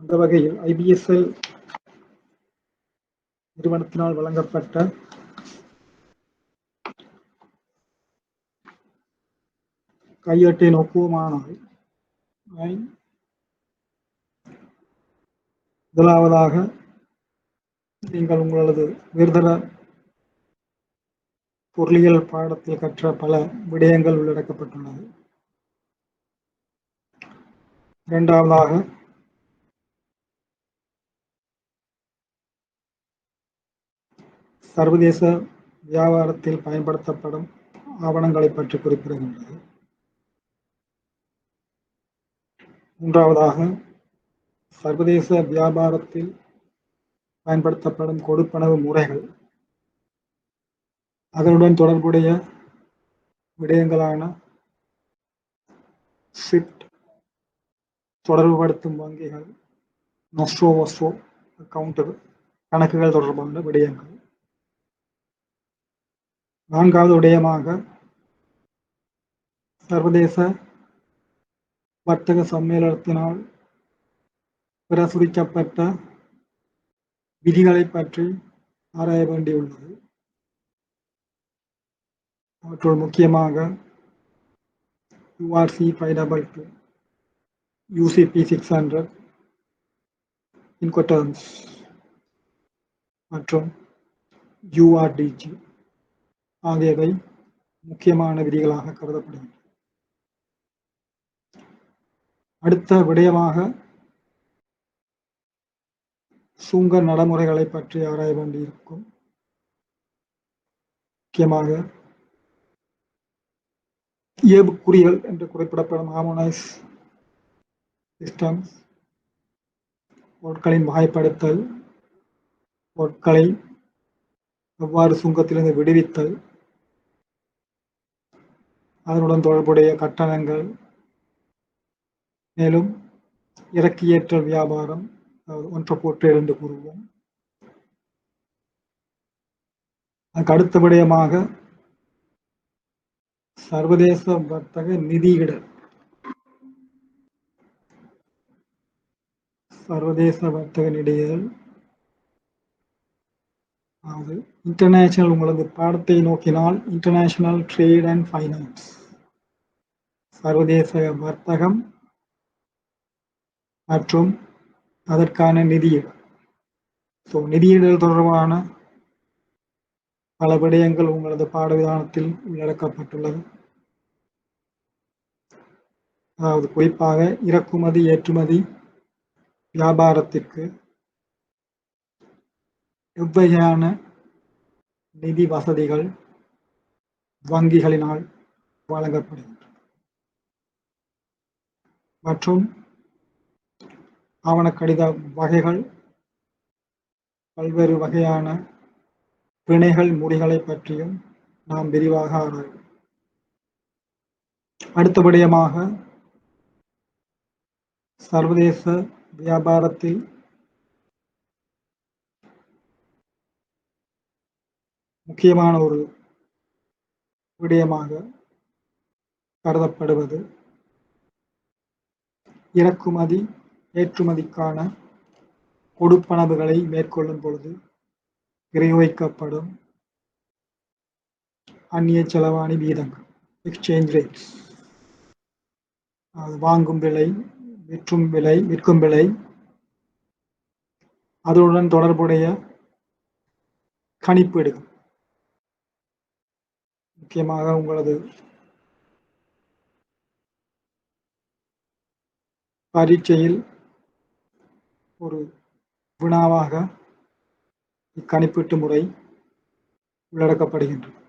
அந்த வகையில் IBSL நிறுவனத்தினால் வழங்கப்பட்ட கையேட்டை நோக்குவோமானால், முதலாவதாக நீங்கள் உங்களது உயர்தர பொருளியல் பாடத்தில் கற்ற பல விடயங்கள் உள்ளடக்கப்பட்டுள்ளது. இரண்டாவதாக சர்வதேச வியாபாரத்தில் பயன்படுத்தப்படும் ஆவணங்களை பற்றி குறிப்பிடுகின்றது. மூன்றாவதாக சர்வதேச வியாபாரத்தில் பயன்படுத்தப்படும் கொடுப்பனவு முறைகள், அதனுடன் தொடர்புடைய விடயங்களான ஸ்விஃப்ட், தொடர்புபடுத்தும் வங்கிகள், நொஸ்ட்ரோ அக்கவுண்ட் கணக்குகள் தொடர்பான விடயங்கள். நான்காவது விடயமாக சர்வதேச வர்த்தக சம்மேளனத்தினால் பிரசுரிக்கப்பட்ட விதிகளை பற்றி ஆராய வேண்டியுள்ளது. அவற்றுள் முக்கியமாக URC 522, UCP 600, இன்கோடெர்ம்ஸ் மற்றும் URDG ஆகியவை முக்கியமான விதிகளாக கருதப்படுகின்றன. அடுத்த விடயமாக சுங்க நடைமுறைகளை பற்றி ஆராய வேண்டியிருக்கும். முக்கியமாக இயல்புக்குறிகள் என்று குறிப்பிடப்படும் ஹார்மோனைஸ் சிஸ்டம்ஸ், பொருட்களின் வகைப்படுத்தல், பொருட்களை எவ்வாறு சுங்கத்திலிருந்து விடுவித்தல், அதனுடன் தொடர்புடைய கட்டணங்கள், மேலும் இறக்கியேற்றல் வியாபாரம், ஒன்றுபோற்று என்று கூறுவோம். அதுக்கு அடுத்த விடயமாக சர்வதேச வர்த்தக நிதியிடல். சர்வதேச வர்த்தக நிதியிடல் அதாவது இன்டர்நேஷனல், உங்களது பாடத்தை நோக்கினால் இன்டர்நேஷனல் ட்ரேட் அண்ட் ஃபைனான்ஸ், சர்வதேச வர்த்தகம் மற்றும் அதற்கான நிதியிடல். நிதியிடல் தொடர்பான பல விடயங்கள் உங்களது பாடவிதானத்தில் உள்ளடக்கப்பட்டுள்ளது. அதாவது குறிப்பாக இறக்குமதி ஏற்றுமதி வியாபாரத்திற்கு எவ்வகையான நிதி வசதிகள் வங்கிகளினால் வழங்கப்படுகின்றன மற்றும் ஆவண கடித வகைகள், பல்வேறு வகையான பிணைகள் முறைகளை பற்றியும் நாம் விரிவாக ஆராய்வோம். அடுத்த விடயமாக சர்வதேச வியாபாரத்தில் முக்கியமான ஒரு விடயமாக கருதப்படுவது இறக்குமதி ஏற்றுமதிக்கான கொடுப்பனவுகளை மேற்கொள்ளும் பொழுது விநியோகிக்கப்படும் அந்நிய செலவாணி வீதங்கள், எக்ஸ்சேஞ்ச் ரேட்ஸ். வாங்கும் விலை, விற்கும் விலை, அதனுடன் தொடர்புடைய கணிப்பீடுகள். முக்கியமாக உங்களது பரீட்சையில் ஒரு வினாவாக இக்கணிப்பீட்டு முறை உள்ளடக்கப்படுகின்றது.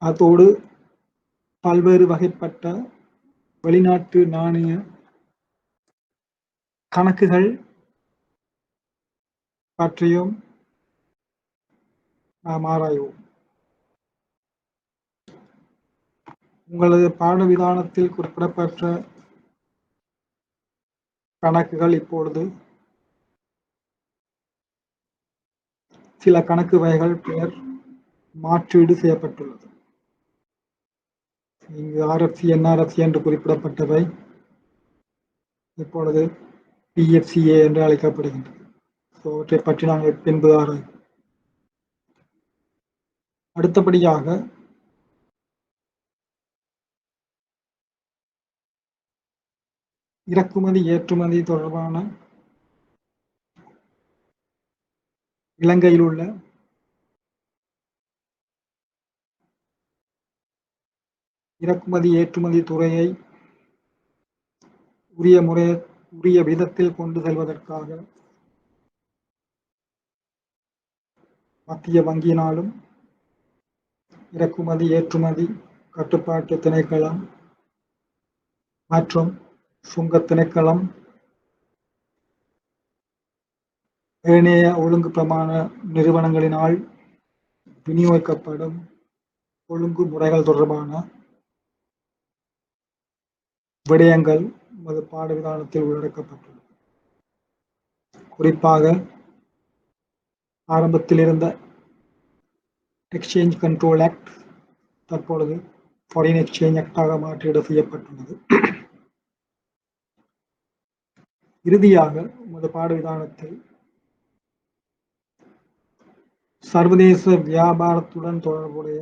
அதோடு பல்வேறு வகைப்பட்ட வெளிநாட்டு நாணய கணக்குகள் பற்றியும் நாம் ஆராய்வோம். உங்களது பாடவிதானத்தில் குறிப்பிடப்பட்ட கணக்குகள் இப்பொழுது சில கணக்கு வகைகள் பெயர் மாற்றீடு செய்யப்பட்டுள்ளது. இங்கு RFC, NRFC என்று குறிப்பிடப்பட்டவை இப்பொழுது PFCA என்று அழைக்கப்படுகின்றது. அவற்றை பற்றி நாங்கள் பின்பு ஆராய்வோம். அடுத்தபடியாக இறக்குமதி ஏற்றுமதி தொடர்பான இலங்கையில் உள்ள இறக்குமதி ஏற்றுமதி துறையை உரிய விதத்தில் கொண்டு செல்வதற்காக மத்திய வங்கியினாலும் இறக்குமதி ஏற்றுமதி கட்டுப்பாட்டு திணைக்களம் மற்றும் சுங்க திணைக்களம் ஏனைய ஒழுங்கு பிரமாண நிறுவனங்களினால் விநியோகிக்கப்படும் ஒழுங்கு முறைகள் தொடர்பான விடயங்கள் நமது பாடவிதானத்தில் உள்ளடக்கப்பட்டுள்ளது. குறிப்பாக ஆரம்பத்தில் இருந்த எக்ஸ்சேஞ்ச் கண்ட்ரோல் ஆக்ட் தற்பொழுது ஃபாரின் எக்ஸ்சேஞ்ச் ஆக்டாக மாற்றீடு செய்யப்பட்டுள்ளது. இறுதியாக நமது பாடவிதானத்தில் சர்வதேச வியாபாரத்துடன் தொடர்புடைய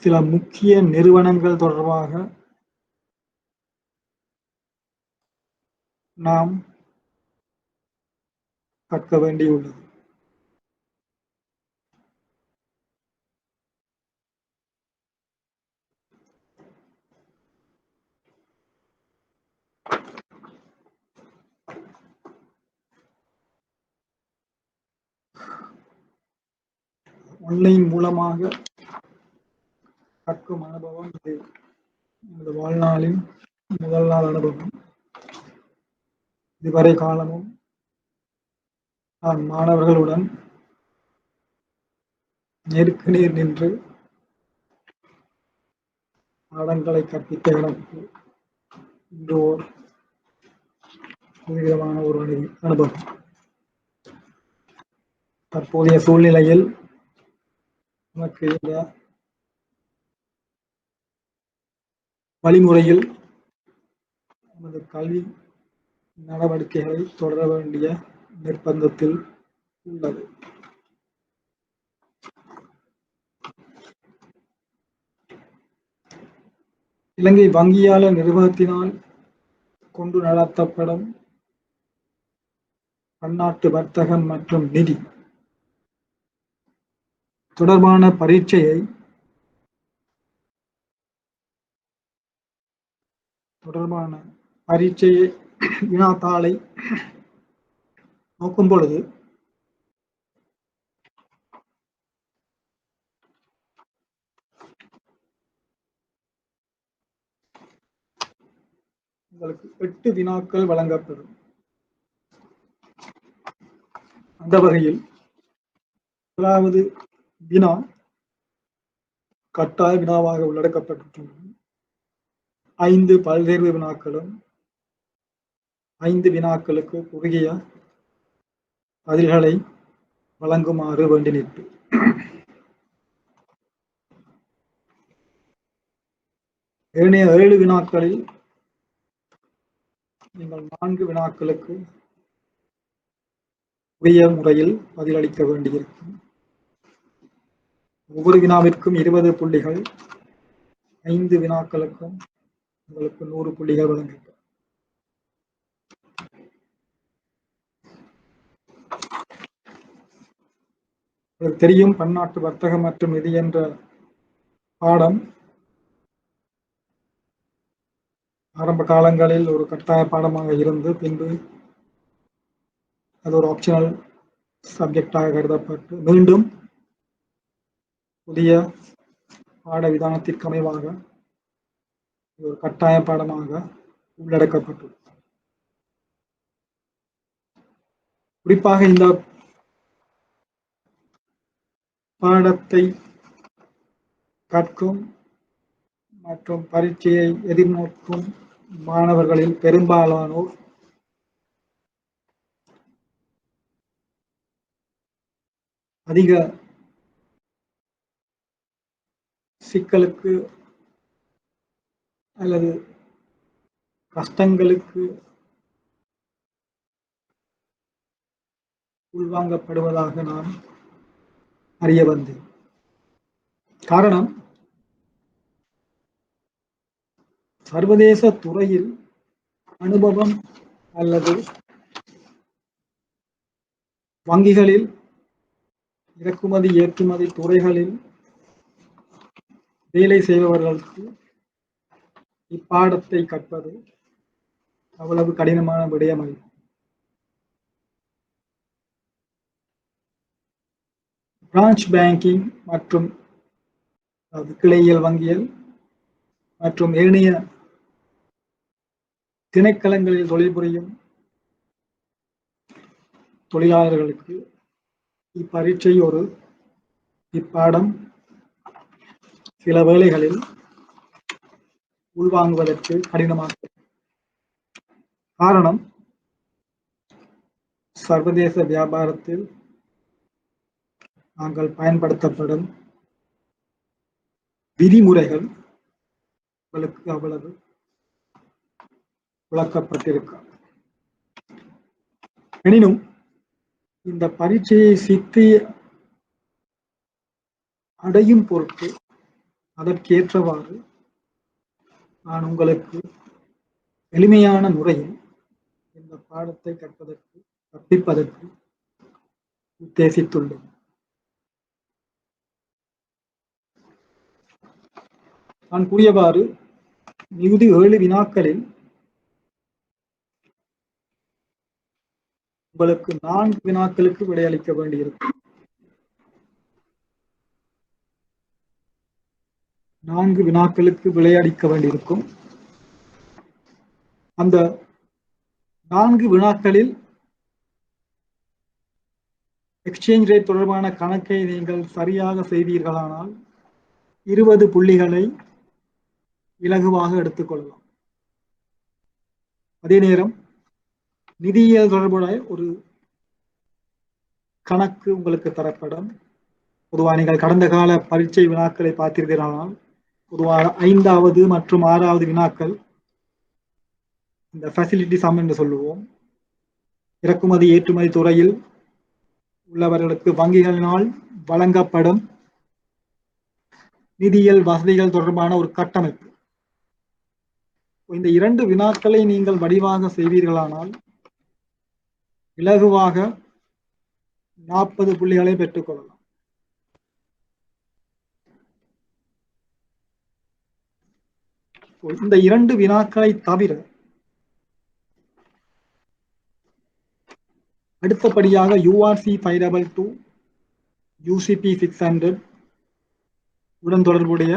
சில முக்கிய நிறுவனங்கள் தொடர்பாக நாம் கற்க வேண்டியுள்ளது. ஆன்லைன் மூலமாக கற்கும் அனுபவம் இது எனது வாழ்நாளின் முதல் நாள் அனுபவம். இதுவரை காலமும் நான் மாணவர்களுடன் நேருக்கு நேர் நின்று பாடங்களை கற்பித்த எனக்கு இன்று புதுவிதமான ஒரு அனுபவம். தற்போதைய சூழ்நிலையில் நமக்கு இந்த வழிமுறையில் நமது கல்வி நடவடிக்கைகளை தொடர வேண்டிய நிர்பந்தத்தில் உள்ளது. இலங்கை வங்கியாளர் நிறுவனத்தினால் கொண்டு நடத்தப்படும் பன்னாட்டு வர்த்தகம் மற்றும் நிதி தொடர்பான பரீட்சையை வினாத்தாளை நோக்கும் பொழுது உங்களுக்கு 8 வினாக்கள் வழங்கப்படும். அந்த வகையில் முதலாவது வினா கட்டாய வினாவாக உள்ளடக்கப்பட்டுள்ளது. 5 பல்தேர்வு வினாக்களும் 5 வினாக்களுக்கு குறுகிய பதில்களை வழங்குமாறு வேண்டி நிற்பு. ஏனைய 7 வினாக்களில் நீங்கள் 4 வினாக்களுக்கு உரிய முறையில் பதிலளிக்க வேண்டியிருக்கும். ஒவ்வொரு வினாவிற்கும் 20 புள்ளிகள், 5 வினாக்களுக்கும் உங்களுக்கு 100 புள்ளிகள் வழங்கப்படும். உங்களுக்கு தெரியும், பன்னாட்டு வர்த்தகம் மற்றும் நிதி என்ற பாடம் ஆரம்ப காலங்களில் ஒரு கட்டாய பாடமாக இருந்து பின்பு அது ஒரு ஆப்ஷனல் சப்ஜெக்டாக கருதப்பட்டு மீண்டும் புதிய பாட விதானத்திற்கு அமைவாக ஒரு கட்டாய பாடமாக உள்ளடக்கப்பட்டுள்ளது. குறிப்பாக இந்த பாடத்தை கற்கும் மற்றும் பரீட்சையை எதிர்நோக்கும் மாணவர்களில் பெரும்பாலானோர் அதிக சிக்கலுக்கு அல்லது கஷ்டங்களுக்கு உள்வாங்கப்படுவதாக நான் அறிய வந்தேன். காரணம், சர்வதேச துறையில் அனுபவம் அல்லது வங்கிகளில் இறக்குமதி ஏற்றுமதி துறைகளில் வேலை செய்பவர்களுக்கு இப்பாடத்தை கற்பது அவ்வளவு கடினமான விடயமல்ல. பிரான்ச் பேங்கிங் மற்றும் கிளையியல் வங்கியல் மற்றும் ஏனைய திணைக்களங்களில் தொழில்புரியும் தொழிலாளர்களுக்கு இப்பரீட்சை இப்பாடம் சில வேளைகளில் உள்வாங்குவதற்கு கடினமாக. காரணம், சர்வதேச வியாபாரத்தில் நாங்கள் பயன்படுத்தப்படும் விதிமுறைகள் உங்களுக்கு அவ்வளவு விளக்கப்பட்டிருக்காது. எனினும் இந்த பரீட்சையை சித்தி அடையும் பொருட்டு அதற்கேற்றவாறு நான் உங்களுக்கு எளிமையான முறையில் இந்த பாடத்தை கற்பிப்பதற்கு உத்தேசித்துள்ளேன். நான் கூறியவாறு மிகுதி 7 வினாக்களில் உங்களுக்கு 4 வினாக்களுக்கு விடையளிக்க வேண்டியிருக்கும். 4 வினாக்களுக்கு விடையளிக்க வேண்டியிருக்கும். அந்த 4 வினாக்களில் எக்ஸ்சேஞ்ச் ரேட் தொடர்பான கணக்கை நீங்கள் சரியாக செய்தீர்களானால் 20 புள்ளிகளை இலகுவாக எடுத்துக்கொள்ளலாம். அதே நேரம் நிதியியல் தொடர்புடைய ஒரு கணக்கு உங்களுக்கு தரப்படும். பொதுவாக நீங்கள் கடந்த கால பரீட்சை வினாக்களை பார்த்தீர்களானால் பொதுவாக 5வது மற்றும் 6வது வினாக்கள் இந்த ஃபெசிலிட்டி சம் என்று சொல்லுவோம். இறக்குமதி ஏற்றுமதி துறையில் உள்ளவர்களுக்கு வங்கிகளினால் வழங்கப்படும் நிதியியல் வசதிகள் தொடர்பான ஒரு கட்டமைப்பு. இந்த 2 வினாக்களை நீங்கள் வடிவாக செய்வீர்களானால் இலகுவாக 40 புள்ளிகளை பெற்றுக்கொள்ளலாம். இந்த 2 வினாக்களை தவிர அடுத்தபடியாக URC 522, UCP 600 உடன் தொடர்புடைய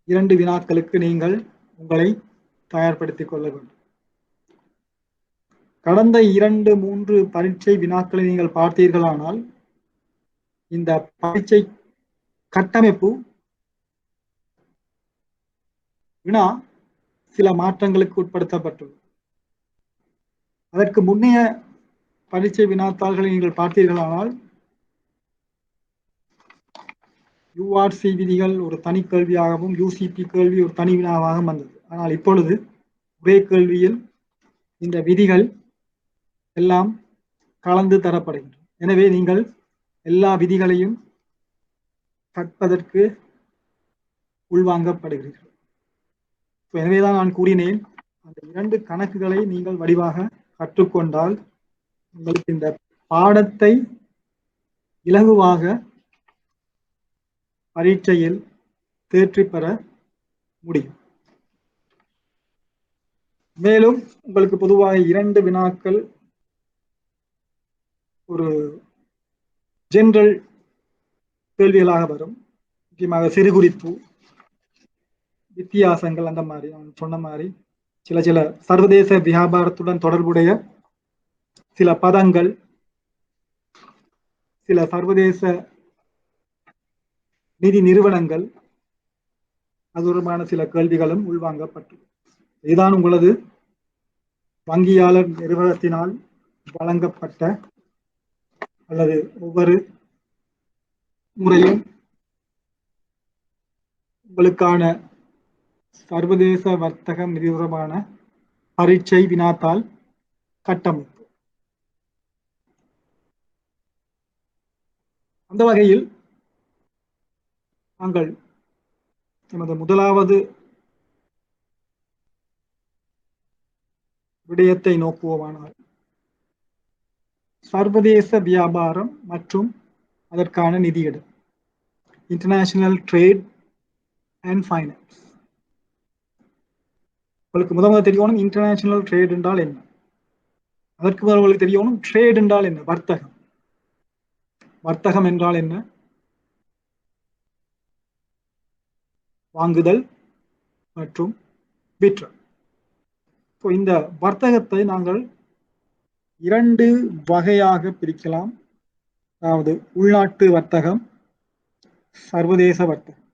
2 வினாக்களுக்கு நீங்கள் உங்களை தயார்படுத்திக் கொள்ள வேண்டும். கடந்த 2-3 பரீட்சை வினாக்களை நீங்கள் பார்த்தீர்களானால் இந்த பரீட்சை கட்டமைப்பு வினா சில மாற்றங்களுக்கு உட்படுத்தப்பட்டுள்ளது. அதற்கு முன்னைய பரீட்சை வினாத்தாள்களை நீங்கள் பார்த்தீர்களானால் URC விதிகள் ஒரு தனி கேள்வியாகவும் UCP கேள்வி ஒரு தனி வினாவாகவும் வந்தது. ஆனால் இப்பொழுது ஒரே கேள்வியில் இந்த விதிகள் எல்லாம் கலந்து தரப்படுகின்றன. எனவே நீங்கள் எல்லா விதிகளையும் கற்பதற்கு உள்வாங்கப்படுகிறீர்கள். எனவேதான் நான் கூறினேன், அந்த 2 கணக்குகளை நீங்கள் வடிவாக கற்றுக்கொண்டால் உங்களுக்கு இந்த பாடத்தை இலகுவாக பரீட்சையில் தேர்ச்சி பெற முடியும். மேலும் உங்களுக்கு பொதுவாக 2 வினாக்கள் ஒரு ஜெனரல் கேள்விகளாக வரும். முக்கியமாக சிறுகுறிப்பு, வித்தியாசங்கள், அந்த மாதிரி நான் சொன்ன மாதிரி சில சர்வதேச வியாபாரத்துடன் தொடர்புடைய சில பதங்கள், சில சர்வதேச நிதி நிறுவனங்கள் அது தொடர்பான சில கேள்விகளும் உள்வாங்கப்பட்டுள்ளது. இதுதான் உங்களது வங்கியாளர் நிறுவனத்தினால் வழங்கப்பட்ட அல்லது ஒவ்வொரு முறையும் உங்களுக்கான சர்வதேச வர்த்தகம் இது தொடர்பான பரீட்சை வினாத்தாள் கட்டமைப்பு. அந்த வகையில் நாங்கள் நமது முதலாவது விடயத்தை நோக்குவோமானால் சர்வதேச வியாபாரம் மற்றும் அதற்கான நிதியிடம், இன்டர்நேஷனல் ட்ரேட் அண்ட் ஃபைனான்ஸ். உங்களுக்கு முதல்ல தெரியணும் இன்டர்நேஷனல் ட்ரேட் என்றால் என்ன, அதற்கு உங்களுக்கு தெரியணும் ட்ரேட் என்றால் என்ன, வர்த்தகம். வர்த்தகம் என்றால் என்ன? வாங்குதல் மற்றும் விற்றல். இந்த வர்த்தகத்தை நாங்கள் இரண்டு வகையாக பிரிக்கலாம். அதாவது உள்நாட்டு வர்த்தகம், சர்வதேச வர்த்தகம்.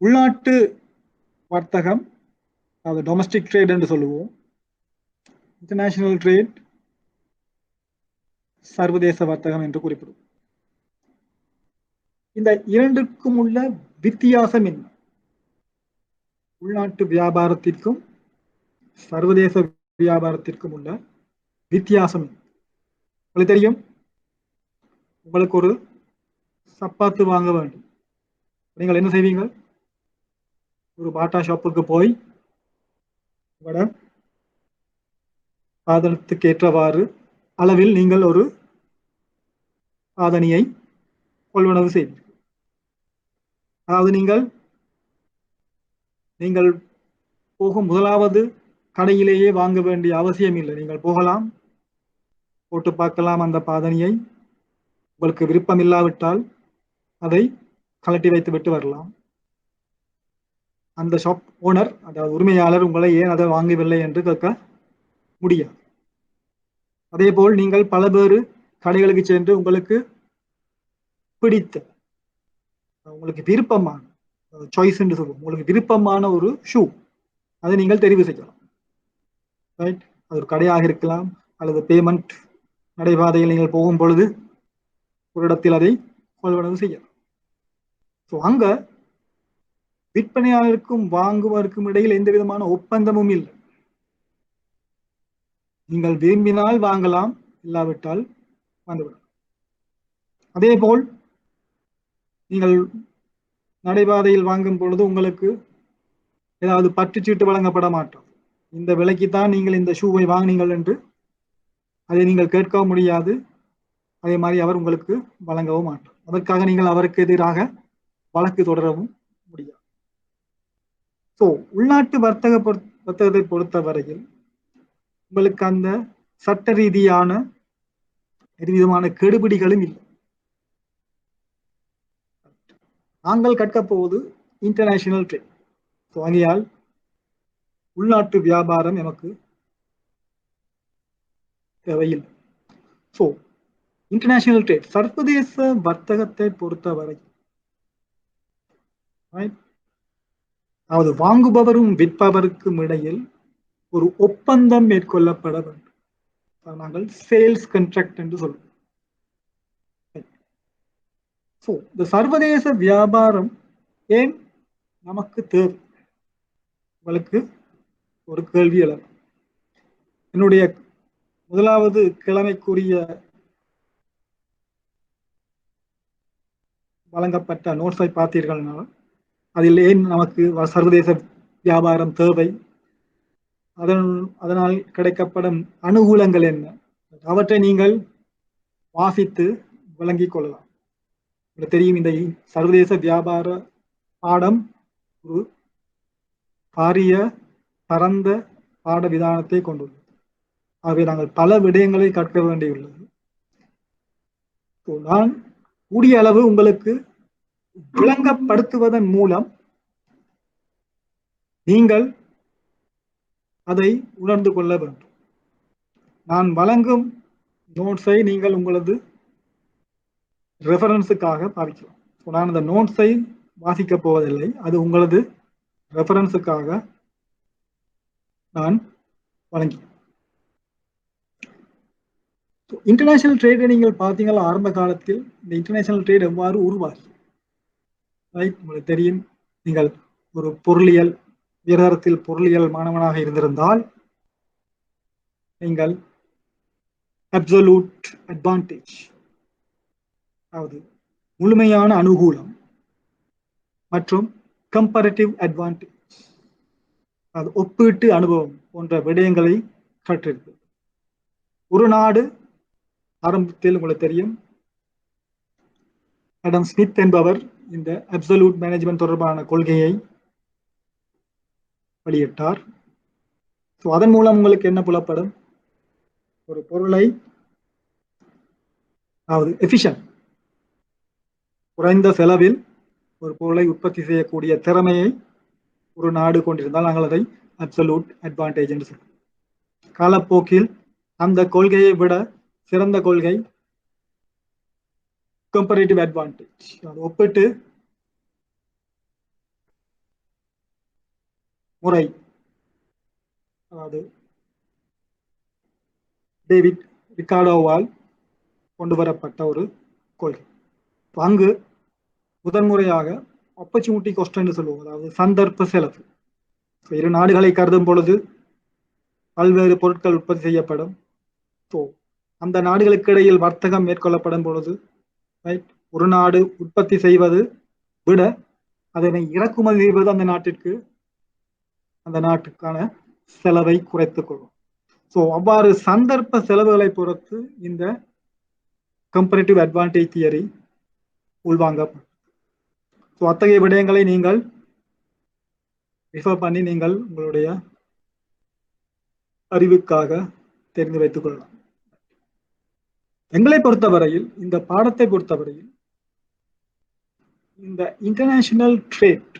உள்நாட்டு வர்த்தகம் அதாவது டொமஸ்டிக் ட்ரேட் என்று சொல்லுவோம். இன்டர்நேஷனல் ட்ரேட் சர்வதேச வர்த்தகம் என்று குறிப்பிடும். இந்த இரண்டுக்கும் உள்ள வித்தியாசம் என்ன? உள்நாட்டு வியாபாரத்திற்கும் சர்வதேச வியாபாரத்திற்கும் உள்ள வித்தியாசம் உங்களுக்கு தெரியும். உங்களுக்கு ஒரு சப்பாத்து வாங்க வேண்டும், நீங்கள் என்ன செய்வீங்க? ஒரு பாட்டா ஷாப்புக்கு போய் சாதனத்துக்கு ஏற்றவாறு அளவில் நீங்கள் ஒரு சாதனையை கொள்வனவு செய்வீர்கள். அதாவது நீங்கள் போகும் முதலாவது கடையிலேயே வாங்க வேண்டிய அவசியம் இல்லை. நீங்கள் போகலாம், போட்டு பார்க்கலாம் அந்த பாதனையை. உங்களுக்கு விருப்பம் இல்லாவிட்டால் அதை கலட்டி வைத்து விட்டு வரலாம். அந்த ஷாப் ஓனர் அதாவது உரிமையாளர் உங்களை ஏன் அதை வாங்கவில்லை என்று கேட்க முடியாது. அதே போல் நீங்கள் பல பேரு கடைகளுக்கு சென்று உங்களுக்கு பிடித்த, உங்களுக்கு விருப்பமான சாய்ஸ் என்று சொல்லுவோம், உங்களுக்கு விருப்பமான ஒரு ஷூ அதை நீங்கள் தெரிவு செய்யலாம். ரைட், அது ஒரு கடையாக இருக்கலாம் அல்லது பேமெண்ட் நடைபாதையில் நீங்கள் போகும் பொழுது ஒரு இடத்தில் அதை கொள்வனவு செய்யலாம். அங்க விற்பனையாளருக்கும் வாங்குவதற்கும் இடையில் எந்த விதமான ஒப்பந்தமும் இல்லை. நீங்கள் விரும்பினால் வாங்கலாம், இல்லாவிட்டால் வந்துவிடலாம். அதே போல் நீங்கள் நடைபாதையில் வாங்கும் பொழுது உங்களுக்கு ஏதாவது பற்றுச்சீட்டு வழங்கப்பட மாட்டோம். இந்த விலைக்கு தான் நீங்கள் இந்த ஷூவை வாங்கினீங்கள் என்று அதை நீங்கள் கேட்கவும் முடியாது. அதே மாதிரி அவர் உங்களுக்கு வழங்கவும் மாட்டார். அதற்காக நீங்கள் அவருக்கு எதிராக வழக்கு தொடரவும் முடியாது. உள்நாட்டு வர்த்தகத்தை பொறுத்த வரையில் உங்களுக்கு அந்த சட்ட ரீதியான எதுவிதமான கெடுபிடிகளும் இல்லை. நாங்கள் கற்கப் போவது இன்டர்நேஷனல் ட்ரேட். ஆகையால் உள்நாட்டு வியாபாரம் நமக்கு தேவையில்லை. இன்டர்நேஷனல் ட்ரேட் சர்வதேச வர்த்தகத்தை பொறுத்தவரை அதாவது வாங்குபவரும் விற்பவருக்கும் இடையில் ஒரு ஒப்பந்தம் மேற்கொள்ளப்பட வேண்டும். நாங்கள் சேல்ஸ் கான்ட்ராக்ட் என்று சொல்லுவோம். இந்த சர்வதேச வியாபாரம் ஏன் நமக்கு தேவை? உங்களுக்கு ஒரு கேள்வி எழலாம். என்னுடைய முதலாவது கிழமைக்குரிய வழங்கப்பட்ட நோட்ஸை பார்த்தீர்கள்னால் அதில் ஏன் நமக்கு சர்வதேச வியாபாரம் தேவை, அதனால் கிடைக்கப்படும் அனுகூலங்கள் என்ன, அவற்றை நீங்கள் வாசித்து விளங்கிக் கொள்ளலாம். தெரியும், இந்த சர்வதேச வியாபார பாடம் ஒரு பாரிய பரந்த பாட விதானத்தை கொண்டுள்ளது. ஆகவே நாங்கள் பல விடயங்களை கற்க வேண்டியுள்ளது. நான் கூடிய அளவு உங்களுக்கு விளங்கப்படுத்துவதன் மூலம் நீங்கள் அதை உணர்ந்து கொள்ள வேண்டும். நான் வழங்கும் நோட்ஸை நீங்கள் உங்களது ரெஃபரன்ஸுக்காக பாவிக்கலாம். நான் அந்த நோட்ஸை வாசிக்கப் போவதில்லை, அது உங்களது ரெஃபரன்ஸுக்காக நான் வழங்கி. இன்டர்நேஷனல் ட்ரேடை நீங்கள் பார்த்தீங்கன்னா ஆரம்ப காலத்தில் இந்த இன்டர்நேஷனல் ட்ரேட் எவ்வாறு உருவாகி, ரைட், உங்களுக்கு தெரியும். நீங்கள் ஒரு பொருளியல் உயர்தரத்தில் பொருளியல் மாணவனாக இருந்திருந்தால் நீங்கள் அப்சல்யூட் அட்வான்டேஜ், அதாவது முழுமையான அனுகூலம் மற்றும் கம்பேரிட்டிவ் அட்வான்டேஜ், அது ஒப்பீட்டு அனுபவம் போன்ற விடயங்களை கற்றிருக்கு. ஒரு நாடு ஆரம்பத்தில் உங்களுக்கு தெரியும், அடம் ஸ்மித் என்பவர் இந்த அப்சல்யூட் மேனேஜ்மெண்ட் தொடர்பான கொள்கையை வெளியிட்டார். அதன் மூலம் உங்களுக்கு என்ன புலப்படும்? ஒரு பொருளை, அதாவது எஃபிஷியன்ட், குறைந்த செலவில் ஒரு பொருளை உற்பத்தி செய்யக்கூடிய திறமையை ஒரு நாடு கொண்டிருந்தால் நாங்கள் அதை அப்சல்யூட் அட்வான்டேஜ் என்று சொல்றோம். காலப்போக்கில் அந்த கொள்கையை விட சிறந்த கொள்கை கம்பேரிட்டிவ் அட்வான்டேஜ், ஒப்பிட்டு முறை, அதாவது டேவிட் ரிகார்டோவால் கொண்டு வரப்பட்ட ஒரு கொள்கை. அங்கு முதன்முறையாக ஆப்பர்ச்சுனிட்டி காஸ்ட் என்று சொல்லுவோம், அதாவது சந்தர்ப்ப செலவு. இரு நாடுகளை கருதும் பொழுது பல்வேறு பொருட்கள் உற்பத்தி செய்யப்படும். அந்த நாடுகளுக்கு இடையில் வர்த்தகம் மேற்கொள்ளப்படும் பொழுது ஒரு நாடு உற்பத்தி செய்வது விட அதனை இறக்குமதி செய்வது அந்த நாட்டுக்கான செலவை குறைத்துக் கொள்ளும். அவ்வாறு சந்தர்ப்ப செலவுகளை பொறுத்து இந்த கம்பேரிட்டிவ் அட்வான்டேஜ் தியரி உள்வாங்கப்படும். அத்தகைய விடயங்களை நீங்கள் ரிஃபர் பண்ணி நீங்கள் உங்களுடைய அறிவுக்காக தெரிந்து வைத்துக் கொள்ளலாம். எங்களை பொறுத்தவரையில், இந்த பாடத்தை பொறுத்தவரையில், இந்த இன்டர்நேஷனல் ட்ரேட்,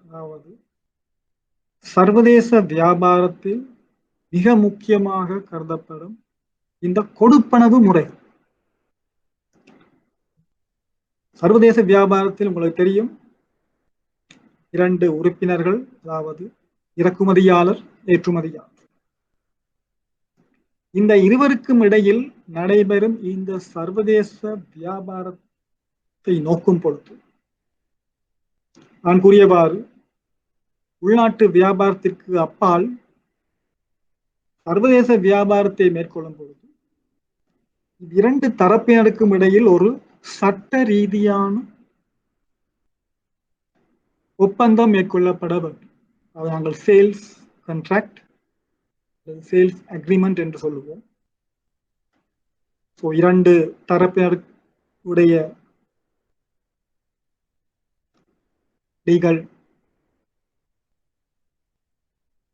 அதாவது சர்வதேச வியாபாரத்தில் மிக முக்கியமாக கருதப்படும் இந்த கொடுப்பனவு முறை. சர்வதேச வியாபாரத்தில் உங்களுக்கு தெரியும், இரண்டு உறுப்பினர்கள், அதாவது இறக்குமதியாளர், ஏற்றுமதியாளர். இந்த இருவருக்கும் இடையில் நடைபெறும் இந்த சர்வதேச வியாபாரத்தை நோக்கும் பொழுது நான் கூறியவாறு உள்நாட்டு வியாபாரத்திற்கு அப்பால் சர்வதேச வியாபாரத்தை மேற்கொள்ளும் பொழுது இரண்டு தரப்பினருக்கும் இடையில் ஒரு சட்ட ரீதியான ஒப்பந்தம் மேற்கொள்ளப்பட வேண்டும். அதை நாங்கள் சேல்ஸ் கான்ட்ராக்ட், சேல்ஸ் அக்ரிமெண்ட் என்று சொல்லுவோம். இரண்டு தரப்பினருடைய லீகல்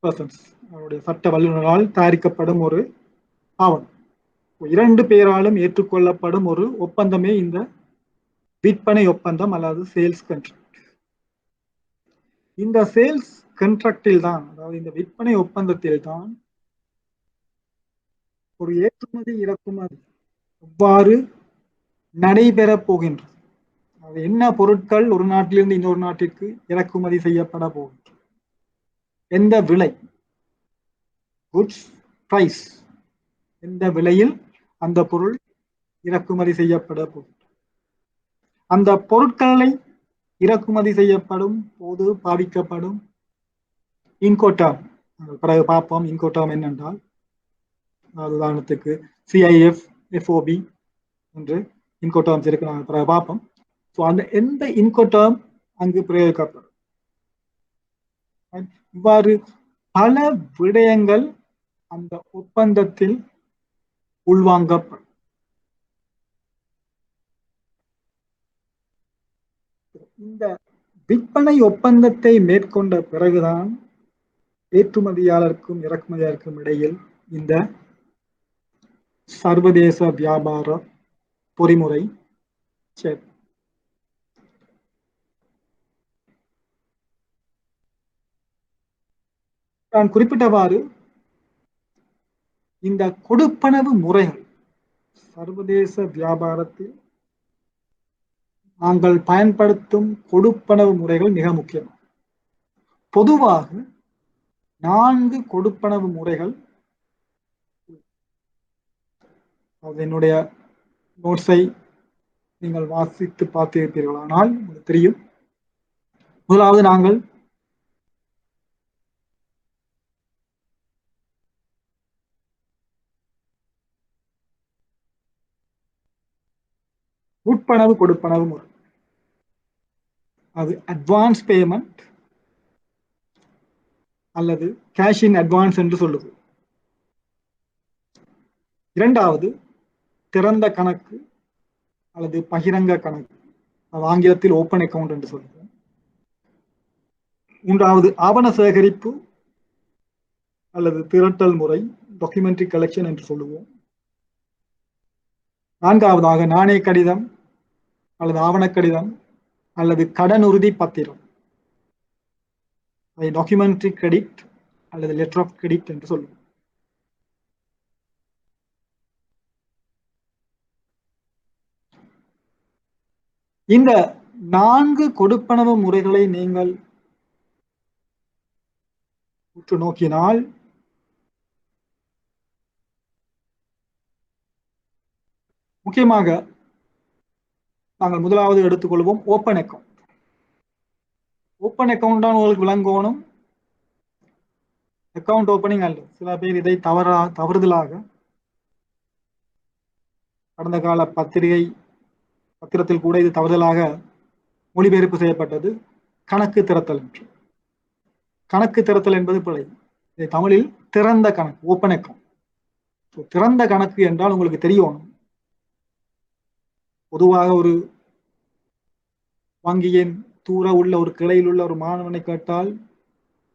பர்சன்ஸ், அவருடைய சட்ட வல்லுநரால் தயாரிக்கப்படும் ஒரு ஆவணம், இரண்டு பேராலும் ஏற்றுக்கொள்ளப்படும் ஒரு ஒப்பந்தமே இந்த விற்பனை ஒப்பந்தம் அல்லது சேல்ஸ் கான்ட்ராக்ட். இந்த சேல்ஸ் கான்ட்ராக்டில் தான், அதாவது இந்த விற்பனை ஒப்பந்தத்தில் தான் ஒரு ஏற்றுமதி இறக்குமதி எவ்வாறு நடைபெறப் போகின்றது, அது என்ன பொருட்கள் ஒரு நாட்டிலிருந்து இன்னொரு நாட்டிற்கு இறக்குமதி செய்யப்பட போகின்றது, எந்த விலை, குட்ஸ் பிரைஸ், எந்த விலையில் அந்த பொருள் இறக்குமதி செய்யப்பட போகின்றது, அந்த பொருட்களை இறக்குமதி செய்யப்படும் போது பாவிக்கப்படும் இன்கோட்டர்ம், பிறகு பார்ப்போம் இன்கோட்டர்ம் என்னென்றால், உதாரணத்துக்கு CIF, FOB என்று இன்கோட்டர்ம்ஸ் இருக்கு, நாங்கள் பிறகு பார்ப்போம். அந்த எந்த இன்கோட்டர்ம் அங்கு பிரயோகிக்கப்படும், இவ்வாறு பல விடயங்கள் அந்த ஒப்பந்தத்தில் உள்வாங்கப்படும். இந்த விற்பனை ஒப்பந்தத்தை மேற்கொண்ட பிறகுதான் ஏற்றுமதியாளருக்கும் இறக்குமதியாளருக்கும் இடையில் இந்த சர்வதேச வியாபார பொறிமுறை சரி. நான் குறிப்பிட்டவாறு இந்த கொடுப்பனவு முறைகள் சர்வதேச வியாபாரத்தில் நாங்கள் பயன்படுத்தும் கொடுப்பனவு முறைகள் மிக முக்கியம். பொதுவாக 4 கொடுப்பனவு முறைகள், என்னுடைய நோட்ஸை நீங்கள் வாசித்து பார்த்திருப்பீர்கள், ஆனால் உங்களுக்கு தெரியும் முதலாவது நாங்கள் உட்பணவு கொடுப்பனவு முறை, அது அட்வான்ஸ் பேமெண்ட் அல்லது கேஷ் இன் அட்வான்ஸ் என்று சொல்லுது. இரண்டாவது திறந்த கணக்கு அல்லது பகிரங்க கணக்கு, அது ஆங்கிலத்தில் ஓப்பன் அக்கவுண்ட் என்று சொல்லுவோம். மூன்றாவது ஆவண சேகரிப்பு அல்லது திரட்டல் முறை, டாக்குமெண்ட்ரி கலெக்ஷன் என்று சொல்லுவோம். நான்காவதாக நாணய கடிதம் அல்லது ஆவண கடிதம் அல்லது கடனுறுதி பத்திரம், அதை டாக்குமெண்ட்ரி கிரெடிட் அல்லது லெட்டர் ஆஃப் கிரெடிட் என்று சொல்லுவோம். இந்த 4 கொடுப்பனவு முறைகளை நீங்கள் உற்று நோக்கினால் முக்கியமாக நாங்கள் முதலாவது எடுத்துக்கொள்வோம் ஓப்பன் அக்கவுண்ட். ஓப்பன் அக்கவுண்ட் தான் உங்களுக்கு விளங்கணும், அக்கவுண்ட் ஓப்பனிங் அல்ல. சில பேர் இதை தவறுதலாக கடந்த கால பத்திரத்தில் கூட இது தவறுதலாக மொழிபெயர்ப்பு செய்யப்பட்டது கணக்கு திறத்தல் என்று. கணக்கு திறத்தல் என்பது பிழை. இதை தமிழில் திறந்த கணக்கு, ஓப்பன் அக்கவுண்ட். திறந்த கணக்கு என்றால் உங்களுக்கு தெரியணும், பொதுவாக ஒரு வங்கியின் தூர உள்ள ஒரு கிளையில் உள்ள ஒரு மாணவனை கேட்டால்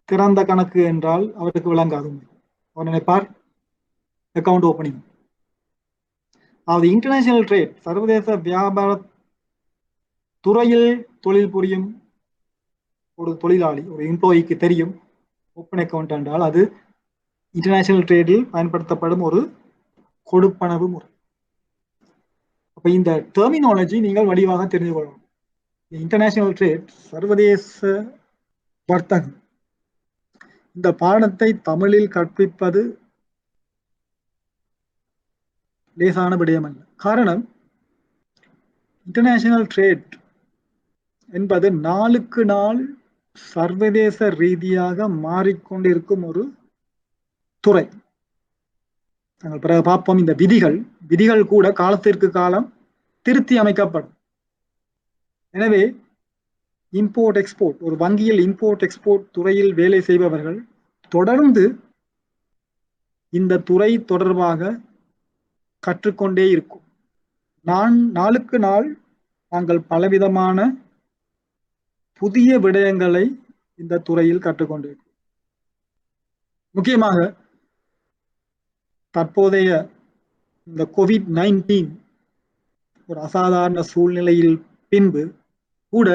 திறந்த கணக்கு என்றால் அவருக்கு விளங்காது. அவர் நினைப்பார் அக்கவுண்ட் ஓப்பனிங். அதாவது இன்டர்நேஷனல் ட்ரேட், சர்வதேச வியாபார துறையில் தொழில் புரியும் ஒரு தொழிலாளி, ஒரு எம்ப்ளாயிக்கு தெரியும் ஓப்பன் அக்கவுண்ட் என்றால் அது இன்டர்நேஷனல் ட்ரேடில் பயன்படுத்தப்படும் ஒரு கொடுப்பனவு முறை. அப்ப இந்த டெர்மினாலஜி நீங்கள் வடிவாக தெரிந்து கொள்ளணும். இன்டர்நேஷனல் ட்ரேட், சர்வதேச வர்த்தகம், இந்த பாடத்தை தமிழில் கற்பிப்பது லேசான விடயம் அல்ல. காரணம், இன்டர்நேஷனல் ட்ரேட் என்பது நாளுக்கு நாள் சர்வதேச ரீதியாக மாறிக்கொண்டிருக்கும் ஒரு துறை. நாங்கள் பிறகு பார்ப்போம். இந்த விதிகள் கூட காலத்திற்கு காலம் திருத்தி அமைக்கப்படும். எனவே இம்போர்ட் எக்ஸ்போர்ட், ஒரு வங்கியில் இம்போர்ட் எக்ஸ்போர்ட் துறையில் வேலை செய்பவர்கள் தொடர்ந்து இந்த துறை தொடர்பாக கற்றுக்கொண்டே இருக்கும். நாளுக்கு நாள் நாங்கள் பலவிதமான புதிய விடயங்களை இந்த துறையில் கற்றுக்கொண்டிருக்கிறோம். முக்கியமாக தற்போதைய இந்த COVID-19 ஒரு அசாதாரண சூழ்நிலையில் பின்பு கூட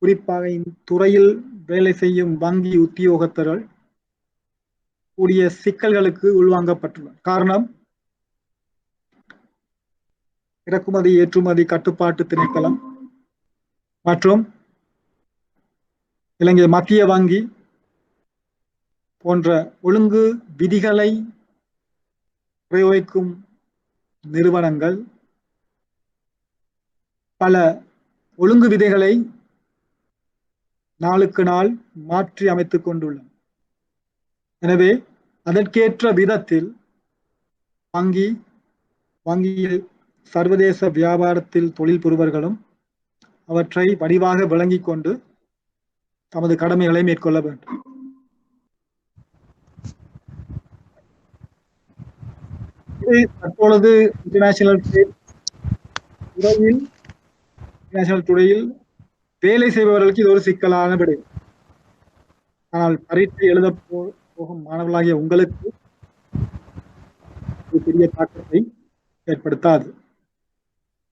குறிப்பாக இத்துறையில் வேலை செய்யும் வங்கி உத்தியோகத்தர்கள் கூடிய சிக்கல்களுக்கு உள்வாங்கப்பட்டுள்ளனர். காரணம், இறக்குமதி ஏற்றுமதி கட்டுப்பாட்டு திணைக்களம் மற்றும் இலங்கை மத்திய வங்கி போன்ற ஒழுங்கு விதிகளை பிரயோகிக்கும் நிறுவனங்கள் பல ஒழுங்கு விதிகளை நாளுக்கு நாள் மாற்றி அமைத்துக் கொண்டுள்ளன. எனவே அதற்கேற்ற விதத்தில் வங்கியில் சர்வதேச வியாபாரத்தில் தொழில் புரிபவர்களும் அவற்றை வடிவாக விளங்கிக் கொண்டு தமது கடமைகளை மேற்கொள்ள வேண்டும். இது தற்பொழுது இன்டர்நேஷனல் துறையில் வேலை செய்பவர்களுக்கு இது ஒரு சிக்கலான விடயம். ஆனால் பரீட்சை எழுத போகும் மாணவர்களாகிய உங்களுக்கு பெரிய தாக்கத்தை ஏற்படுத்தாது.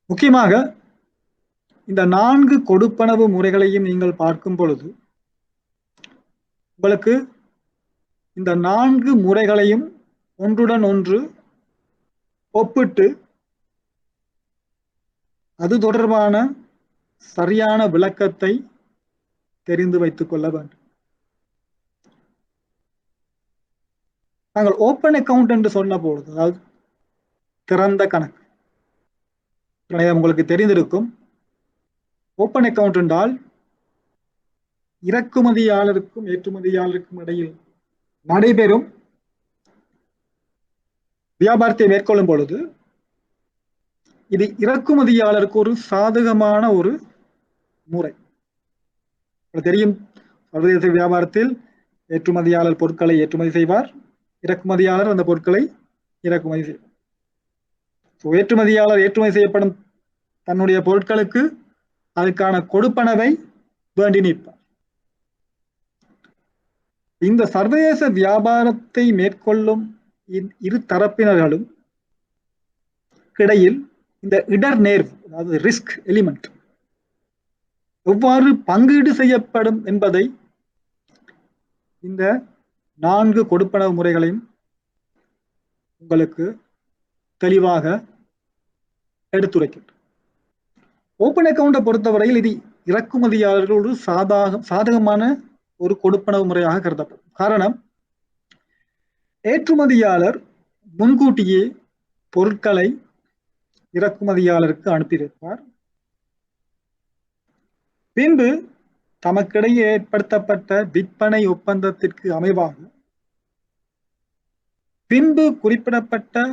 முக்கியமாக இந்த 4 கொடுப்பனவு முறைகளையும் நீங்கள் பார்க்கும் பொழுது உங்களுக்கு இந்த 4 முறைகளையும் ஒன்றுடன் ஒன்று ஒப்பிட்டு அது தொடர்பான சரியான விளக்கத்தை தெரிந்து வைத்துக் கொள்ள வேண்டும். நாங்கள் ஓப்பன் அக்கவுண்ட் என்று சொன்ன பொழுது, அதாவது திறந்த கணக்கு, உங்களுக்கு தெரிந்திருக்கும். ஓப்பன் அக்கவுண்ட் என்றால் இறக்குமதியாளருக்கும் ஏற்றுமதியாளருக்கும் இடையில் நடைபெறும் வியாபாரத்தை மேற்கொள்ளும் பொழுது இது இறக்குமதியாளருக்கு ஒரு சாதகமான ஒரு முறை. தெரியும், சர்வதேச வியாபாரத்தில் ஏற்றுமதியாளர் பொருட்களை ஏற்றுமதி செய்வார், இறக்குமதியாளர் அந்த பொருட்களை இறக்குமதி செய்வார். ஏற்றுமதியாளர் ஏற்றுமதி செய்யப்படும் தன்னுடைய பொருட்களுக்கு அதற்கான கொடுப்பனவை வேண்டி நிற்பார். இந்த சர்வதேச வியாபாரத்தை மேற்கொள்ளும் இரு தரப்பினர்களும் இடையில் இந்த இடர் நேர்வு, அதாவது ரிஸ்க் எலிமெண்ட் எவ்வாறு பங்கீடு செய்யப்படும் என்பதை இந்த 4 கொடுப்பனவு முறைகளையும் உங்களுக்கு தெளிவாக எடுத்துரைக்கின்றன. ஓப்பன் அக்கவுண்டை பொறுத்தவரையில் இது இறக்குமதியாளர்களோடு சாதகமான ஒரு கொடுப்பனவு முறையாக கருதப்படும். காரணம், ஏற்றுமதியாளர் முன்கூட்டியே பொருட்களை இறக்குமதியாளருக்கு அனுப்பி வைப்பார். பின்பு தமக்கிடையே ஏற்படுத்தப்பட்ட விற்பனை ஒப்பந்தத்திற்கு அமைவாக பின்பு குறிப்பிடப்பட்ட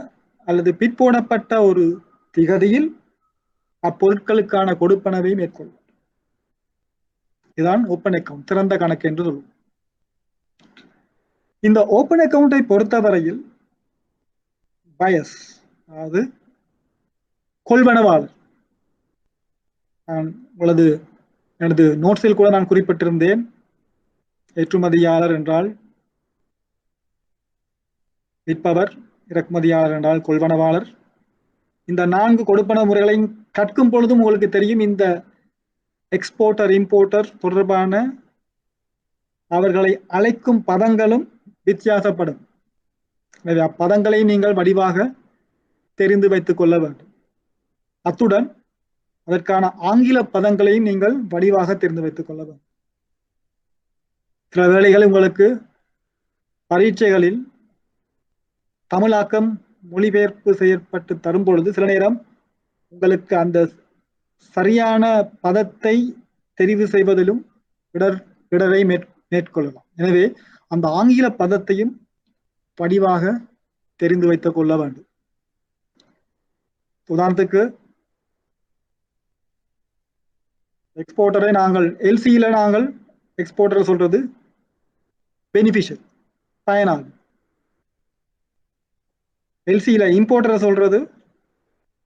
அல்லது பிற்போடப்பட்ட ஒரு திகதியில் அப்பொருட்களுக்கான கொடுப்பனவை மேற்கொள்வார். இதுதான் ஓப்பன் அக்கவுண்ட், திறந்த கணக்கு என்று சொல்லுவோம். இந்த ஓப்பன் அக்கவுண்டை பொறுத்தவரையில் பயஸ், அதாவது கொள்வனவாளர், உங்களது எனது நோட்ஸில் கூட நான் குறிப்பிட்டிருந்தேன், ஏற்றுமதியாளர் என்றால் விற்பவர், இறக்குமதியாளர் என்றால் கொள்வனவாளர். இந்த 4 கொடுப்பனவு முறைகளையும் கற்கும் பொழுதும் உங்களுக்கு தெரியும், இந்த எக்ஸ்போர்ட்டர் இம்போர்ட்டர் தொடர்பான அவர்களை அழைக்கும் பதங்களும் வித்தியாசப்படும். எனவே அப்பதங்களை நீங்கள் வடிவாக தெரிந்து வைத்துக் கொள்ள வேண்டும். அத்துடன் அதற்கான ஆங்கில பதங்களையும் நீங்கள் வடிவாக தெரிந்து வைத்துக் கொள்ள வேண்டும். சில வேளைகளில் உங்களுக்கு பரீட்சைகளில் தமிழாக்கம் மொழிபெயர்ப்பு செய்யப்பட்டு தரும் பொழுது சில நேரம் உங்களுக்கு அந்த சரியான பதத்தை தெரிவு செய்வதிலும் இடரை மேற்கொள்ளலாம். எனவே அந்த ஆங்கில பதத்தையும் வடிவாக தெரிந்து வைத்துக் கொள்ள வேண்டும். உதாரணத்துக்கு எக்ஸ்போர்ட்டரை நாங்கள் எல்சியில நாங்கள் எக்ஸ்போர்ட்டர் சொல்றது பெனிஃபிஷியல், பயனாளி. எல்சியில இம்போர்ட்டரை சொல்றது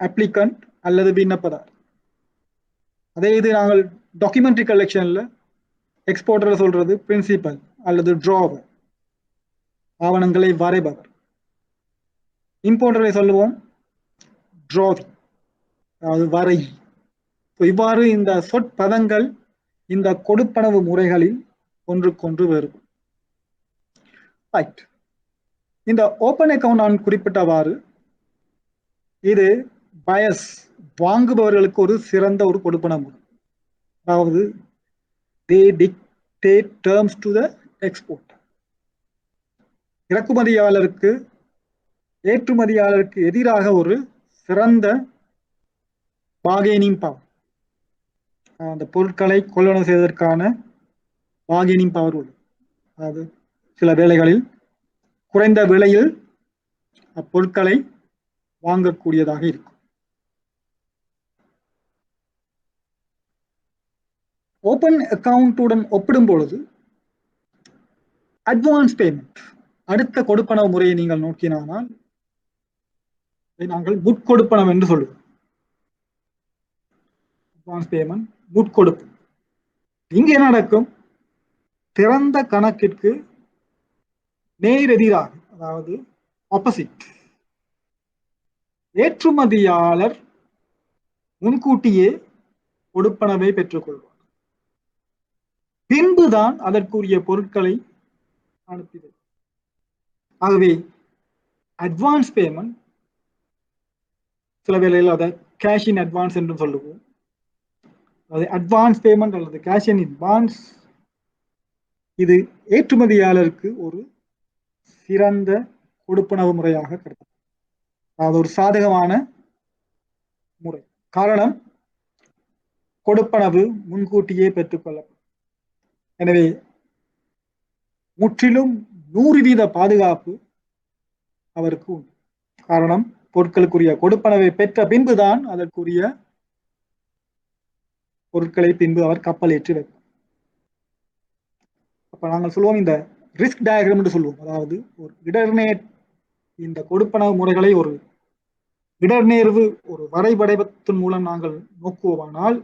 அப்ளிகண்ட் அல்லது விண்ணப்பதார். அதே இது நாங்கள் டாக்குமெண்ட்ரி கலெக்ஷன்ல எக்ஸ்போர்ட்டர் சொல்றது பிரின்சிபல் அல்லது டிராவர், ஆவணங்களை வரைபவர். இம்போர்ட்டரை சொல்லுவோம் டிராவிங், அதாவது வரை. இவ்வாறு இந்த சொற்பதங்கள் இந்த கொடுப்பனவு முறைகளில் ஒன்றுக்கொன்று வேறுபடும். இந்த ஓப்பன் அக்கவுண்ட் நான் குறிப்பிட்டவாறு இது பயஸ், வாங்குபவர்களுக்கு ஒரு சிறந்த ஒரு கொடுப்பனவு முறை. அதாவது they dictate terms to the exporter. இறக்குமதியாளருக்கு ஏற்றுமதியாளருக்கு எதிராக ஒரு சிறந்த பார்கெனிங் பவர், அந்த பொருட்களை கொள்வனவு செய்வதற்கான பார்கெனிங் பவர் உள்ளது. அதாவது சில வேளைகளில் குறைந்த விலையில் அப்பொருட்களை வாங்கக்கூடியதாக இருக்கும். ஓப்பன் அக்கவுண்டுடன் ஒப்பிடும் பொழுது அட்வான்ஸ் பேமெண்ட், அடுத்த கொடுப்பனவு முறையை நீங்கள் நோக்கினால் நாங்கள் முட்கொடுப்பனம் என்று சொல்லுவோம். அட்வான்ஸ் பேமெண்ட், முட்கொடுப்பு. இங்கே நடக்கும் திறந்த கணக்கிற்கு நேரெதிராக, அதாவது ஆப்போசிட், ஏற்றுமதியாளர் முன்கூட்டியே கொடுப்பனவை பெற்றுக்கொள்வார். பின்புதான் அதற்குரிய பொருட்களை அனுப்பியது. ஆகவே அட்வான்ஸ் பேமெண்ட், சில வேளையில் அதை கேஷ் இன் அட்வான்ஸ் என்று சொல்லுவோம். அது அட்வான்ஸ் பேமெண்ட் அல்லது கேஷ் இன் அட்வான்ஸ், இது ஏற்றுமதியாளருக்கு ஒரு சிறந்த கொடுப்பனவு முறையாக கருதப்படும். அது ஒரு சாதகமான முறை. காரணம், கொடுப்பனவு முன்கூட்டியே பெற்றுக்கொள்ளப்படும். எனவே முற்றிலும் 100% பாதுகாப்பு அவருக்கு உண்டு. காரணம், பொருட்களுக்குரிய கொடுப்பனவை பெற்ற பின்புதான் அதற்குரிய பொருட்களை பின்பு அவர் கப்பல் ஏற்றி வைப்பார். அப்ப நாங்கள் சொல்லுவோம் இந்த ரிஸ்க் டயக்ராம் என்று சொல்லுவோம். அதாவது ஒரு இடர்நேர் இந்த கொடுப்பனவு முறைகளை ஒரு இடர்நேர்வு ஒரு வரைபடத்தின் மூலம் நாங்கள் நோக்குவோமானால்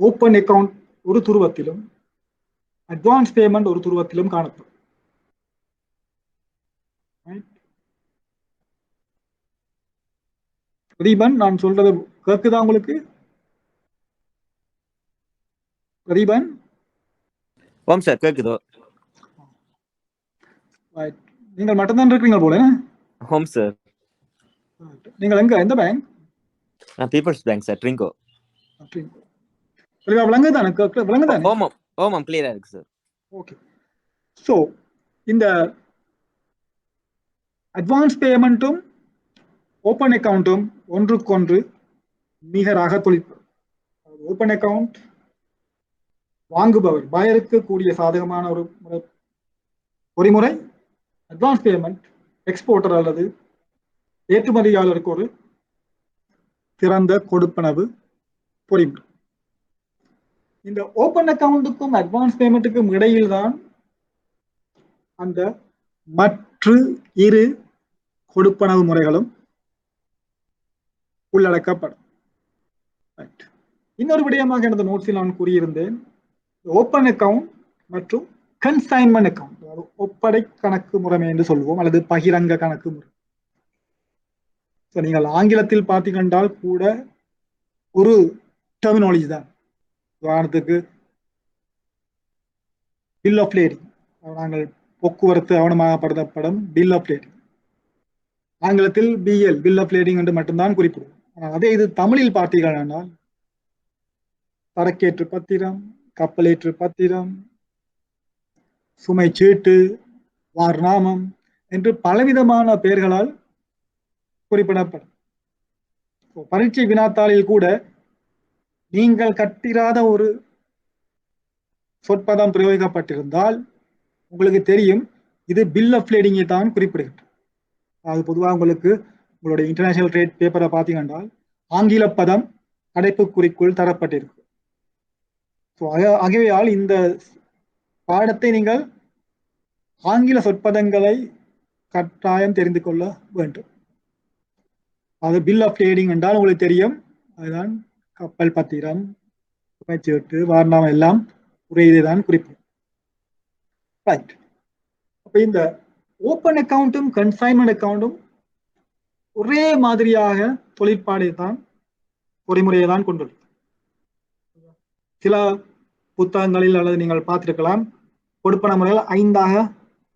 ஓப்பன் அக்கவுண்ட் ஒரு துருவத்திலும் அட்வான்ஸ் பேமெண்ட் ஒரு துருவத்திலும் காணப்படும். பிரதீபன், நான் சொல்றது கேட்குதா உங்களுக்கு? பிரதீபன்? ஓம் சார், கேட்குதோ? நீங்கள் மட்டும்தான் இருக்கிறீங்க போல. ஓம் சார். நீங்கள் எங்க, எந்த bank? People's bank sir, Trinco. விளங்குதானே? விளங்குதானே? ஓமம் ஓமம் கிளியரா இருக்கு சார். ஓகே. ஸோ இந்த அட்வான்ஸ் பேமெண்ட்டும் ஓப்பன் அக்கவுண்ட்டும் ஒன்றுக்கொன்று நிகராக தொழிற்படும். ஓப்பன் அக்கவுண்ட் வாங்குபவர் பயருக்கு கூடிய சாதகமான ஒரு பொறிமுறை. அட்வான்ஸ் பேமெண்ட் எக்ஸ்போர்ட்டர் அல்லது ஏற்றுமதியாளருக்கு ஒரு சிறந்த கொடுப்பனவு பொறிமுறை. இந்த ஓப்பன் அக்கவுண்ட்டுக்கும் அட்வான்ஸ் பேமெண்ட்டுக்கும் இடையில் தான் அந்த மற்ற இரு கொடுப்பனவு முறைகளும் உள்ளடக்கப்படும். இன்னொரு விடயமாக எனது நோட்ஸில் நான் கூறியிருந்தேன், ஓப்பன் அக்கவுண்ட் மற்றும் கன்சைன்மெண்ட் அக்கவுண்ட், அதாவது ஒப்படை கணக்கு முறைமை என்று சொல்லுவோம், அல்லது பகிரங்க கணக்கு முறை. நீங்கள் ஆங்கிலத்தில் பார்த்தீங்கன்றால் கூட ஒரு டெர்மினாலஜி தான். உதாரணத்துக்கு பில் ஆஃப் லேடிங், நாங்கள் போக்குவரத்து ஆவணமாகப்படுத்தப்படும் பில் ஆஃப் லேடிங், ஆங்கிலத்தில் பிஎல் பில் ஆஃப் லேடிங் என்று மட்டும்தான் குறிப்பிடுவோம். அதே இது தமிழில் பார்த்தீர்கள் என்றால் சரக்கேற்று பத்திரம், கப்பலேற்று பத்திரம், சுமை சீட்டு, வார்நாமம் என்று பலவிதமான பெயர்களால் குறிப்பிடப்படும். பரீட்சை வினாத்தாளில் கூட நீங்கள் கட்டிராத ஒரு சொற்பதம் பிரயோகிக்கப்பட்டிருந்தால் உங்களுக்கு தெரியும் இது பில் ஆஃப் லேடிங்கை தான் குறிப்பிடுகிறது. அது பொதுவாக உங்களுக்கு உங்களுடைய இன்டர்நேஷனல் ட்ரேட் பேப்பரை பார்த்தீங்கன்னா ஆங்கில பதம் அடைப்புக்குறிக்குள் தரப்பட்டிருக்கு. ஆகவேயால் இந்த பாடத்தை நீங்கள் ஆங்கில சொற்பதங்களை கட்டாயம் தெரிந்து கொள்ள வேண்டும். அது பில் ஆஃப் லேடிங் என்றால் உங்களுக்கு தெரியும், அதுதான் கப்பல் பத்திரம், சுமைச்சீட்டு, வார்நாமம் எல்லாம் ஒரே இதைதான் குறிப்பிடும். ரைட். அப்ப இந்த ஓப்பன் அக்கவுண்ட்டும் கன்சைன்மெண்ட் அக்கவுண்ட்டும் ஒரே மாதிரியாக தொழிற்பாடை தான் பொறிமுறையை தான் கொண்டுள்ளது. சில புத்தகங்களில் அல்லது நீங்கள் பார்த்திருக்கலாம் கொடுப்பன முறைகள் 5ஆக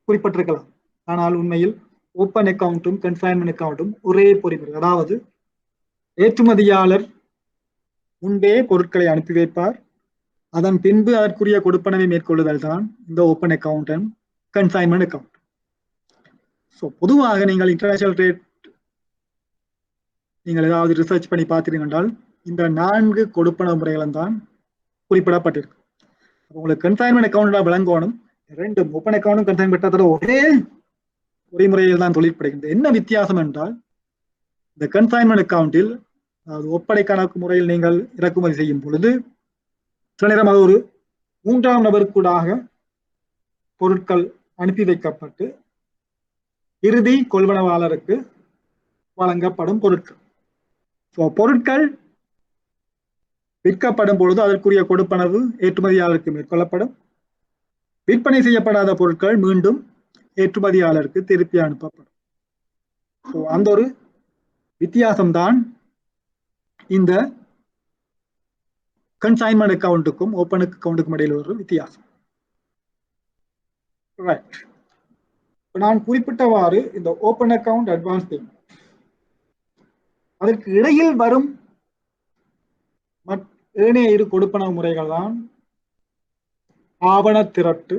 குறிப்பிட்டிருக்கலாம். ஆனால் உண்மையில் ஓப்பன் அக்கவுண்ட்டும் கன்சைன்மெண்ட் அக்கவுண்ட்டும் ஒரே பொறிமுறை. அதாவது ஏற்றுமதியாளர் முன்பே பொருட்களை அனுப்பி வைப்பார், அதன் பின்பு அதற்குரிய கொடுப்பனவை மேற்கொள்ளுதல் தான் இந்த open account and consignment account. So பொதுவாக நீங்கள் இன்டர்நேஷனல் ட்ரேட் நீங்கள் ஏதாவது ரிசர்ச் பண்ணி பார்த்தீர்கள் இந்த 4 கொடுப்பனவு முறைகளும் தான் குறிப்பிடப்பட்டிருக்கு. உங்களுக்கு கன்சைன்மெண்ட் அக்கவுண்ட் விளங்கணும், ரெண்டும் ஓப்பன் அக்கவுண்டும் கன்சைன்மெண்ட் ஒரே பொறிமுறையில் தான் தொழிற்படுகின்றது. என்ன வித்தியாசம் என்றால் இந்த கன்சைன்மெண்ட் அக்கவுண்டில், அதாவது ஒப்படை கணக்கு முறையில் நீங்கள் இறக்குமதி செய்யும் பொழுது சில நேரம் அது ஒரு 3ஆம் நபருக்கூடாக பொருட்கள் அனுப்பி வைக்கப்பட்டு இறுதி கொள்வனவாளருக்கு வழங்கப்படும் பொருட்கள். பொருட்கள் விற்கப்படும் பொழுது அதற்குரிய கொடுப்பனவு ஏற்றுமதியாளருக்கு மேற்கொள்ளப்படும், விற்பனை செய்யப்படாத பொருட்கள் மீண்டும் ஏற்றுமதியாளருக்கு திருப்பி அனுப்பப்படும். அந்த ஒரு வித்தியாசம்தான் இந்த கன்சைன்மெண்ட் அக்கவுண்ட்டுக்கும் ஓப்பன் அக்கவுண்ட்டுக்கும் இடையில் ஒரு வித்தியாசம். ரைட். நான் குறிப்பிட்டவாறு இந்த ஓப்பன் அக்கவுண்ட், அட்வான்ஸ் பேமெண்ட், அதற்கு இடையில் வரும் ஏனைய இரு கொடுப்பனவு முறைகள் தான் ஆவண திரட்டு,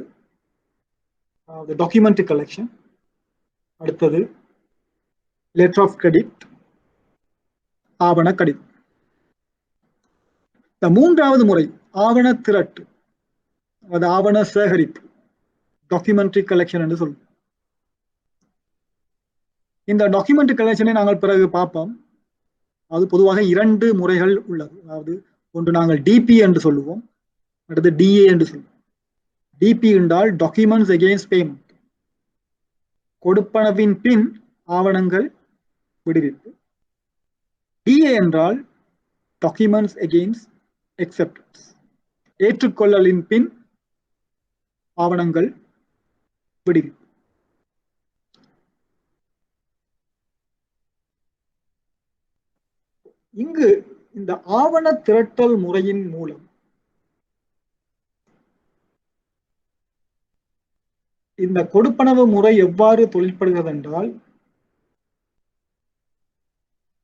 டாக்குமெண்ட் கலெக்ஷன், அடுத்தது லெட்டர் ஆஃப் கிரெடிட், ஆவண கடிதம். இந்த 3வது முறை ஆவண திரட்டு, அது ஆவண சேகரிப்பு, டாக்குமெண்ட்ரி கலெக்ஷன் என்று சொல்லுவோம். இந்த டாக்குமெண்ட்ரி கலெக்ஷனை நாங்கள் பிறகு பார்ப்போம். அது பொதுவாக 2 முறைகள் உள்ளது. அதாவது ஒன்று நாங்கள் டிபி என்று சொல்லுவோம், அடுத்து டிஏ என்று சொல்லுவோம். டிபி என்றால் டாக்குமெண்ட்ஸ் அகெயின்ஸ்ட் பேமெண்ட், கொடுப்பனவின் பின் ஆவணங்கள் விடுவிப்பு. டிஏ என்றால் டாக்குமெண்ட்ஸ் அகெயின்ஸ்ட் அக்செப்டன்ஸ், ஏற்றுக்கொள்ளலின் பின் ஆவணங்கள் விடுவிப்பு. இங்கு இந்த ஆவண திரட்டல் முறையின் மூலம் இந்த கொடுப்பனவு முறை எவ்வாறு தொழில்படுகிறது என்றால்,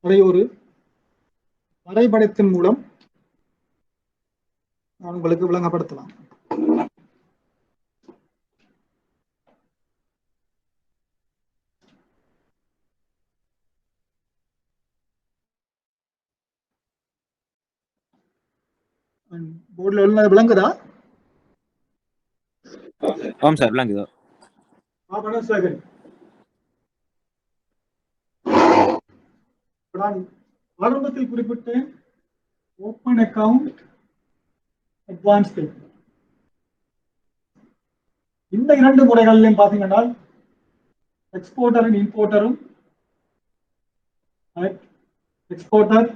அதை ஒரு வரைபடத்தின் மூலம் நான் உங்களுக்கு விளங்கப்படுத்தலாம். போர்டில் விளங்குதா? ஆமாம் சார், விளங்குதோ. ஆவண சேகரி நான் ஆரம்பத்தில் குறிப்பிட்டேன். Open account, advance payment. இந்த 2 முறைகளிலும் பார்த்தீங்கன்னா எக்ஸ்போர்ட்டரும் இம்போர்ட்டரும், எக்ஸ்போர்ட்டர்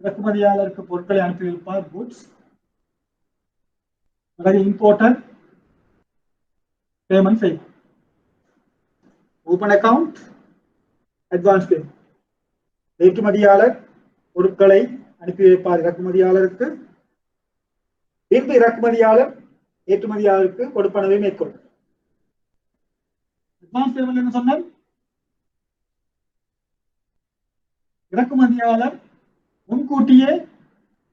இறக்குமதியாளருக்கு பொருட்களை அனுப்பி வைப்பார், குட்ஸ். அதாவது இம்போர்ட்டர் பேமெண்ட் செய்வார். Open account, advance payment. ஏற்றுமதியாளர் பொருட்களை அனுப்பி வைப்பார் இறக்குமதியாளருக்கு, பின்பு இறக்குமதியாளர் ஏற்றுமதியாளருக்கு கொடுப்பனவை மேற்கொள்ளும். அட்வான்ஸ் பேமெண்ட் என்ன சொன்னால், இறக்குமதியாளர் முன்கூட்டியே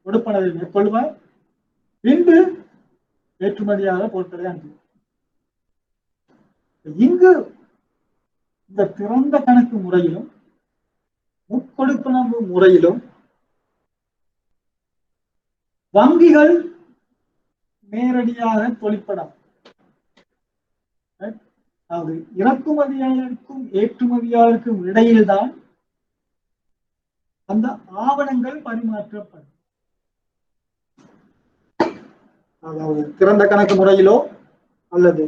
கொடுப்பனவை மேற்கொள்வார், பின்பு ஏற்றுமதியாளர் பொருட்களை அனுப்புவார். இங்கு இந்த திறந்த கணக்கு முறையிலும் முற்கொடுப்பனவு முறையிலும் வங்கிகள் நேரடியாக தொழிற்படாது. அதாவது இறக்குமதியாளருக்கும் ஏற்றுமதியாளருக்கும் இடையில்தான் அந்த ஆவணங்கள் பரிமாற்றப்படும். அதாவது திறந்த கணக்கு முறையிலோ அல்லது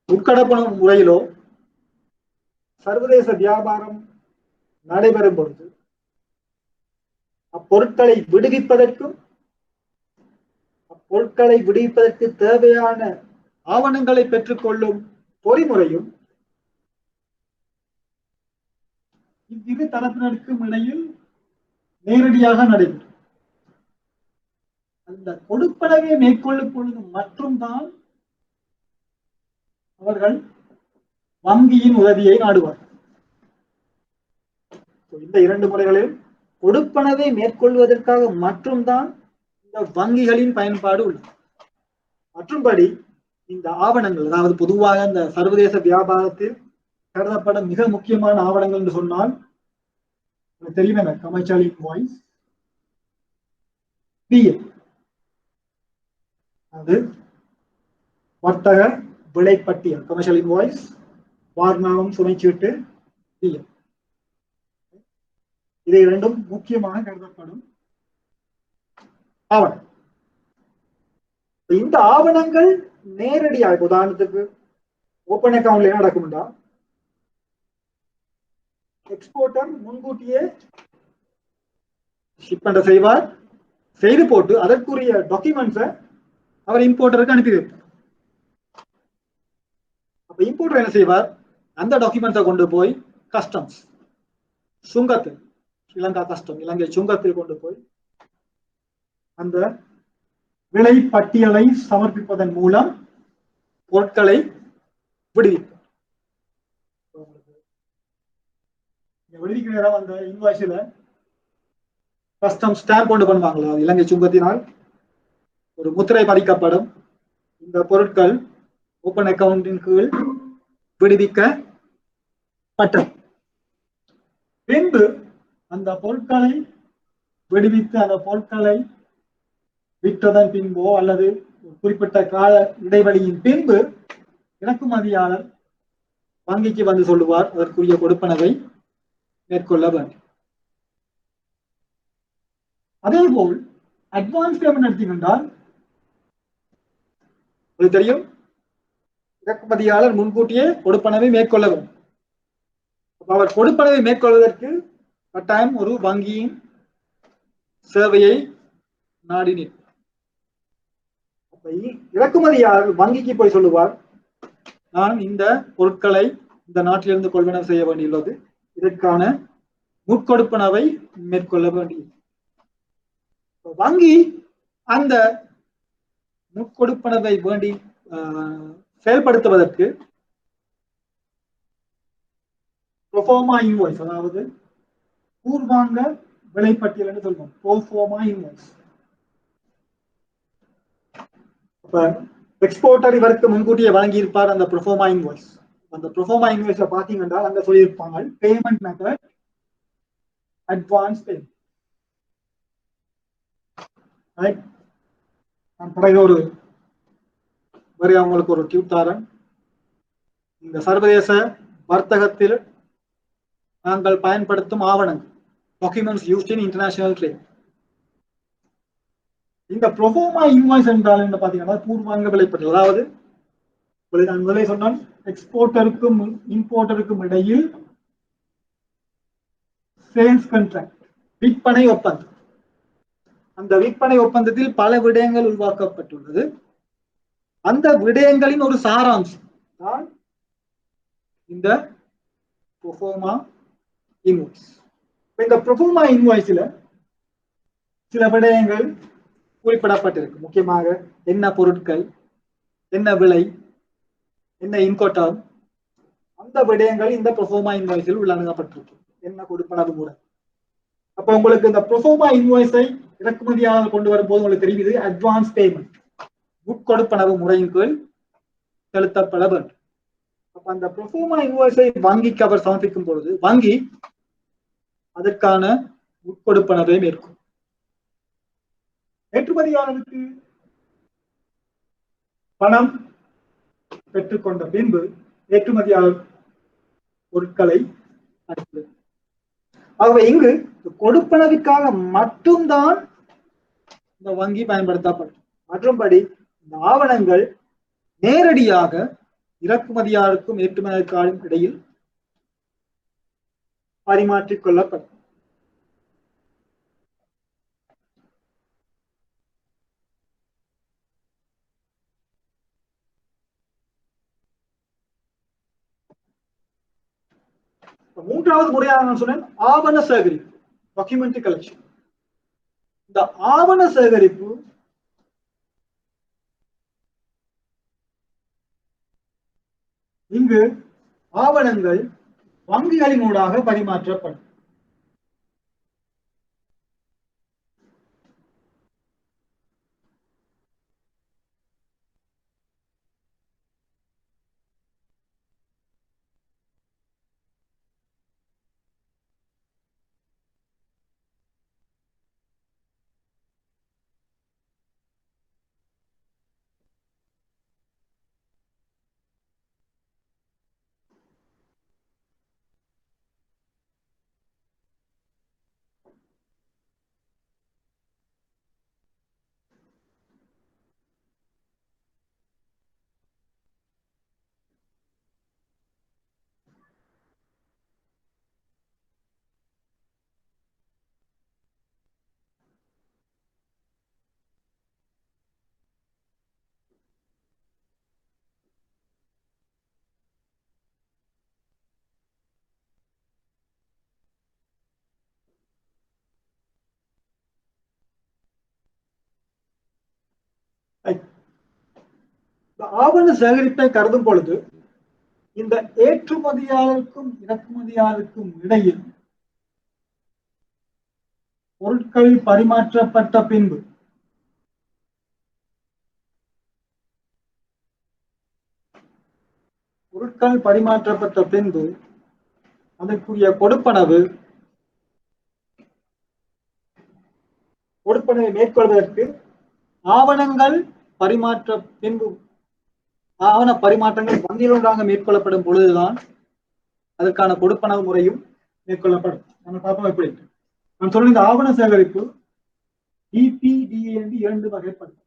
உட்கடப்பணம் முறையிலோ சர்வதேச வியாபாரம் நடைபெறும் பொழுது அப்பொருட்களை விடுவிப்பதற்கும் அப்பொருட்களை விடுவிப்பதற்கு தேவையான ஆவணங்களை பெற்றுக்கொள்ளும் பொறிமுறையும் இவ்விரு தரப்பினருக்கும் இடையில் நேரடியாக நடைபெறும். அந்த கொடுப்பனவை மேற்கொள்ளும் பொழுது மட்டும்தான் அவர்கள் வங்கியின் உதவியை நாடுவார்கள். இந்த 2 முறைகளில் கொடுப்பனவை மேற்கொள்வதற்காக மட்டும்தான் இந்த வங்கிகளின் பயன்பாடு உள்ளது. மற்றும்படி இந்த ஆவணங்கள், அதாவது பொதுவாக இந்த சர்வதேச வியாபாரத்தில் கருதப்பட மிக முக்கியமான ஆவணங்கள் என்று சொன்னால் தெரியுமே, கமர்ஷியல் இன்வாய்ஸ், அது வர்த்தக விலைப்பட்டியல், கமர்ஷியல் இன்வாய்ஸ், வார்னாவும் சுமைச்சீட்டு, இதை 2ம் முக்கியமாக கருதப்படும் ஆவணம். இந்த ஆவணங்கள் நேரடியாக, உதாரணத்துக்கு ஓப்பன் அக்கவுண்ட்ல என்ன நடக்கும்டா, எக்ஸ்போர்ட்டர் முன்கூட்டியே ஷிப்மெண்ட் செய்வார், செய்து போட்டு அதற்குரிய டாக்குமெண்ட்ஸை அவர் இம்போர்ட்டருக்கு அனுப்பி வைப்பார். அப்ப இம்போர்ட்டர் என்ன செய்வார், அந்த டாக்குமெண்ட்ஸை கொண்டு போய் கஸ்டம்ஸ், சுங்கத்தில், ஸ்ரீலங்கா கஸ்டம், இலங்கை சுங்கத்தில் கொண்டு போய் அந்த விலை பட்டியலை சமர்ப்பிப்பதன் மூலம் பொருட்களை விடுவிப்பார். விடுவிக்கிற நேரம் அந்த இன்வாய்ஸ்ல கஸ்டம் ஸ்டாம்ப் கொண்டு பண்ணுவாங்களா, இலங்கை சுங்கத்தினால் ஒரு முத்திரை பதிக்கப்படும். இந்த பொருட்கள் ஓப்பன் அக்கவுண்டின் கீழ் விடுவிக்கப்பட்டது. பின்பு அந்த பொருட்களை விடுவித்து அந்த பொருட்களை விற்றதன் பின்போ அல்லது குறிப்பிட்ட கால இடைவெளியின் பின்பு இறக்குமதியாளர் வங்கிக்கு வந்து சொல்லுவார் அதற்குரிய கொடுப்பனவை மேற்கொள்ள வேண்டும். அதே போல் அட்வான்ஸ் பேமெண்ட் எடுத்தீங்கன்றால் உங்களுக்கு தெரியும், இறக்குமதியாளர் முன்கூட்டியே கொடுப்பனவை மேற்கொள்ள வேண்டும். அவர் கொடுப்பனவை மேற்கொள்வதற்கு கட்டாயம் ஒரு வங்கியின் சேவையை நாடி நிற்பார். இறக்குமதியாளர் வங்கிக்கு போய் சொல்லுவார், நான் இந்த பொருட்களை இந்த நாட்டிலிருந்து கொள்வனவு செய்ய வேண்டியுள்ளது, இதற்கான முற்கொடுப்பனவை மேற்கொள்ள வேண்டியது. வங்கி அந்த முற்கொடுப்பனவை வேண்டி செயல்படுத்துவதற்கு ப்ரோஃபார்மா இன்வாய்ஸ், அதாவது பூர்வாங்க விலைப்பட்டியல் என்று சொல்வோம். ப்ரோஃபார்மா இன்வாய்ஸ். எக்ஸ்போர்ட்டர் இவருக்கு முன்கூட்டியே வழங்கி இருப்பார் அந்த ப்ரோஃபார்மா இன்வாய்ஸ். அந்த ப்ரோஃபார்மா இன்வாய்ஸ்ல பாத்தீங்கன்னா அங்க சொல்லியிருப்பாங்க பேமெண்ட் மெத்தட் அட்வான்ஸ் பேமெண்ட். ஒரு அவங்களுக்கு ஒரு டியூப் தாரன். இந்த சர்வதேச வர்த்தகத்தில் நாங்கள் பயன்படுத்தும் ஆவணங்கள், documents used in international trade. இந்த ப்ரோஃபார்மா இன்வாய்ஸ் என்றால் என்ன பாத்தீங்கன்னா பூர்வாங்க விலைப்பட்டியல். அதாவது நான் முதலே சொன்னால் எக்ஸ்போர்ட்டருக்கும் இம்போர்ட்டருக்கும் இடையில் சேல்ஸ் கான்ட்ராக்ட், விற்பனை ஒப்பந்தம். அந்த விற்பனை ஒப்பந்தத்தில் பல விடயங்கள் உருவாக்கப்பட்டுள்ளது. அந்த விடயங்களின் ஒரு சாராம்சம் தான் இந்த ப்ரோஃபார்மா இன்வாய்ஸ். இந்த ப்ரோஃபார்மா இன்வாய்ஸ்ல சில விடயங்கள் குறிப்பிடப்பட்டிருக்கு. முக்கியமாக என்ன பொருட்கள், என்ன விலை, என்ன இன்கோட்டாம், அந்த விடயங்கள் இந்த ப்ரோஃபார்மா இன்வாய்ஸில் உள்ளடங்கப்பட்டிருக்கு. என்ன கொடுப்பனவு முறை. அப்போ உங்களுக்கு இந்த ப்ரோஃபார்மா இன்வாய்ஸை இறக்குமதியாளர் கொண்டு வரும்போது உங்களுக்கு தெரியுது அட்வான்ஸ் பேமெண்ட், முற்கொடுப்பனவு முறையின் கீழ் செலுத்தப்பட வேண்டும். அப்ப அந்த ப்ரோஃபார்மா இன்வாய்ஸை வங்கிக்கு அவர் சமர்ப்பிக்கும் பொழுது வங்கி அதற்கான முற்கொடுப்பனவை மேற்கொள்ளும். ஏற்றுமதியாளருக்கு பணம் பெற்றுக்கொண்ட பின்பு ஏற்றுமதியாளர் பொருட்களை அனுப்புவது. ஆகவே இங்கு கொடுப்பனவிற்காக மட்டும்தான் இந்த வங்கி பயன்படுத்தப்படும். மற்றும்படி இந்த ஆவணங்கள் நேரடியாக இறக்குமதியாளருக்கும் ஏற்றுமதியாளருக்கும் இடையில் பரிமாற்றிக் கொள்ளப்படும். மூன்றாவது முறையாக நான் சொன்னேன் ஆவண சேகரிப்பு, டாக்குமெண்ட் கலெக்ஷன். இந்த ஆவண சேகரிப்பு இங்கு ஆவணங்கள் வங்கிகளினூடாக பரிமாற்றப்படும். ஆவண சேகரிப்பை கருதும் பொழுது இந்த ஏற்றுமதியாளருக்கும் இறக்குமதியாளருக்கும் இடையில் பொருட்கள் பரிமாற்றப்பட்ட பின்பு அதற்குரிய கொடுப்பனவை மேற்கொள்வதற்கு ஆவணங்கள் பரிமாற்ற பின்பு ஆவண பரிமாற்றங்கள் வங்கிகளூடாக மேற்கொள்ளப்படும் பொழுதுதான் அதற்கான கொடுப்பனவு முறையும் மேற்கொள்ளப்படும். நம்ம பார்ப்போம் எப்படி. நான் சொன்ன இந்த ஆவண சேகரிப்பு டிபிடிஏ என்று 2 வகைப்படும்.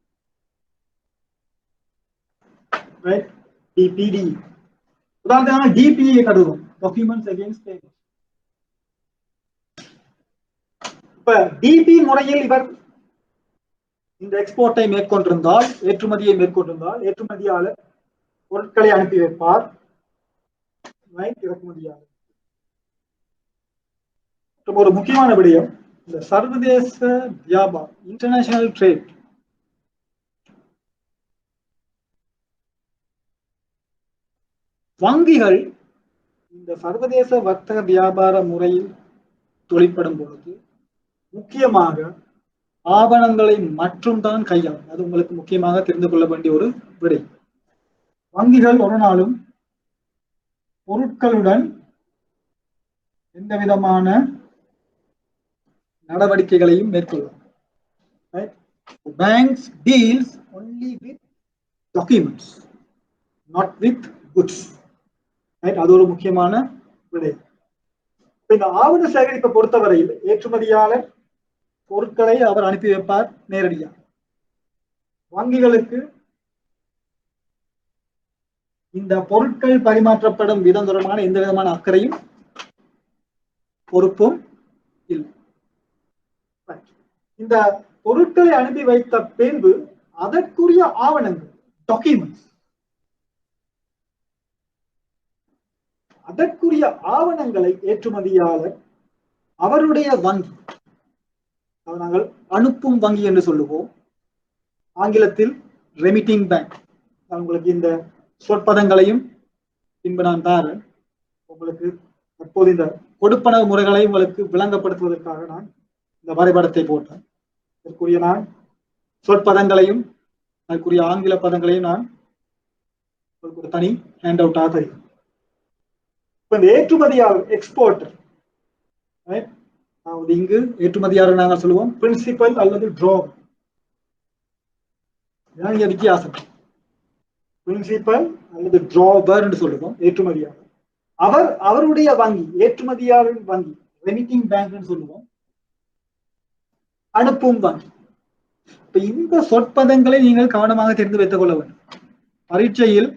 டிபிடி உதாரணமாக டிபிஏ கருதுவோம், டாக்குமெண்ட்ஸ் அகைன்ஸ்ட் பேமெண்ட். இப்ப டிபி முறையில் இவர் இந்த எக்ஸ்போர்ட்டை மேற்கொண்டிருந்தால், ஏற்றுமதியை மேற்கொண்டிருந்தால், ஏற்றுமதியாளர் பொருட்களை அனுப்பி வைப்பார். இறக்குமதியாளர் ஒரு முக்கியமான விடயம், இந்த சர்வதேச வியாபாரம், இன்டர்நேஷனல் ட்ரேட், வங்கிகள் இந்த சர்வதேச வர்த்தக வியாபார முறையில் தொழிற்படும் பொழுது முக்கியமாக ஆவணங்களை மட்டும் தான் கையாளும். அது உங்களுக்கு முக்கியமாக தெரிந்து கொள்ள வேண்டிய ஒரு விடை. வங்கிகள் ஒரு நாளும் பொருட்களுடன் எந்த விதமான நடவடிக்கைகளையும் மேற்கொள்ளும். Banks deals only with documents, not with goods. அது ஒரு முக்கியமான விடை. இந்த ஆவண சேகரிப்பை பொறுத்தவரையில் ஏற்றுமதியாளர் பொருட்களை அவர் அனுப்பி வைப்பார் நேரடியாக. வங்கிகளுக்கு இந்த பொருட்கள் பரிமாற்றப்படும் விதம் தொடர்பான எந்த விதமான அக்கறையும் பொறுப்பும் இல்லை. இந்த பொருட்களை அனுப்பி வைத்த பின்பு அதற்குரிய ஆவணங்கள், டாக்குமெண்ட்ஸ், அதற்குரிய ஆவணங்களை ஏற்றுமதியாளர் அவருடைய வங்கி, நாங்கள் அனுப்பும் வங்கி என்று சொல்லுவோம், ஆங்கிலத்தில் ரெமிட்டிங் பேங்க். உங்களுக்கு இந்த சொற்பதங்களையும் பின்பு நான் தாரேன். உங்களுக்கு தற்போது இந்த கொடுப்பனவு முறைகளை உங்களுக்கு விளங்கப்படுத்துவதற்காக நான் இந்த வரைபடத்தை போட்டேன். அதற்குரிய நான் சொற்பதங்களையும் அதற்குரிய ஆங்கில பதங்களையும் நான் உங்களுக்கு ஒரு தனி ஹேண்ட் அவுட்டாக தருகிறேன். இப்ப இந்த ஏற்றுமதியாளர், எக்ஸ்போர்ட்டர், இங்கு ஏற்றுமதியாளர் நாங்கள் சொல்லுவோம் பிரின்சிபல் அல்லது ட்ராப். வித்தியாசம். பிரின்சிபல் அல்லது டிராவர் என்று சொல்லுவோம் ஏற்றுமதியாளர். அவருடைய வங்கி, ஏற்றுமதியாளரின் வங்கி, ரெமிட்டிங் பேங்க் சொல்லுவோம், அனுப்பும் வங்கி. இப்ப இந்த சொற்பதங்களை நீங்கள் கவனமாக தெரிந்து வைத்துக் கொள்ள வேண்டும். பரீட்சையில்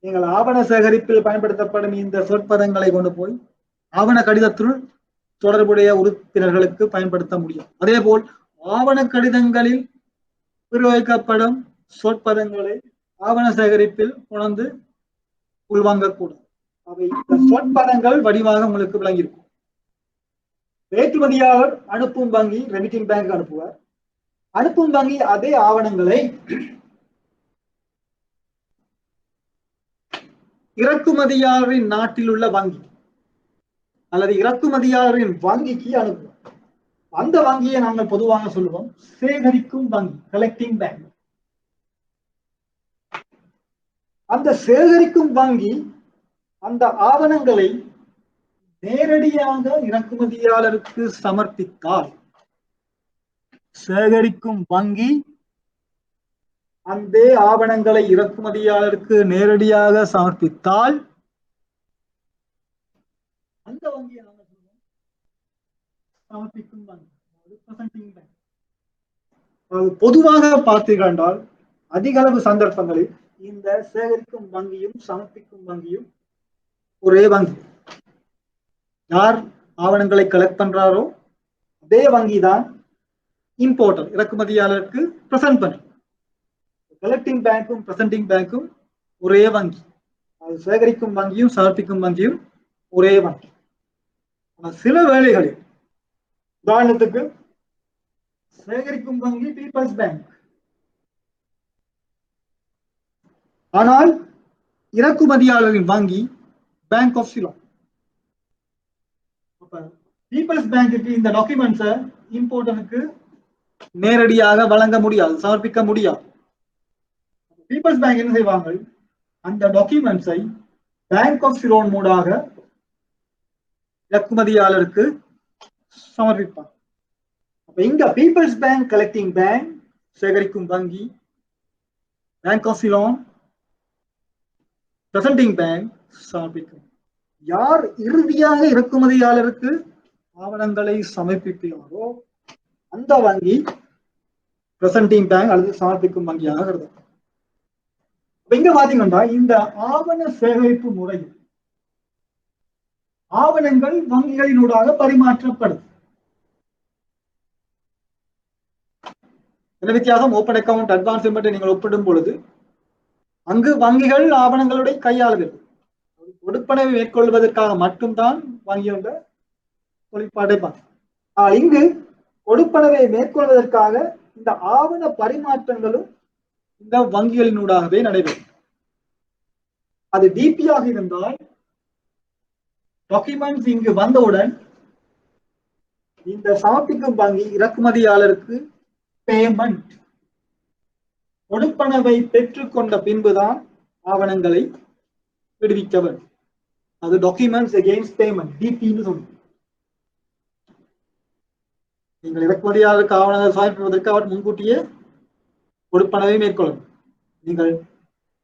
நீங்கள் ஆவண சேகரிப்பில் பயன்படுத்தப்படும் இந்த சொற்பதங்களை கொண்டு போய் ஆவண கடிதத்துள் தொடர்புடைய உறுப்பினர்களுக்கு பயன்படுத்த முடியும். அதே போல் ஆவண கடிதங்களில் பிரயோகிக்கப்படும் சொற்பதங்களை ஆவண சேகரிப்பில் உணர்ந்து உள்வாங்கக்கூடாது. அவை சொற்பதங்கள் வடிவாக உங்களுக்கு விளங்கியிருக்கும். ஏற்றுமதியாளர் அனுப்பும் வங்கி ரெமிட்டிங் பேங்க் அனுப்புவார். அனுப்பும் வங்கி அதே ஆவணங்களை இறக்குமதியாளரின் நாட்டில் உள்ள வங்கி அல்லது இறக்குமதியாளரின் வங்கிக்கு அனுப்புவார். அந்த வங்கியை நாங்கள் பொதுவாக சொல்லுவோம் சேகரிக்கும் வங்கி, கலெக்டிங் பேங்க். அந்த சேகரிக்கும் வங்கி அந்த ஆவணங்களை நேரடியாக இறக்குமதியாளருக்கு சமர்ப்பித்தால், சேகரிக்கும் வங்கி அந்த ஆவணங்களை இறக்குமதியாளருக்கு நேரடியாக சமர்ப்பித்தால் அந்த வங்கியை நாங்கள் சொல்லுவோம் சமர்ப்பிக்கும் வங்கி, பொதுவாக பார்த்தீர்கள் என்றால் அதிக அளவு சந்தர்ப்பங்களில் இந்த சேகரிக்கும் வங்கியும் சமர்ப்பிக்கும் வங்கியும் ஒரே வங்கி. யார் ஆவணங்களை கலெக்ட் பண்றாரோ அதே வங்கி தான் இம்போர்ட்டர், இறக்குமதியாளருக்கு பிரசன்ட் பண்ற. கலெக்டிங் பேங்க்கும் பிரசன்டிங் பேங்க்கும் ஒரே வங்கி. அது சேகரிக்கும் வங்கியும் சமர்ப்பிக்கும் வங்கியும் ஒரே வங்கி. ஆனால் சில வேளைகளில், உதாரணத்துக்கு சேகரிக்கும் வங்கி பீப்பிள்ஸ் பேங்க், ஆனால் இறக்குமதியாளரின் வங்கி பேங்க் ஆஃப் சிலோன். பீப்பிள்ஸ் பேங்க்கு இந்த டாக்குமெண்ட்ஸை இம்போர்ட்டருக்கு நேரடியாக வழங்க முடியாது, சமர்ப்பிக்க முடியாது. பீப்பிள்ஸ் பேங்க் என்ன செய்வாங்க, அந்த டாக்குமெண்ட்ஸை பேங்க் ஆஃப் சிலோன் மூடாக இறக்குமதியாளருக்கு சமர்ப்பிப்பார். அப்ப இங்க பீப்பிள்ஸ் பேங்க் கலெக்டிங் பேங்க், சேகரிக்கும் வங்கி, bank of Ceylon presenting bank சமர்ப்பிக்கும். யார் இறுதியாக இறக்குமதியாளருக்கு ஆவணங்களை சமர்ப்பிக்கிறாரோ அந்த வங்கி பிரசன்டிங் பேங்க் அல்லது சமர்ப்பிக்கும் வங்கியாக கருதப்படும். இங்க பாத்தீங்கன்னா இந்த ஆவண சேகரிப்பு முறையில் ஆவணங்கள் வங்கிகளினூடாக பரிமாற்றப்படும். என்ன வித்தியாசம்? ஓப்பன் அக்கவுண்ட் அட்வான்ஸ் பேமெண்ட் நீங்கள் ஒப்பிடும் பொழுது அங்கு வங்கிகள் ஆவணங்களுடைய கையாளுகிறது. கொடுப்பனவை மேற்கொள்வதற்காக மட்டும்தான் வங்கியோட தொழிற்பாட்டை பார்க்கும். இங்கு கொடுப்பனவை மேற்கொள்வதற்காக இந்த ஆவண பரிமாற்றங்களும் இந்த வங்கிகளினூடாகவே நடைபெறும். அது டிபியாக இருந்தால் டாக்குமெண்ட்ஸ் இங்கு வந்தவுடன் இந்த சமர்ப்பிக்கும் வங்கி இறக்குமதியாளருக்கு பேமெண்ட் கொடுப்பனவை பெற்றுக்கொண்ட பின்புதான் ஆவணங்களை விடுவிக்க வேண்டும். அது டாக்குமெண்ட்ஸ் அகெயின்ஸ்ட் பேமெண்ட், டிபின்னு சொல்லுவோம். நீங்கள் இறக்குமதியாளருக்கு ஆவணங்கள் சமர்ப்பிப்பதற்கு அவர் முன்கூட்டியே கொடுப்பனவை மேற்கொள்ளும். நீங்கள்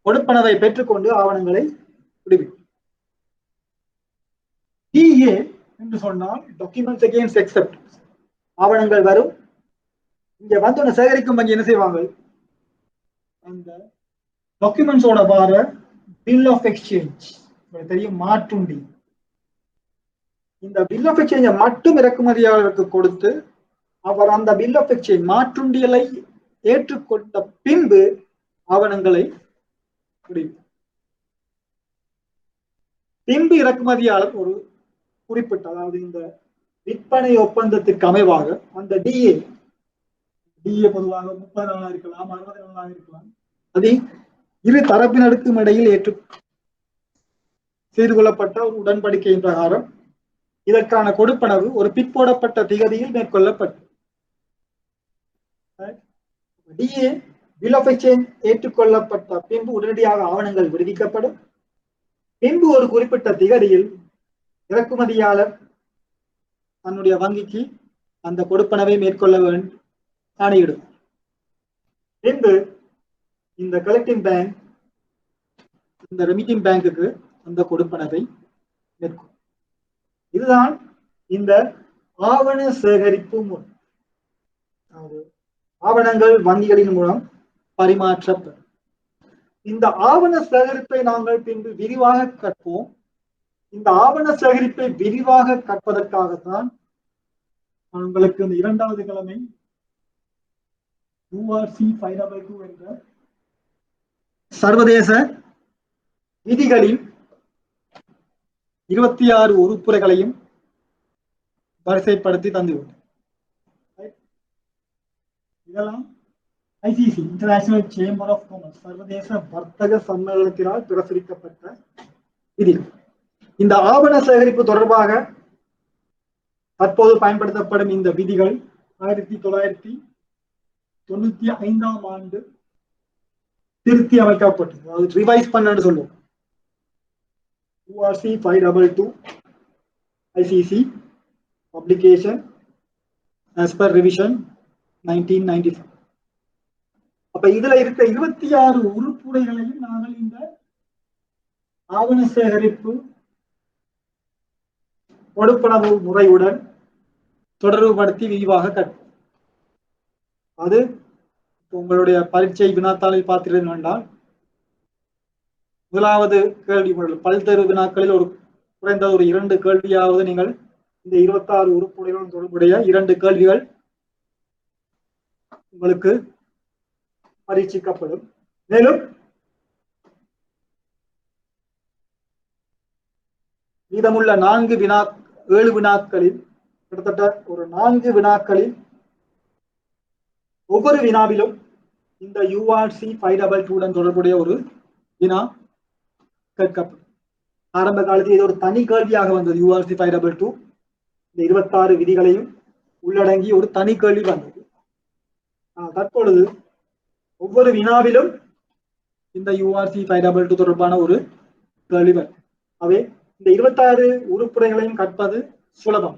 கொடுப்பனவை பெற்றுக்கொண்டு ஆவணங்களை விடுவிக்கும். டிஏ என்று சொன்னால் டாக்குமெண்ட்ஸ் அகெயின்ஸ்ட் அக்செப்டன்ஸ். ஆவணங்கள் வரும், இங்க வந்து சேகரிக்கும் வங்கி என்ன செய்வாங்க? அந்த டாக்குமெண்ட்ஸோட வார பில் ஆஃப் எக்ஸ்சேஞ்ச் தெரியும், மாற்றுண்டி. இந்த பில் ஆஃப் எக்ஸ்சேஞ்சை மட்டும் இறக்குமதியாளருக்கு கொடுத்து அவர் அந்த பில் ஆஃப் எக்ஸ்சேஞ்ச் மாற்றுண்டியலை ஏற்றுக்கொண்ட பின்பு ஆவணங்களை விடுவிப்பார். பின்பு இறக்குமதியாளர் ஒரு குறிப்பிட்ட, அதாவது இந்த விற்பனை ஒப்பந்தத்திற்கு அமைவாக அந்த டிஏ பொதுவாக 30 நாளாக இருக்கலாம், 60 நாளாக இருக்கலாம், அது இரு தரப்பினருக்கும் இடையில் செய்து கொள்ளப்பட்ட ஒரு உடன்படிக்கையின் பிரகாரம் இதற்கான கொடுப்பனவு ஒரு பிற்போடப்பட்ட திகதியில் மேற்கொள்ளப்பட்டது. டிஏ பில் ஆஃப் எக்ஸ்சேஞ்ச் ஏற்றுக்கொள்ளப்பட்ட பின்பு உடனடியாக ஆவணங்கள் விடுவிக்கப்படும். பின்பு ஒரு குறிப்பிட்ட திகதியில் இறக்குமதியாளர் தன்னுடைய வங்கிக்கு அந்த கொடுப்பனவை மேற்கொள்ள வேண்டும் ஆணையிடும். பின்பு இந்த கலெக்டிங் பேங்க் இந்த ரெமிட்டிங் பேங்குக்கு அந்த கொடுப்பனவை மேற்கொள்ளும். இதுதான் இந்த ஆவண சேகரிப்பு முறை. ஆவணங்கள் வங்கிகளின் மூலம் பரிமாற்றப்படும். இந்த ஆவண சேகரிப்பை நாங்கள் பின்பு விரிவாக கற்போம். இந்த ஆவண சேகரிப்பை விரிவாக கற்பதற்காகத்தான் உங்களுக்கு இந்த 2வது கிழமை URC 522 என்ற சர்வதேச விதிகளின் 26 உறுப்புரைகளையும் வரிசைப்படுத்தி தந்துவிட்டோம். இதெல்லாம் ICC international chamber of commerce சர்வதேச வர்த்தக சம்மேளனத்தினால் பிரசுரிக்கப்பட்ட விதிகள். இந்த ஆவண சேகரிப்பு தொடர்பாக தற்போது பயன்படுத்தப்படும் இந்த விதிகள் 1995ஆம் ஆண்டு திருத்தி அமைக்கப்பட்டது. அதாவது ரிவைஸ் பண்ணு சொல்லுவோம். URC 522 ICC publication as per revision 1995. அப்ப இதுல இருக்க 26 உறுப்புரைகளையும் நாங்கள் இந்த ஆவண சேகரிப்பு கொடுப்பனவு முறையுடன் தொடர்புபடுத்தி விரிவாக கற்போம். அது உங்களுடைய பரீட்சை வினாத்தாளில் பார்த்தீர்கள் என்றால் முதலாவது கேள்வி பல்தேர்வு வினாக்களில் குறைந்த ஒரு 2 கேள்வியாவது நீங்கள் இந்த 26 உறுப்புடன் தொடர்புடைய 2 கேள்விகள் உங்களுக்கு பரீட்சிக்கப்படும். மேலும் மீதமுள்ள 7 வினாக்களில் கிட்டத்தட்ட ஒரு 4 வினாக்களில் ஒவ்வொரு வினாவிலும் இந்த URC 522 தொடர்புடைய ஒரு வினா கேட்கப்படும். ஆரம்ப காலத்தில் இது ஒரு தனி கேள்வியாக வந்தது. URC 522 இந்த 26 விதிகளையும் உள்ளடங்கி ஒரு தனி கேள்வி வந்தது. தற்பொழுது ஒவ்வொரு வினாவிலும் இந்த URC 522 தொடர்பான ஒரு கேள்வி வரும். அவை இந்த 26 உறுப்புரைகளையும் கற்பது சுலபம்.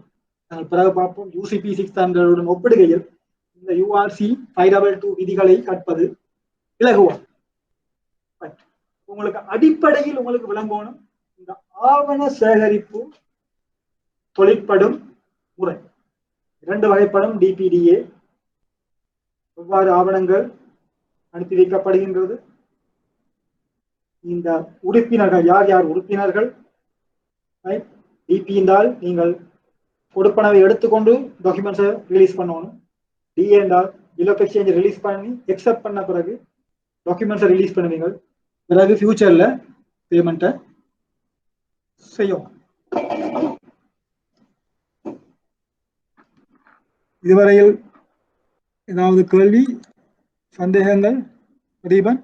நாங்கள் பிறகு பார்ப்போம். UCP 600 ஒப்பிடுகையில் இந்த URC 522 விதிகளை கற்பது இலகுவாகும். உங்களுக்கு அடிப்படையில் உங்களுக்கு விளங்கணும் இந்த ஆவண சேகரிப்பு தொழிற்படும் முறை. 2 வகைப்படும் டிபிடிஏ. எவ்வாறு ஆவணங்கள் அனுப்பி வைக்கப்படுகின்றது, இந்த உறுப்பினர்கள் யார் யார் உறுப்பினர்கள், டிபி என்றால் நீங்கள் கொடுப்பனவை எடுத்துக்கொண்டு டாக்குமெண்ட்ஸை ரிலீஸ் பண்ணணும். டிஏ என்றால் பில் ஆஃப் எக்ஸ்சேஞ்ச் ரிலீஸ் பண்ணி எக்ஸப்ட் பண்ண பிறகு டாக்குமெண்ட்ஸை ரிலீஸ் பண்ணுவீங்க. பிறகு ஃபியூச்சர்ல பேமெண்ட்டை செய்யும். இதுவரையில் ஏதாவது கேள்வி, சந்தேகங்கள்? தீபன்?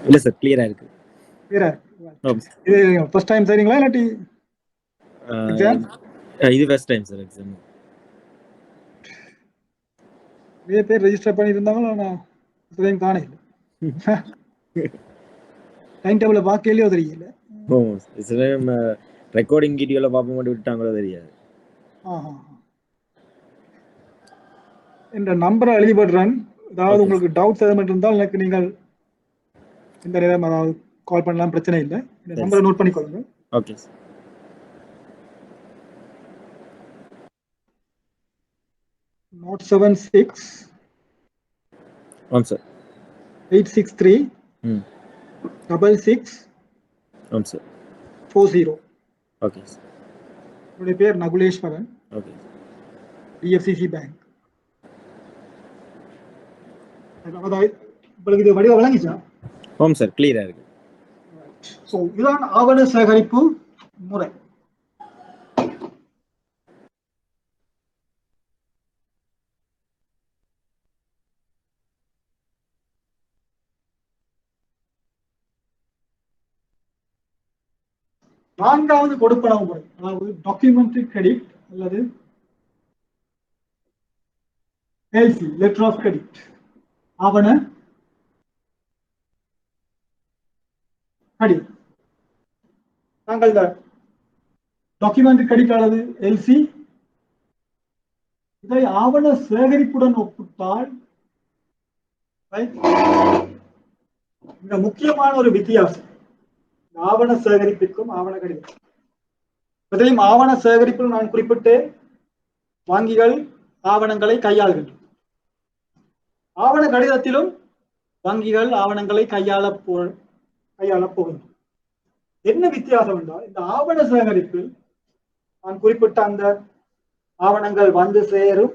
இல்ல சார், கிளியரா இருக்கு. கிளியரா? இது ஃபர்ஸ்ட் டைம் சரிங்களா இல்லாட்டி எக்ஸாம்? இது ஃபர்ஸ்ட் டைம் சார் எக்ஸாம். நிறைய பேர் ரெஜிஸ்டர் பண்ணியிருந்தாங்களோ, நான் டைம் காணல. டைம் டேபிள பார்க்கலையோ தெரியல. ரெக்கார்டிங் வீடியோல பாப்ப மட்டும் விட்டாங்களோ தெரியாது. இந்த நம்பரை எழுதி போடுறேன். ஏதாவது உங்களுக்கு டவுட்ஸ் எதாவது இருந்தால் எனக்கு நீங்கள் இந்த நேரம் அதாவது கால் பண்ணலாம், பிரச்சனை இல்லை. இந்த நம்பரை நோட் பண்ணிக்கொள்ளுங்க. Okay sir. 076 ஆம் சார் 863 66 ஆம் சார் 40. Okay sir. என்னுடைய பேர் நகுலேஸ்வரன். Okay DFCC bank. உங்களுக்கு இது வடிவம் விளங்கிச்சா? ஆம் சார், கிளியரா இருக்கு. சோ இதுதான் ஆவண சேகரிப்பு முறை. நான்காவது கொடுப்பனவு முறை, அதாவது டாக்குமெண்ட்ரி கிரெடிட் அல்லது எல்சி, லெட்டர் ஆஃப் கிரெடிட், ஆவண கிரெடிட். நாங்கள் இந்த டாக்குமெண்ட்ரி கிரெடிட் அல்லது எல்சி இதை ஆவண சேகரிப்புடன் ஒப்பிட்டால் இந்த முக்கியமான ஒரு வித்தியாசம் ஆவண சேகரிப்புக்கும் ஆவண கடிதம். இதையும் ஆவண சேகரிப்பில் நான் குறிப்பிட்டு வங்கிகள் ஆவணங்களை கையாளுகின்றன. ஆவண கடிதத்திலும் வங்கிகள் ஆவணங்களை கையாள போகின்றன. என்ன வித்தியாசம் என்றால், இந்த ஆவண சேகரிப்பில் நான் குறிப்பிட்ட அந்த ஆவணங்கள் வந்து சேரும்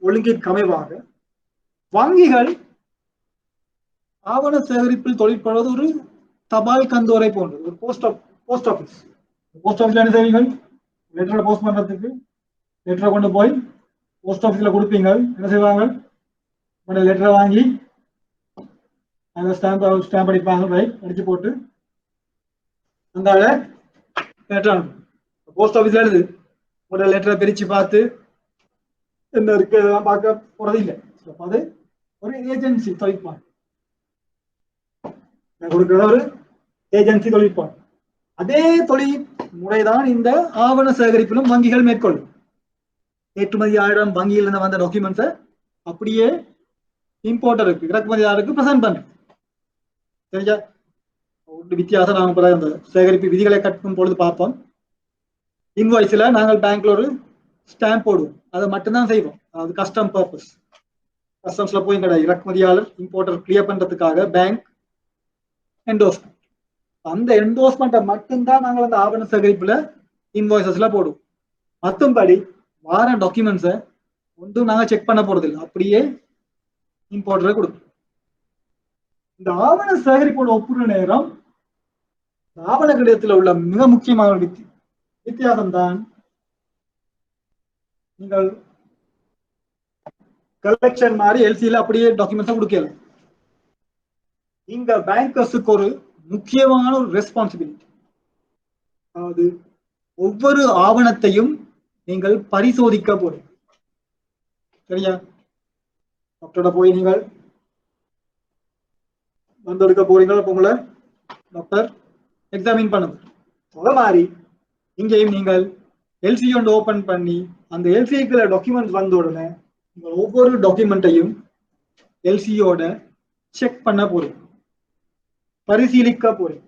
ஒழுங்கிற்கு அமைவாக வங்கிகள் ஆவண சேகரிப்பில் தொழிற்படுவது ஒரு தபால் கந்தோரை போன்றது, ஒரு போஸ்ட் ஆபீஸ். போஸ்ட் ஆபீஸ்ல என்ன செய்வீங்க? லெட்டரை போஸ்ட் பண்றதுக்கு லெட்டரை கொண்டு போய் போஸ்ட் ஆபீஸ்ல கொடுப்பீங்க. என்ன செய்வாங்க? லெட்டரை வாங்கி அந்த ஸ்டாம்ப் அடிப்பாங்க, ரைட், அடிச்சு போட்டு அந்த லெட்டர் அனுப்பும். போஸ்ட் ஆபீஸ்ல எழுது உங்களோட லெட்டரை பிரிச்சு பார்த்து என்ன இருக்கு இதெல்லாம் பார்க்க போறது இல்லை. அது ஒரு ஏஜென்சி தொழிற்பாடு கொடுக்கிற ஒரு ஏஜென்சி தொழிற்பாடு. அதே தொழில் முறைதான் இந்த ஆவண சேகரிப்பிலும் வங்கிகள் மேற்கொள்ளும். ஏற்றுமதி ஆயிரம் வங்கியில் இருந்து வந்த டாக்குமெண்ட்ஸை அப்படியே இம்போர்ட்டருக்கு, இறக்குமதியாளருக்கு பிரசன்ட் பண்றோம். சரியா? ஒரு வித்தியாசம் நாங்கள் அந்த சேகரிப்பு விதிகளை கட்டும் பொழுது பார்ப்போம். இன்வாய்ஸ்ல நாங்கள் பேங்க்ல ஒரு ஸ்டாம்ப் போடுவோம், அதை மட்டும்தான் செய்வோம். அது கஸ்டம் பர்பஸ். கஸ்டம்ஸ்ல போய் எங்களோட இறக்குமதியாளர் இம்போர்ட்டர் கிளியர் பண்றதுக்காக பேங்க் என்டோஸ்மெண்ட், அந்த என்டோஸ்மெண்ட்டை மட்டும்தான் நாங்கள் அந்த ஆவண சேகரிப்புல இன்வாய்சஸ்ல போடுவோம். மற்றும்படி வார டாக்குமெண்ட்ஸை ஒன்றும் நாங்கள் செக் பண்ண போறது இல்லை, அப்படியே இம்போர்ட்டரை கொடுப்போம். இந்த ஆவண சேகரிப்போட ஒப்புற நேரம் ஆவண கடிதத்தில் உள்ள மிக முக்கியமான வித்தியாசம் தான், நீங்கள் கலெக்ஷன் மாதிரி எல்சியில அப்படியே டாக்குமெண்ட்ஸை கொடுக்கலாம். இங்க பேங்கர்ஸுக்கு ஒரு முக்கியமான ஒரு ரெஸ்பான்சிபிலிட்டி, அதாவது ஒவ்வொரு ஆவணத்தையும் நீங்கள் பரிசோதிக்க போறீங்க. சரியா? டாக்டரோட போய் நீங்கள் வந்தெடுக்க போறீங்க, உங்களை டாக்டர் எக்ஸாமின் பண்ணுங்க. அதே மாதிரி இங்கேயும் நீங்கள் எல்சி ஒன்று ஓபன் பண்ணி அந்த எல்சிக்குள்ள டாக்குமெண்ட் வந்த உடனே நீங்கள் ஒவ்வொரு டாக்குமெண்ட்டையும் எல்சியோட செக் பண்ண போறீங்க. பரிசீலிக்க போறேன்.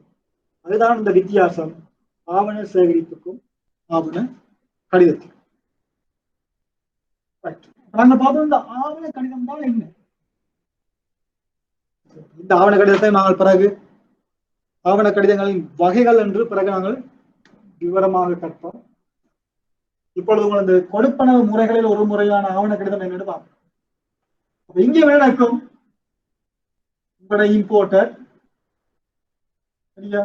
அதுதான் இந்த வித்தியாசம் ஆவண சேகரிப்புக்கும் ஆவண கடிதத்துக்கும். நாங்க பார்ப்போம் இந்த ஆவண கடிதம் தான் என்ன. இந்த ஆவண கடிதத்தை நாங்கள் பிறகு ஆவண கடிதங்களின் வகைகள் என்று பிறகு நாங்கள் விவரமாக கற்போம். இப்பொழுது உங்கள் இந்த கொடுப்பனவு முறைகளில் ஒரு முறையான ஆவண கடிதம் என்னன்னு பார்ப்போம். இங்கே என்ன நடக்கும்? உங்களோட இம்போர்ட்டர் சரியா,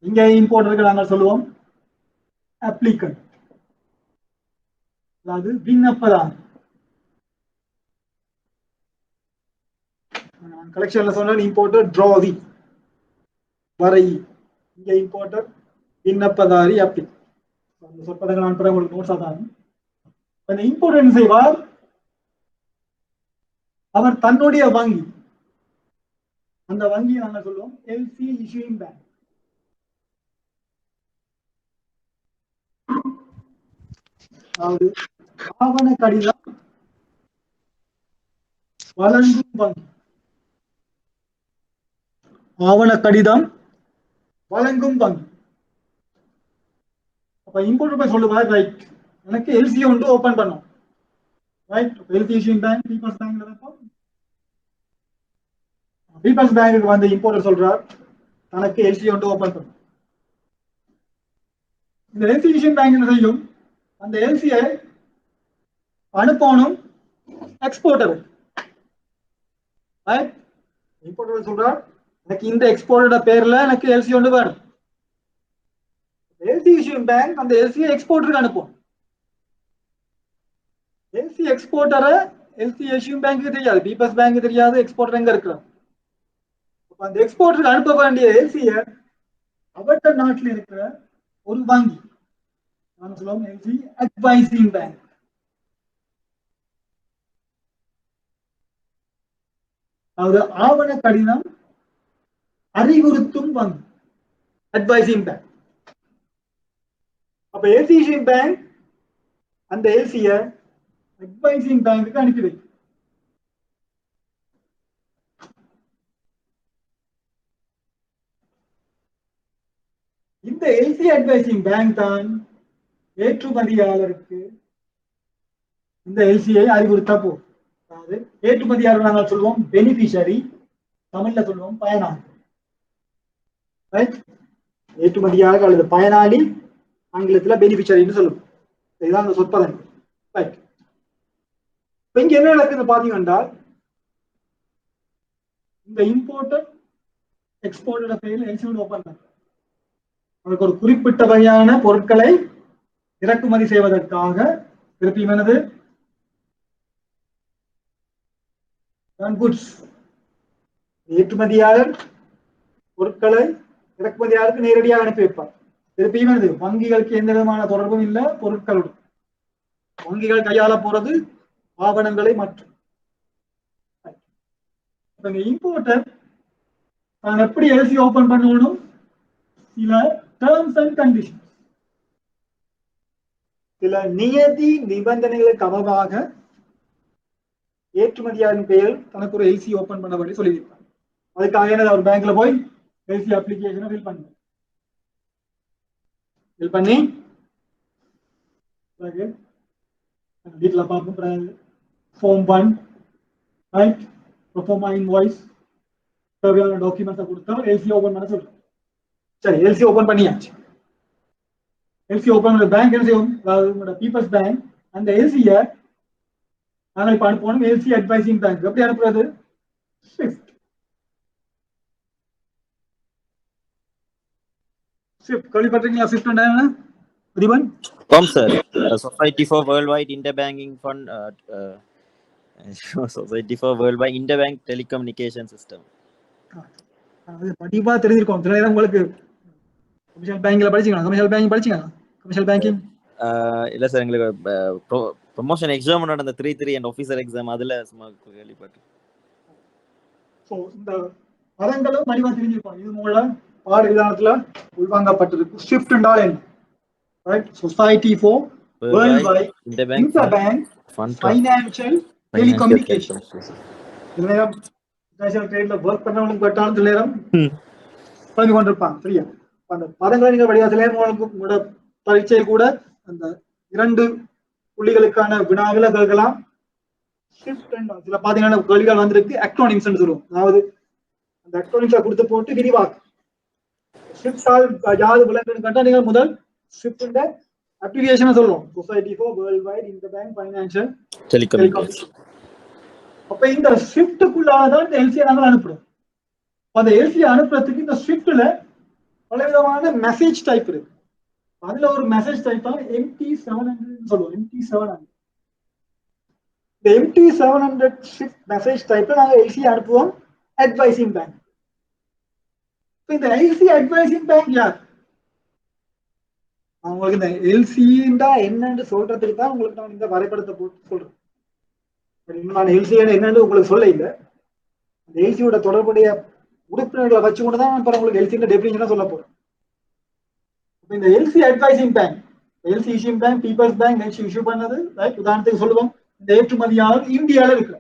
இங்க இம்போர்ட்டருக்கு நாங்கள் சொல்லுவோம் அப்ளிகன்ட், அதாவது விண்ணப்பதாரர். கலெக்ஷன்ல சொன்ன இம்போர்ட்டர் டிராவி வரை, இங்க இம்போர்ட்டர் விண்ணப்பதாரி அப்படி அந்த சொற்பதங்கள் நான் பிறகு உங்களுக்கு நோட்ஸா தான். அந்த இம்போர்ட்டர் என்ன செய்வார்? அவர் தன்னுடைய வங்கி, அந்த வங்கியை நாங்கள் சொல்லுவோம் எல்சி இஷ்யூயிங் பேங்க். அதாவது ஆவண கடிதம் வழங்கும் வங்கி, ஆவண கடிதம் வழங்கும் வங்கி. அப்ப இம்போர்ட்டர் போய் சொல்லுவார், ரைட் எனக்கு எல்சி ஒன்று ஓபன் பண்ணும், right LC issuing bank people's bank. பீப்பிள்ஸ் பேங்க்கு வந்து இம்போர்ட்டர் சொல்றார் தனக்கு எல்சி ஒன்று ஓபன் பண்ணும். இந்த எல்சி இஷ்யூயிங் பேங்க் என்ன செய்யும்? அந்த எல்சியை அனுப்பணும் எக்ஸ்போர்ட்டர். இம்போர்ட்டர் சொல்றார் எனக்கு இந்த எக்ஸ்போர்ட்டரோட பேர்ல எனக்கு எல்சி ஒன்று வேணும். எல்சி இஷ்யூயிங் பேங்க் அந்த எல்சியை எக்ஸ்போர்ட்டருக்கு அனுப்பும். எல்சி எக்ஸ்போர்ட்டரை எல்சி இஷ்யூயிங் பேங்க்கு தெரியாது, பீப்பிள்ஸ் பேங்க் தெரியாது எக்ஸ்போர்ட்டர் எங்க இருக்கிறார். அந்த எக்ஸ்போர்ட்டருக்கு அனுப்ப வேண்டிய எல்சியை அவட்ட நாட்டில் இருக்கிற ஒரு வங்கி, நான் சொல்லுவோம் எல்சி அட்வைசிங் பேங்க். அதாவது ஆவண கடிதம் அறிவுறுத்தும் வங்கி, அட்வைசிங் பேங்க். அப்ப எல்சி இஷ்யூயிங் பேங்க் அந்த எல்சியை அட்வைசிங் பேங்க்கு அனுப்பி வைக்கும். இந்த எல்சி அட்வைசிங் பேங்க் தான் ஏற்றுமதியாளருக்கு இந்த எல்சியை அறிவுறுத்தா போகும். அதாவது ஏற்றுமதியாளர் நாங்கள் சொல்லுவோம் பெனிஃபிஷரி, தமிழ்ல சொல்லுவோம் பயனாளி. ஏற்றுமதியாளர் அல்லது பயனாளி, ஆங்கிலத்தில் பெனிஃபிஷரின்னு சொல்லுவோம். இதுதான் அந்த சொற்பதம். ரைட். இப்ப இங்க என்ன நடக்குது பாத்தீங்கன்னா, இந்த இம்போர்ட்டர் எக்ஸ்போர்ட்டோட பெயரில் எல்சி ஒன்று ஓபன் பண்றாங்க. அவருக்கு ஒரு குறிப்பிட்ட வகையான பொருட்களை இறக்குமதி செய்வதற்காக திருப்பி என்னது குட்ஸ், ஏற்றுமதியாளர் பொருட்களை இறக்குமதியாளருக்கு நேரடியாக அனுப்பி வைப்பார். திருப்பி என்னது வங்கிகளுக்கு எந்த விதமான தொடர்பும் இல்லை பொருட்களுடன். வங்கிகள் கையாள போறது ஆவணங்களை மற்றும் இம்போர்ட்டர் தான் எப்படி எல்சி ஓபன் பண்ணணும், சில டேர்ம்ஸ் அண்ட் கண்டிஷன்ஸ், சில நியதி நிபந்தனைகளுக்கு அமைவாக ஏற்றுமதியாளரின் பெயர் தனக்கு ஒரு எல்சி ஓபன் பண்ண வேண்டி சொல்லியிருப்பார். அதுக்காக என்ன அவர் பேங்க்ல போய் எல்சி அப்ளிகேஷனை ஃபில் பண்ணி வீட்டில் பார்ப்போம் ஃபார்ம் 1 ரைட் ப்ரோஃபார்மா இன்வாய்ஸ் தேவையான டாக்குமெண்ட்ஸை கொடுத்தா எல்சி ஓபன் பண்ண சொல்றோம். சரி, எல்சி ஓபன் பண்ணியாச்சு. எல்சி ஓபன் பண்ண பேங்க் என்ன செய்யும், அதாவது உங்களோட பீப்பிள்ஸ் பேங்க் அந்த எல்சியை நாங்கள் இப்போ அனுப்பணும் எல்சி அட்வைசிங் பேங்க். எப்படி அனுப்புறது? ஸ்விஃப்ட். ஸ்விஃப்ட் கேள்விப்பட்டிருக்கீங்களா? ஸ்விஃப்ட் என்ன அதிபன்? ஆம் sir, society for world wide interbanking fund, society for world wide interbank telecommunication system. அது படிப்பா தெரிஞ்சிருக்கும். சில நேரம் உங்களுக்கு கமர்ஷியல் பேங்கிங்ல படிச்சீங்களா? கமர்ஷியல் பேங்கிங் படிச்சீங்களா? கமர்ஷியல் பேங்கிங் இல்ல சார், எங்களுக்கு ப்ரமோஷன் எக்ஸாம் நடந்த 3 அண்ட் ஆஃபீஸர் எக்ஸாம் அதுல சும்மா கேள்விப்பட்டேன். சோ இந்த பதங்களும் படிவா தெரிஞ்சிருக்கும். இது மூலம் பாட விதானத்துல உள்வாங்கப்பட்டிருக்கு. ஸ்விஃப்ட் என்றால் என்ன? Right, society for world wide interbank financial telecommunication. இந்த நேரம் இன்டர்நேஷனல் ட்ரேட்ல ஒர்க் பண்ணவங்களுக்கு பட்டாலும் சில நேரம் ம். குழம்பி கொண்டிருப்பாங்க. சரியா? அந்த பதங்களை நீங்க வடிவா சில நேரம் உங்களுக்கு உங்களோட பரீட்சையில் கூட அந்த 2 புள்ளிகளுக்கான வினாவில கேட்கலாம். ஷிஃப்ட் அண்ட் சில பாத்தீங்கன்னா கேள்விகள் வந்திருக்கு அக்ரோனிம்ஸ் சொல்லுவோம். அதாவது அந்த அக்ரோனிம்ஸை கொடுத்து போட்டு விரிவாக்கும். ஷிஃப்டால் யாரு விளக்குன்னு கேட்டா நீங்க முதல் ஷிஃப்ட் அப்ளிகேஷன் சொல்லுவோம். Society for world white inter bank financial telecommunication. அப்ப இந்த ஷிஃப்ட்டுக்குள்ளாதான் இந்த எல்சியை நாங்கள் அனுப்புறோம். அந்த எல்சியை அனுப்புறதுக்கு இந்த ஷிஃப்ட்ல பலவிதமான மெசேஜ் டைப் இருக்கு. அதுல ஒரு மெசேஜ் டைப் தான் MT700 சொல்லுவோம். MT700 இந்த MT700 ஷிஃப்ட் மெசேஜ் டைப்ல நாங்க எல்சியை அனுப்புவோம் அட்வைசிங் பேங்க். இந்த எல்சி அட்வைசிங் பேங்க் யார்? உங்களுக்கு இந்த எல்சிண்டா என்னன்னு சொல்றதுக்கு தான் உங்களுக்கு நான் இந்த வரைபடத்தை போட்டு சொல்றேன். நான் எல்சி என்னன்னு உங்களுக்கு சொல்ல இல்லை. அந்த எல்சியோட தொடர்புடைய உறுப்பினர்களை வச்சு கொண்டு தான் உங்களுக்கு எல்சியோட டெபினிஷனா சொல்ல போறேன். இந்த LC advising bank, LC issue bank, people's bank LC issue பண்ணது. உதாரணத்துக்கு சொல்லுவோம், இந்த ஏற்றுமதியாளர் இந்தியாவில் இருக்கு,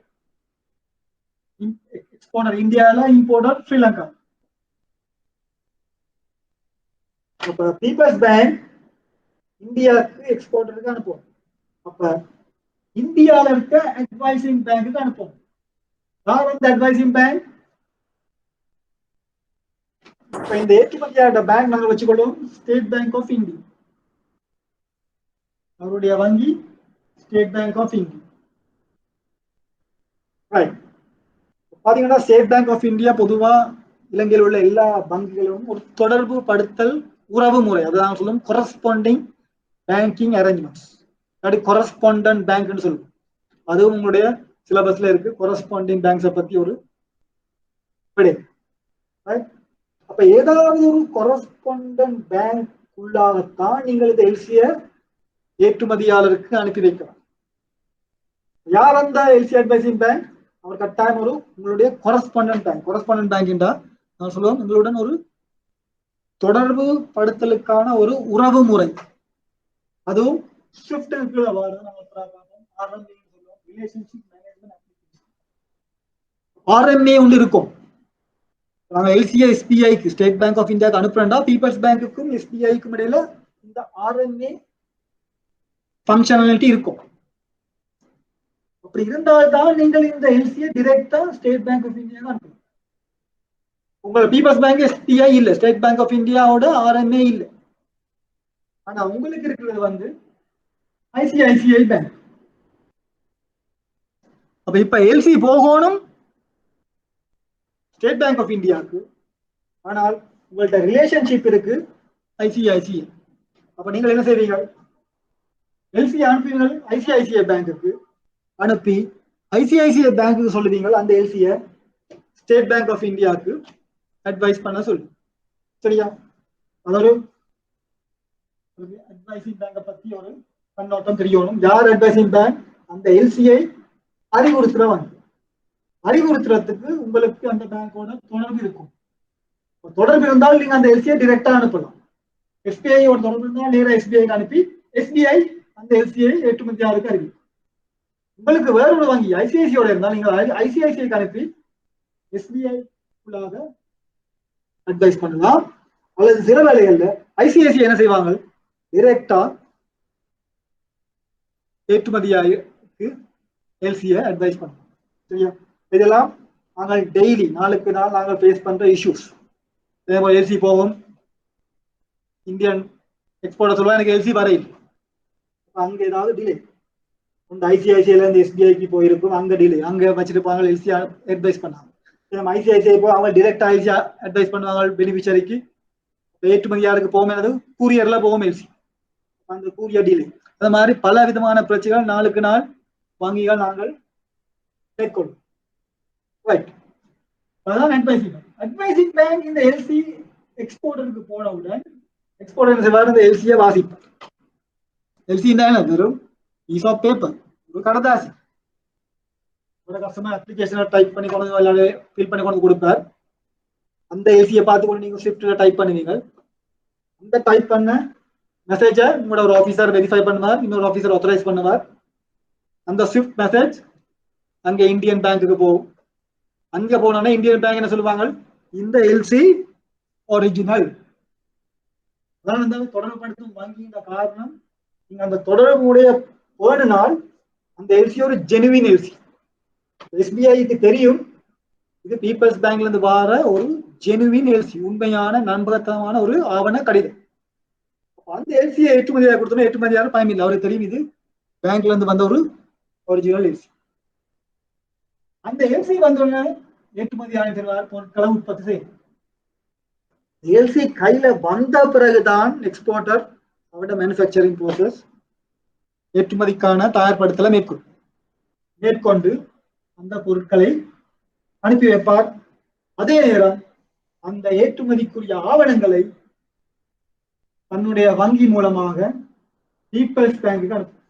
எக்ஸ்போர்ட்டர் இந்தியாவில், இம்போர்ட்டர் ஸ்ரீலங்கா. அப்ப பீப்பிள்ஸ் பேங்க் இந்தியாவுக்கு எக்ஸ்போர்ட்டருக்கு அனுப்புவோம். அப்ப இந்தியாவில் இருக்க அட்வைசிங் பேங்க்கு அனுப்புவோம். யார் அந்த அட்வைசிங் பேங்க்? இப்ப இந்த ஏற்றுமதியாளர் பேங்க் நாங்கள் வச்சுக்கொள்வோம் ஸ்டேட் பேங்க் ஆஃப் இந்தியா. அவருடைய வங்கி State Bank of India. Right. பாத்தீங்கன்னா ஸ்டேட் பேங்க் ஆஃப் இந்தியா பொதுவா இலங்கையில் உள்ள எல்லா வங்கிகளும் ஒரு தொடர்பு படுத்தல் உறவு முறை, அதான் சொல்லும் கொரஸ்பாண்டிங் பேங்கிங் அரேஞ்ச்மெண்ட்ஸ், அப்படி கொரஸ்பாண்டன்ட் பேங்க்னு சொல்லுவோம். அதுவும் உங்களுடைய சிலபஸ்ல இருக்கு, கொரஸ்பாண்டிங் பேங்க்ஸை பத்தி ஒரு விடை. அப்ப ஏதாவது ஒரு கொரஸ்பாண்டன்ட் பேங்க் உள்ளாகத்தான் நீங்கள் இந்த எல்சியை ஏற்றுமதியாளருக்கு அனுப்பி வைக்கலாம். யார் அந்த எல்சி அட்வைசிங் பேங்க்? அவர் கட்டாயம் ஒரு உங்களுடைய கொரஸ்பாண்டன்ட் பேங்க். கொரஸ்பாண்டன்ட் பேங்க் என்றால் நான் சொல்லுவோம் உங்களுடன் ஒரு தொடர்பு படுத்தலுக்கான ஒரு உறவு முறை. அதுவும் RMA ஒன்று இருக்கும். நாங்க எல்சிஐ எஸ்பிஐக்கு ஸ்டேட் பேங்க் ஆஃப் இந்தியாவுக்கு அனுப்புறோம்னா பீப்பிள்ஸ் பேங்க்குக்கும் எஸ்பிஐக்கும் இடையில இந்த RMA ஃபங்க்ஷனாலிட்டி இருக்கும். அப்படி இருந்தால்தான் நீங்கள் இந்த எல்சியை டைரக்டா ஸ்டேட் பேங்க் ஆஃப் இந்தியா அனுப்பணும். உங்க பீப்பிள்ஸ் பேங்க் எஸ்பிஐ இல்ல, ஸ்டேட் பேங்க் ஆஃப் இந்தியாவோட RMA இல்ல. ஆனா உங்களுக்கு இருக்கிறது வந்து ஐசிஐசிஐ பேங்க். அப்ப இப்ப எல்சி போகணும் ஸ்டேட் பேங்க் ஆஃப் இந்தியாவுக்கு, ஆனால் உங்கள்ட்ட ரிலேஷன்ஷிப் இருக்கு ஐசிஐசிஐ. அப்ப நீங்கள் என்ன செய்வீங்க? எல்சி அனுப்புவீங்க ஐசிஐசிஐ பேங்க்குக்கு, அனுப்பி ஐசிஐசிஐ பேங்க்குக்கு சொல்லுவீங்க அந்த எல்சியை ஸ்டேட் பேங்க் ஆஃப் இந்தியாவுக்கு அட்வைஸ் பண்ண சொல்லு. சரியா? அதாவது அட்வைசிங் பேங்கை பத்தி ஒரு கண்ணோட்டம் தெரியணும். யார் அட்வைசிங் பேங்க்? அந்த எல்சிஐ அறிவுறுத்துறவங்க. அறிவுறுத்துறதுக்கு உங்களுக்கு அந்த பேங்கோட தொடர்பு இருக்கும். தொடர்பு இருந்தால் நீங்க அந்த எல்சிஐ டைரக்டா அனுப்பலாம். எஸ்பிஐயோட தொடர்பு இருந்தால் நேராக எஸ்பிஐக்கு அனுப்பி எஸ்பிஐ அந்த எல்சிஐ ஏற்றுமதியாளருக்கு அறிவிக்கும். உங்களுக்கு வேற ஒரு வங்கி ஐசிஐசியோட இருந்தால் நீங்க ஐசிஐசிஐக்கு அனுப்பி எஸ்பிஐ அட்வைஸ் பண்ணலாம். அல்லது சில வேலைகள்ல ஐசிஐசிஐ என்ன செய்வாங்க? டைரக்டா ஏற்றுமதியாளருக்கு எல்சிஐ அட்வைஸ் பண்ணுவோம். சரியா? இதெல்லாம் நாங்கள் டெய்லி நாளுக்கு நாள் நாங்கள் ஃபேஸ் பண்ற இஷ்யூஸ். அதே மாதிரி எல்சி போகும், இந்தியன் எக்ஸ்போர்ட்டர் சொல்லுவா எனக்கு எல்சி வர இல்லை, அங்க ஏதாவது டிலே. இந்த ஐசிஐசிஐல இருந்து எஸ்பிஐக்கு போயிருக்கும், அங்க டிலே, அங்க வச்சிருப்பாங்க எல்சி அட்வைஸ் பண்ணாங்க. ஐசிஐசிஐ போய் அவங்க டைரக்டா எல்சி அட்வைஸ் பண்ணுவாங்க பெனிஃபிஷரிக்கு. ஏற்றுமதியாளருக்கு போகும்போது கூரியர்ல போகும் எல்சி, அந்த கூரியர் டிலே. அது மாதிரி பல விதமான பிரச்சனைகள் நாளுக்கு நாள் வங்கிகள் நாங்கள் மேற்கொள்ளும். ரைட். அதான் அட்வைசிங் பேங்க். அட்வைசிங் பேங்க் இந்த எல்சி எக்ஸ்போர்ட்டருக்கு போனவுடன் எக்ஸ்போர்ட்டர் செய்வார், இந்த எல்சியை வாசிப்பார். எல்சி என்ன வெறும் பீஸ் ஆஃப் பேப்பர், ஒரு கடதாசி. ஒரு கஸ்டமர் அப்ளிகேஷனை டைப் பண்ணி கொண்டு வந்து ஃபில் பண்ணி கொண்டு கொடுப்பார். அந்த எல்சியை பார்த்து கொண்டு நீங்க ஸ்விஃப்ட்ல டைப் பண்ணுவீங்க. அந்த டைப் பண்ண மெசேஜை உங்களோட ஒரு ஆஃபீஸர் வெரிஃபை பண்ணுவார், இன்னொரு ஆஃபீஸர் ஆத்தரைஸ் பண்ணுவார். அந்த ஸ்விஃப்ட் மெசேஜ் அங்கே இந்தியன் பேங்க்குக்கு போகும். அங்க போனோன்னா இந்தியன் பேங்க் என்ன சொல்லுவாங்க, இந்த எல்சி ஒரிஜினல். அதான் இந்த தொடர்புபடுத்தும் வங்கியின் காரணம், நீங்க அந்த தொடர்புடைய வேணுனால் அந்த எல்சி ஒரு ஜெனுவின் எல்சி. எஸ்பிஐக்கு தெரியும் இது பீப்பிள்ஸ் பேங்க்ல இருந்து வார ஒரு ஜெனுவின் எல்சி, உண்மையான நம்பகத்தனமான ஒரு ஆவண கடிதம். அந்த எல்சியை ஏற்றுமதியாக கொடுத்தோம்னா ஏற்றுமதியாக பயமில்லை, அவருக்கு தெரியும் இது பேங்க்ல இருந்து வந்த ஒரு ஒரிஜினல் எல்சி. அந்த எல்சி வந்தோடனே ஏற்றுமதியாளர் பொருட்களை உற்பத்தி செய்யும். எல்சி கையில வந்த பிறகுதான் எக்ஸ்போர்ட்டர் அவருடைய மேனுஃபேக்சரிங் ப்ரோசஸ் ஏற்றுமதிக்கான தயார்படுத்தலை மேற்கொண்டு அந்த பொருட்களை அனுப்பி வைப்பார். அதே நேரம் அந்த ஏற்றுமதிக்குரிய ஆவணங்களை தன்னுடைய வங்கி மூலமாக பீப்பிள்ஸ் பேங்குக்கு அனுப்பும்.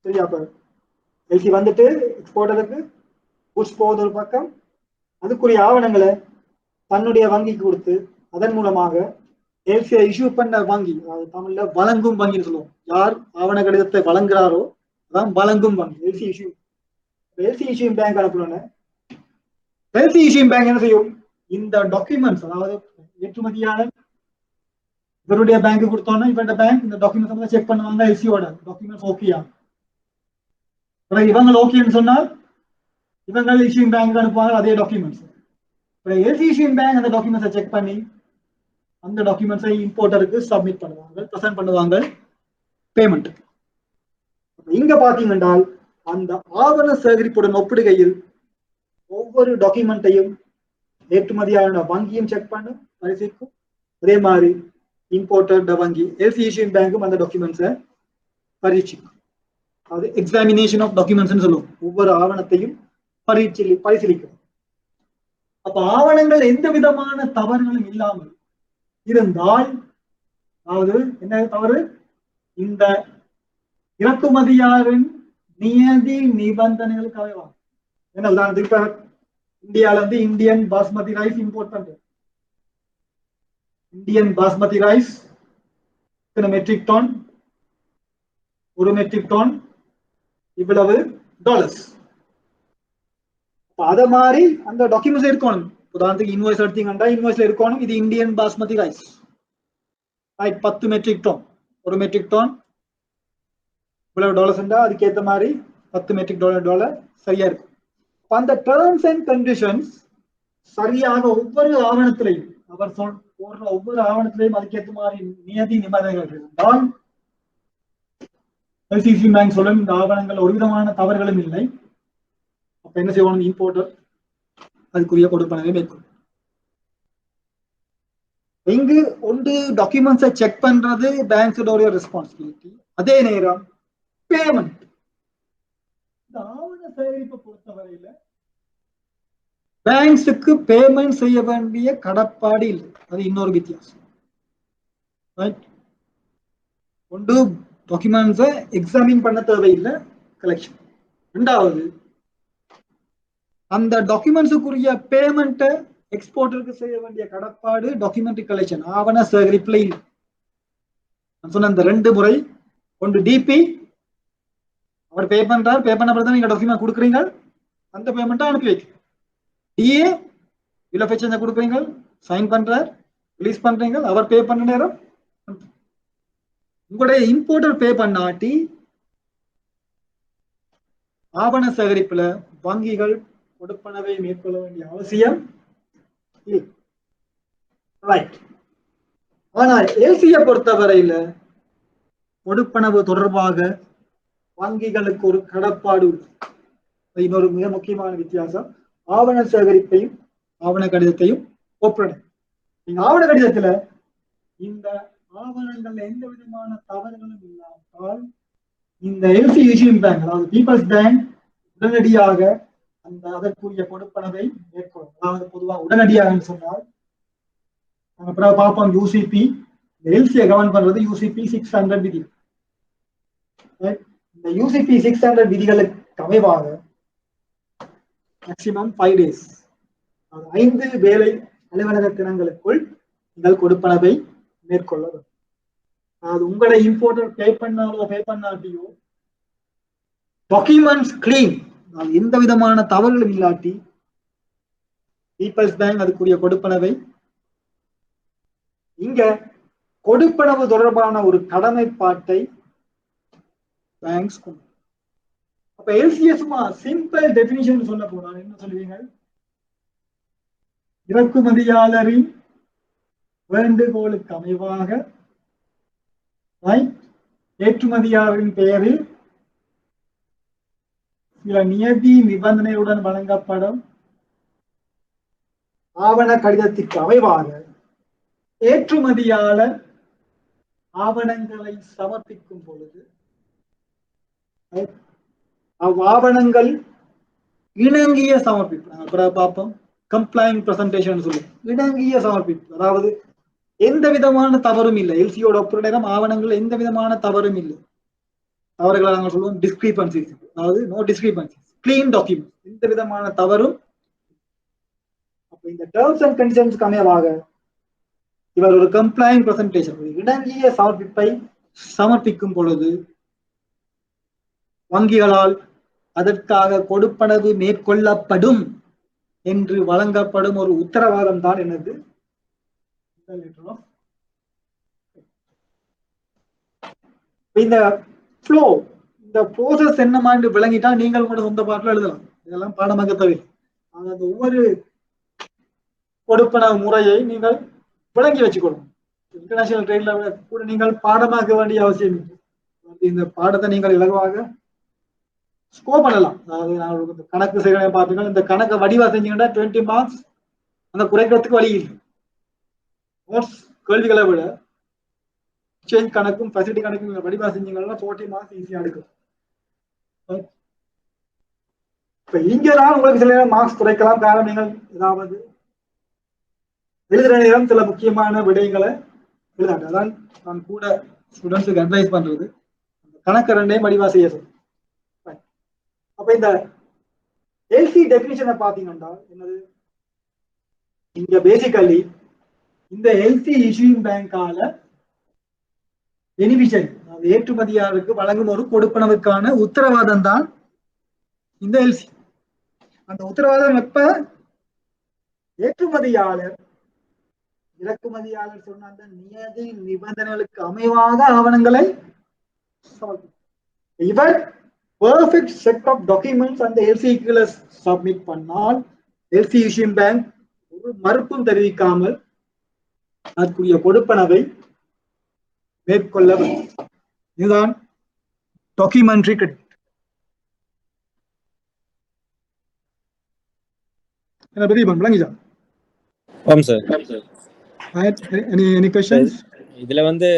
சரியா? எல்சி வந்துட்டு எக்ஸ்போர்ட்டருக்கு புஷ் போகுது ஒரு பக்கம், அதுக்குரிய ஆவணங்களை தன்னுடைய வங்கிக்கு கொடுத்து அதன் மூலமாக எல்சியை இஷ்யூ பண்ண வங்கி, அதாவது தமிழ்ல வழங்கும் வங்கின்னு சொல்லுவோம். யார் ஆவண கடிதத்தை வழங்குறாரோ அதான் வழங்கும் வங்கி. எல்சி இஷ்யூ பேங்க் அனுப்பணும்னு எல்சி இஷ்யூ பேங்க் என்ன செய்யும், இந்த டாக்குமெண்ட்ஸ், அதாவது ஏற்றுமதியாளர் இவருடைய பேங்க் கொடுத்தோன்னா இவருடைய பேங்க் இந்த டாக்குமெண்ட்ஸ் செக் பண்ணுவாங்க, எல்சியோட டாக்குமெண்ட்ஸ் ஓகேயா. இவங்க ஓகேன்னு சொன்னால் இவங்க இஷ்யூ பேங்க் அனுப்புவாங்க அதே டாக்குமெண்ட்ஸ். எல்சி இஷ்யூ பேங்க் அந்த டாக்குமெண்ட்ஸை செக் பண்ணி அந்த டாக்குமெண்ட்ஸை இம்போர்ட்டருக்கு சப்மிட் பண்ணுவாங்க, ப்ரெசென்ட் பண்ணுவாங்க பேமெண்ட். இங்க பாத்தீங்கன்னா அந்த ஆவண சேகரிப்புடன் ஒப்பிடுகையில் ஒவ்வொரு டாக்குமெண்ட்டையும் ஏற்றுமதியாளர் வங்கியும் செக் பண்ணும், பரிசீலிக்கும். அதே மாதிரி இம்போர்ட்டர் வங்கி எல்சி இஷ்யூ பேங்கும் அந்த டாக்குமெண்ட்ஸை பரீட்சிக்கும். அது எக்ஸாமினேஷன் ஆஃப் டாக்குமெண்ட்ஸ் சொல்லுவோம். ஒவ்வொரு ஆவணத்தையும் பரிசீலிக்கும். அப்ப ஆவணங்கள் எந்த விதமான தவறுகளும் இல்லாமல் இருந்தால், அதாவது என்ன தவறு, இந்த இறக்குமதியாளரின் நியதி நிபந்தனைகளுக்கு அவைவாங்க. என்ன உதாரணத்துக்கு இப்ப இந்தியால இருந்து இந்தியன் பாஸ்மதி ரைஸ் இம்போர்ட் பண்றோம். Indian basmati rice metric ton, ஒரு மெட்ரிக் டன் இவ்வளவு டாலர்ஸ். அத மாதிரி அந்த டாக்குமெண்ட்ஸ் இருக்கணும். உதாரணத்துக்கு இன்வாய்ஸ் எடுத்தீங்கன்னா இன்வாய்ஸ்ல இருக்கணும் இது Indian basmati rice, 10 metric ton, ஒரு மெட்ரிக் டன் இவ்வளவு டாலர்ஸ் இருந்தா அதுக்கேற்ற மாதிரி 10 மெட்ரிக் டாலர் சரியா இருக்கும். அந்த டேர்ம்ஸ் அண்ட் கண்டிஷன்ஸ் சரியாக ஒவ்வொரு ஆவணத்திலையும் அவர் போடுற ஒவ்வொரு ஆவணத்திலையும் அதுக்கேற்ற மாதிரி நியதி நிபந்தனைகள் இருந்தால் எல்சிசி பேங்க் சொல்லும் இந்த ஆவணங்கள் ஒரு விதமான தவறுகளும் இல்லை. அப்ப என்ன செய்யணும், இம்போர்ட்டர் அதுக்குரிய கொடுப்பனவை மேற்கொள்ளும். இங்கு ஒன்று டாக்குமெண்ட்ஸை செக் பண்றது பேங்க்ஸோட ரெஸ்பான்சிபிலிட்டி. அதே நேரம் பேமெண்ட், இந்த ஆவண சேகரிப்பை பொறுத்தவரையில பேங்க்ஸுக்கு பேமெண்ட் செய்ய வேண்டிய கடப்பாடு இல்லை. அது இன்னொரு வித்தியாசம். ஒன்று டாக்குமெண்ட்ஸை எக்ஸாமின் பண்ண தேவையில்லை, கலெக்ஷன். ரெண்டாவது அந்த டாக்குமெண்ட்ஸுக்குரிய பேமெண்ட்டை எக்ஸ்போர்ட்டருக்கு செய்ய வேண்டிய கடப்பாடு டாக்குமெண்ட் கலெக்ஷன், ஆவண சேகரிப்புல இல்லை. நான் சொன்ன இந்த ரெண்டு முறை, ஒன்று டிபி அவர் பே பண்றார், பே பண்ண பிறகு நீங்க டாக்குமெண்ட் கொடுக்குறீங்க, அந்த பேமெண்ட்டை அனுப்பி வைக்க. டிஏ பில் ஆஃப் எக்ஸ்சேஞ்ச் கொடுக்குறீங்க, சைன் பண்றார், ரிலீஸ் பண்றீங்க, அவர் பே பண்ண நேரம். உங்களுடைய இம்போர்ட்டர் பே பண்ணாட்டி ஆவண சேகரிப்புல வங்கிகள் கொடுப்பனவை மேற்கொள்ள வேண்டிய அவசியம் இல்லை. ஆனால் எல்சியை பொறுத்தவரையில கொடுப்பனவு தொடர்பாக வங்கிகளுக்கு ஒரு கடப்பாடு உள்ளது. இன்னொரு மிக முக்கியமான வித்தியாசம், ஆவண சேகரிப்பையும் ஆவண கடிதத்தையும் ஒப்படை. நீங்க ஆவண கடிதத்துல இந்த ஆவணங்கள்ல எந்த விதமான தவறுகளும் இல்லாமல் இந்த எல்சி இஷ்யூயிங் பேங்க், அதாவது பீப்பிள்ஸ் பேங்க் உடனடியாக அந்த அதற்குரிய கொடுப்பனவை மேற்கொள்ளும். அதாவது பொதுவாக உடனடியாக சொன்னால் நாங்க பிறகு பார்ப்போம், யூசிபி எல்சியை கவர்ன் பண்றது யூசிபி 600 விதி. இந்த யூசிபி 600 விதிகளுக்கு அமைவாக மேக்சிமம் 5 days, 5 வேலை அலுவலக தினங்களுக்குள் நீங்கள் கொடுப்பனவை மேற்கொள்ள வேண்டும். அது உங்களை இம்போர்ட்டர் பே பண்ணாலோ பே பண்ணாட்டியோ டாக்குமெண்ட்ஸ் கிளீன், எந்த விதமான தவறுகளும் இல்லாட்டி பீப்பிள்ஸ் பேங்க் அதுக்குரிய கொடுப்பனவை இங்க கொடுப்பனவு தொடர்பான ஒரு கடமைப்பாட்டை பேங்க்ஸ் கொண்டு. அப்ப எல்சிஎஸ் சிம்பிள் டெபினிஷன் சொல்ல போனால் என்ன சொல்லுவீங்க? இறக்குமதியாளரின் வேண்டுகோளுக்கு அமைவாக ஏற்றுமதியாளரின் பெயரில் சில நியதி நிபந்தனையுடன் வழங்கப்படும் ஆவண கடிதத்திற்கு அமைவாக ஏற்றுமதியாளர் ஆவணங்களை சமர்ப்பிக்கும் பொழுது அவ்வாவணங்கள் இணங்கிய சமர்ப்பிப்பு, நாங்கள் பார்ப்போம், கம்ப்ளைண்ட் பிரசன்டேஷன் சொல்லி இணங்கிய சமர்ப்பிப்பு, அதாவது எந்த விதமான தவறும் இல்லை. எல்சியோட ஒப்புநேரம் ஆவணங்கள் எந்த விதமான தவறும் இல்லை. தவறுகளை நாங்கள் சொல்லுவோம் டிஸ்கிரிபன்சிஸ், அதாவது நோ டிஸ்கிரிபன்சிஸ், கிளீன் டாக்குமெண்ட், எந்த விதமான தவறும். அப்ப இந்த டேர்ம்ஸ் அண்ட் கண்டிஷன்ஸ்க்கு அமைவாக இவர் ஒரு கம்ப்ளைண்ட் பிரசன்டேஷன் இணங்கிய சமர்ப்பிப்பை சமர்ப்பிக்கும் பொழுது வங்கிகளால் அதற்காக கொடுப்பனவு மேற்கொள்ளப்படும் என்று வழங்கப்படும் ஒரு உத்தரவாதம் தான் என்னது? இந்த ஃப்ளோ, இந்த ப்ரோசஸ் என்னமான்னு விளங்கிட்டா நீங்கள் கூட சொந்த பாட்டில் எழுதலாம். இதெல்லாம் பாடமாக தவிர அந்த ஒவ்வொரு கொடுப்பனவு முறையை நீங்கள் விளங்கி வச்சுக்கொள்ளணும். இன்டர்நேஷனல் ட்ரேட்ல கூட நீங்கள் பாடமாக்க வேண்டிய அவசியம் இல்லை. இந்த பாடத்தை நீங்கள் இலகுவாக ஸ்கோர் பண்ணலாம். அதாவது நான் கணக்கு செய்ய பார்த்தீங்கன்னா இந்த கணக்கை வடிவா செஞ்சீங்கன்னா 20 மார்க்ஸ் அந்த குறைக்கிறதுக்கு வழி இல்லை. நோட்ஸ் கேள்விகளை விட சேஞ்ச் கணக்கும் ஃபெசிலிட்டி கணக்கும் வடிவா செஞ்சீங்கன்னா 40 மார்க்ஸ் ஈஸியா எடுக்கும். இப்ப இங்கதான் உங்களுக்கு சில மார்க்ஸ் குறைக்கலாம். காரணம் நீங்கள் ஏதாவது எழுதுற நேரம் சில முக்கியமான விடயங்களை எழுதாண்டு. அதான் நான் கூட ஸ்டூடெண்ட்ஸுக்கு அட்வைஸ் பண்றது கணக்கு ரெண்டையும் வடிவா செய்ய சொல்லுங்க. அப்ப இந்த எல்சி டெபினிஷனை பாத்தீங்கன்னா என்னது? இங்க பேசிக்கலி இந்த எல்சி இஷ்யூயிங் பேங்கால பெனிஃபிஷரி, அதாவது ஏற்றுமதியாளருக்கு வழங்கும் ஒரு கொடுப்பனவுக்கான உத்தரவாதம் தான் இந்த எல்சி. அந்த உத்தரவாதம் எப்ப ஏற்றுமதியாளர் இறக்குமதியாளர் சொன்ன அந்த நியதி நிபந்தனைகளுக்கு அமைவாக ஆவணங்களை இவர் perfect set of documents அந்த எல்சி சப்மிட் பண்ணால் எல்சி இஷ்யூயிங் பேங்க் ஒரு மறுப்பும் தெரிவிக்காமல் அதற்குரிய கொடுப்பனவை மேற்கொள்ள வேண்டும். இதுதான் டாக்குமெண்ட்ரி கிரெடிட். என்ன பெரிய விளங்கிச்சா? ஆமாம் சார். any questions? இதுல வந்து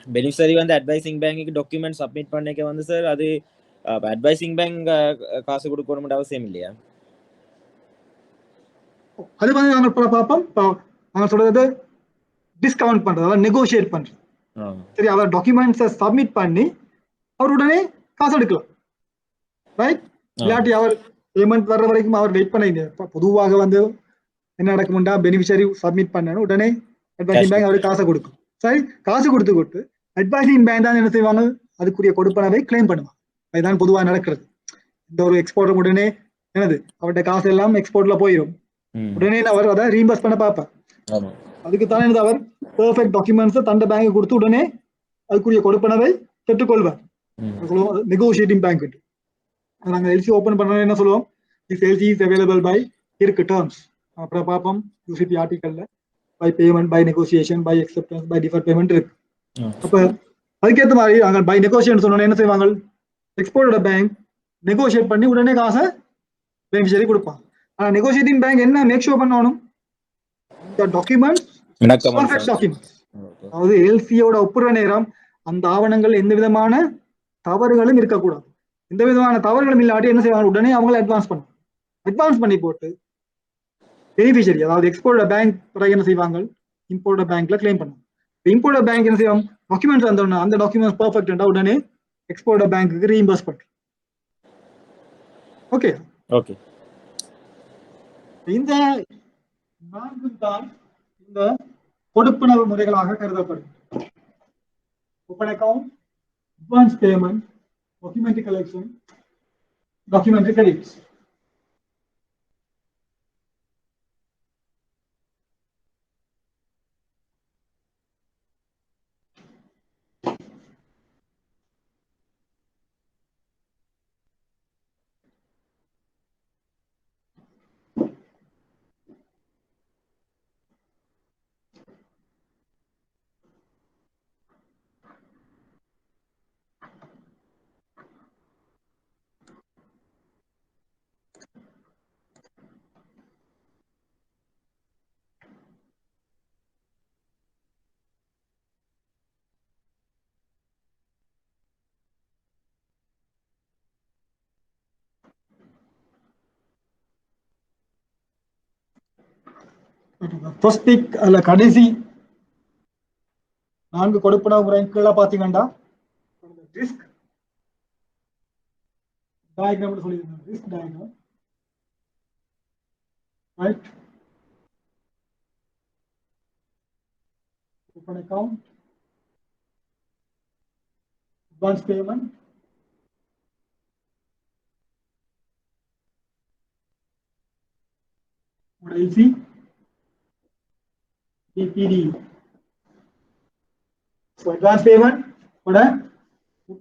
பெனிஃபிஷரி வந்து அட்வைசிங் பேங்க்கு டாக்குமெண்ட் சப்மிட் பண்ணிக்க வந்து சார் அது அட்வைசிங் பேங்க் காசு கொடுக்கணும் அவசியம் இல்லையா? அது வந்து நாங்கள் பார்ப்போம். நாங்கள் சொல்றது டிஸ்கவுண்ட் பண்றது, அதாவது நெகோசியேட் பண்றது. சரி, அவர் டாக்குமெண்ட்ஸை சப்மிட் பண்ணி அவர் உடனே காசு எடுக்கலாம், ரைட்? இல்லாட்டி அவர் பேமெண்ட் வர்ற வரைக்கும் அவர் வெயிட் பண்ண. பொதுவாக வந்து என்ன நடக்கும்டா, பெனிஃபிஷரி சப்மிட் பண்ணணும் உடனே அட்வைசிங் பேங்க் அவருக்கு காசை கொடுக்கும். சரி, காசு கொடுத்து அட்வைசிங் பேங்க் தான் என்ன செய்வாங்க? அதுக்குரிய கொடுப்பனவை கிளைம் பண்ணுவாங்க. அதுதான் பொதுவாக நடக்கிறது. இந்த ஒரு எக்ஸ்போர்ட்டர் உடனே என்னது அவர்கிட்ட காசு எல்லாம் எக்ஸ்போர்ட்ல போயிடும். உடனே அவர் அதை ரீஇம்பர்ஸ் பண்ண பார்ப்பார். அதுக்கு தான் என்னது அவர் பெர்ஃபெக்ட் டாக்குமெண்ட்ஸை தண்ட பேங்க் கொடுத்து உடனே அதுக்குரிய கொடுப்பனவை பெற்றுக்கொள்வார். Negotiating bank. நாங்கள் எல்சி ஓபன் பண்ண என்ன சொல்லுவோம்? If LC is available by இருக்கு டேர்ம்ஸ். அப்புறம் பார்ப்போம் யூசிபி ஆர்டிக்கல்ல by payment, by negotiation, by acceptance, by defer payment இருக்கு. அப்ப அதுக்கேற்ற மாதிரி அங்க பை நெகோசியேஷன் சொன்னோன்னே என்ன செய்வாங்க? எக்ஸ்போர்ட்டோட பேங்க் நெகோசியேட் பண்ணி உடனே காசை பெனிஃபிஷரி கொடுப்பாங்க. ஆனா நெகோசியேட்டிங் பேங்க் என்ன மேக் ஷூர் பண்ணணும்? இந்த டாக்குமெண்ட் பெர்ஃபெக்ட் டாக்குமெண்ட், அதாவது எல்சியோட ஒப்புற நேரம் அந்த ஆவணங்கள் எந்த விதமான தவறுகளும் இருக்கக்கூடாது. எந்த விதமான தவறுகளும் இல்லாட்டி என்ன செய்வாங்க? உடனே அவங்களை அட்வான்ஸ் பண்ணி போட்டு பெனிஃபிஷரி, அதாவது எக்ஸ்போர்ட்டோட பேங்க் என்ன செய்வாங்க? இம்போர்ட்டோட பேங்க்ல கிளைம் பண்ணுவாங்க. இம்போர்ட்டோட பேங்க் என்ன செய்வாங்க? டாக்குமெண்ட்ஸ் அந்த டாக்குமெண்ட்ஸ் பெர்ஃபெக்ட்டா உடனே எக்ஸ்போர்ட்டோட பேங்க்குக்கு ரீஇம்பர்ஸ் பண்றோம். Okay okay. இந்த 4 தான் இந்த கொடுப்பனவு முறைகளாக கருதப்படும். Open account, advance payment, document collection, documentary credits. First pick அல்ல கடைசி 4 கொடுப்பன முறைகள பாத்தீங்கன்னா ரிஸ்க் டயகிராம் சொல்லிருக்கேன். Risk diagram, right? open account, advance payment, LC, DPD. So advance payment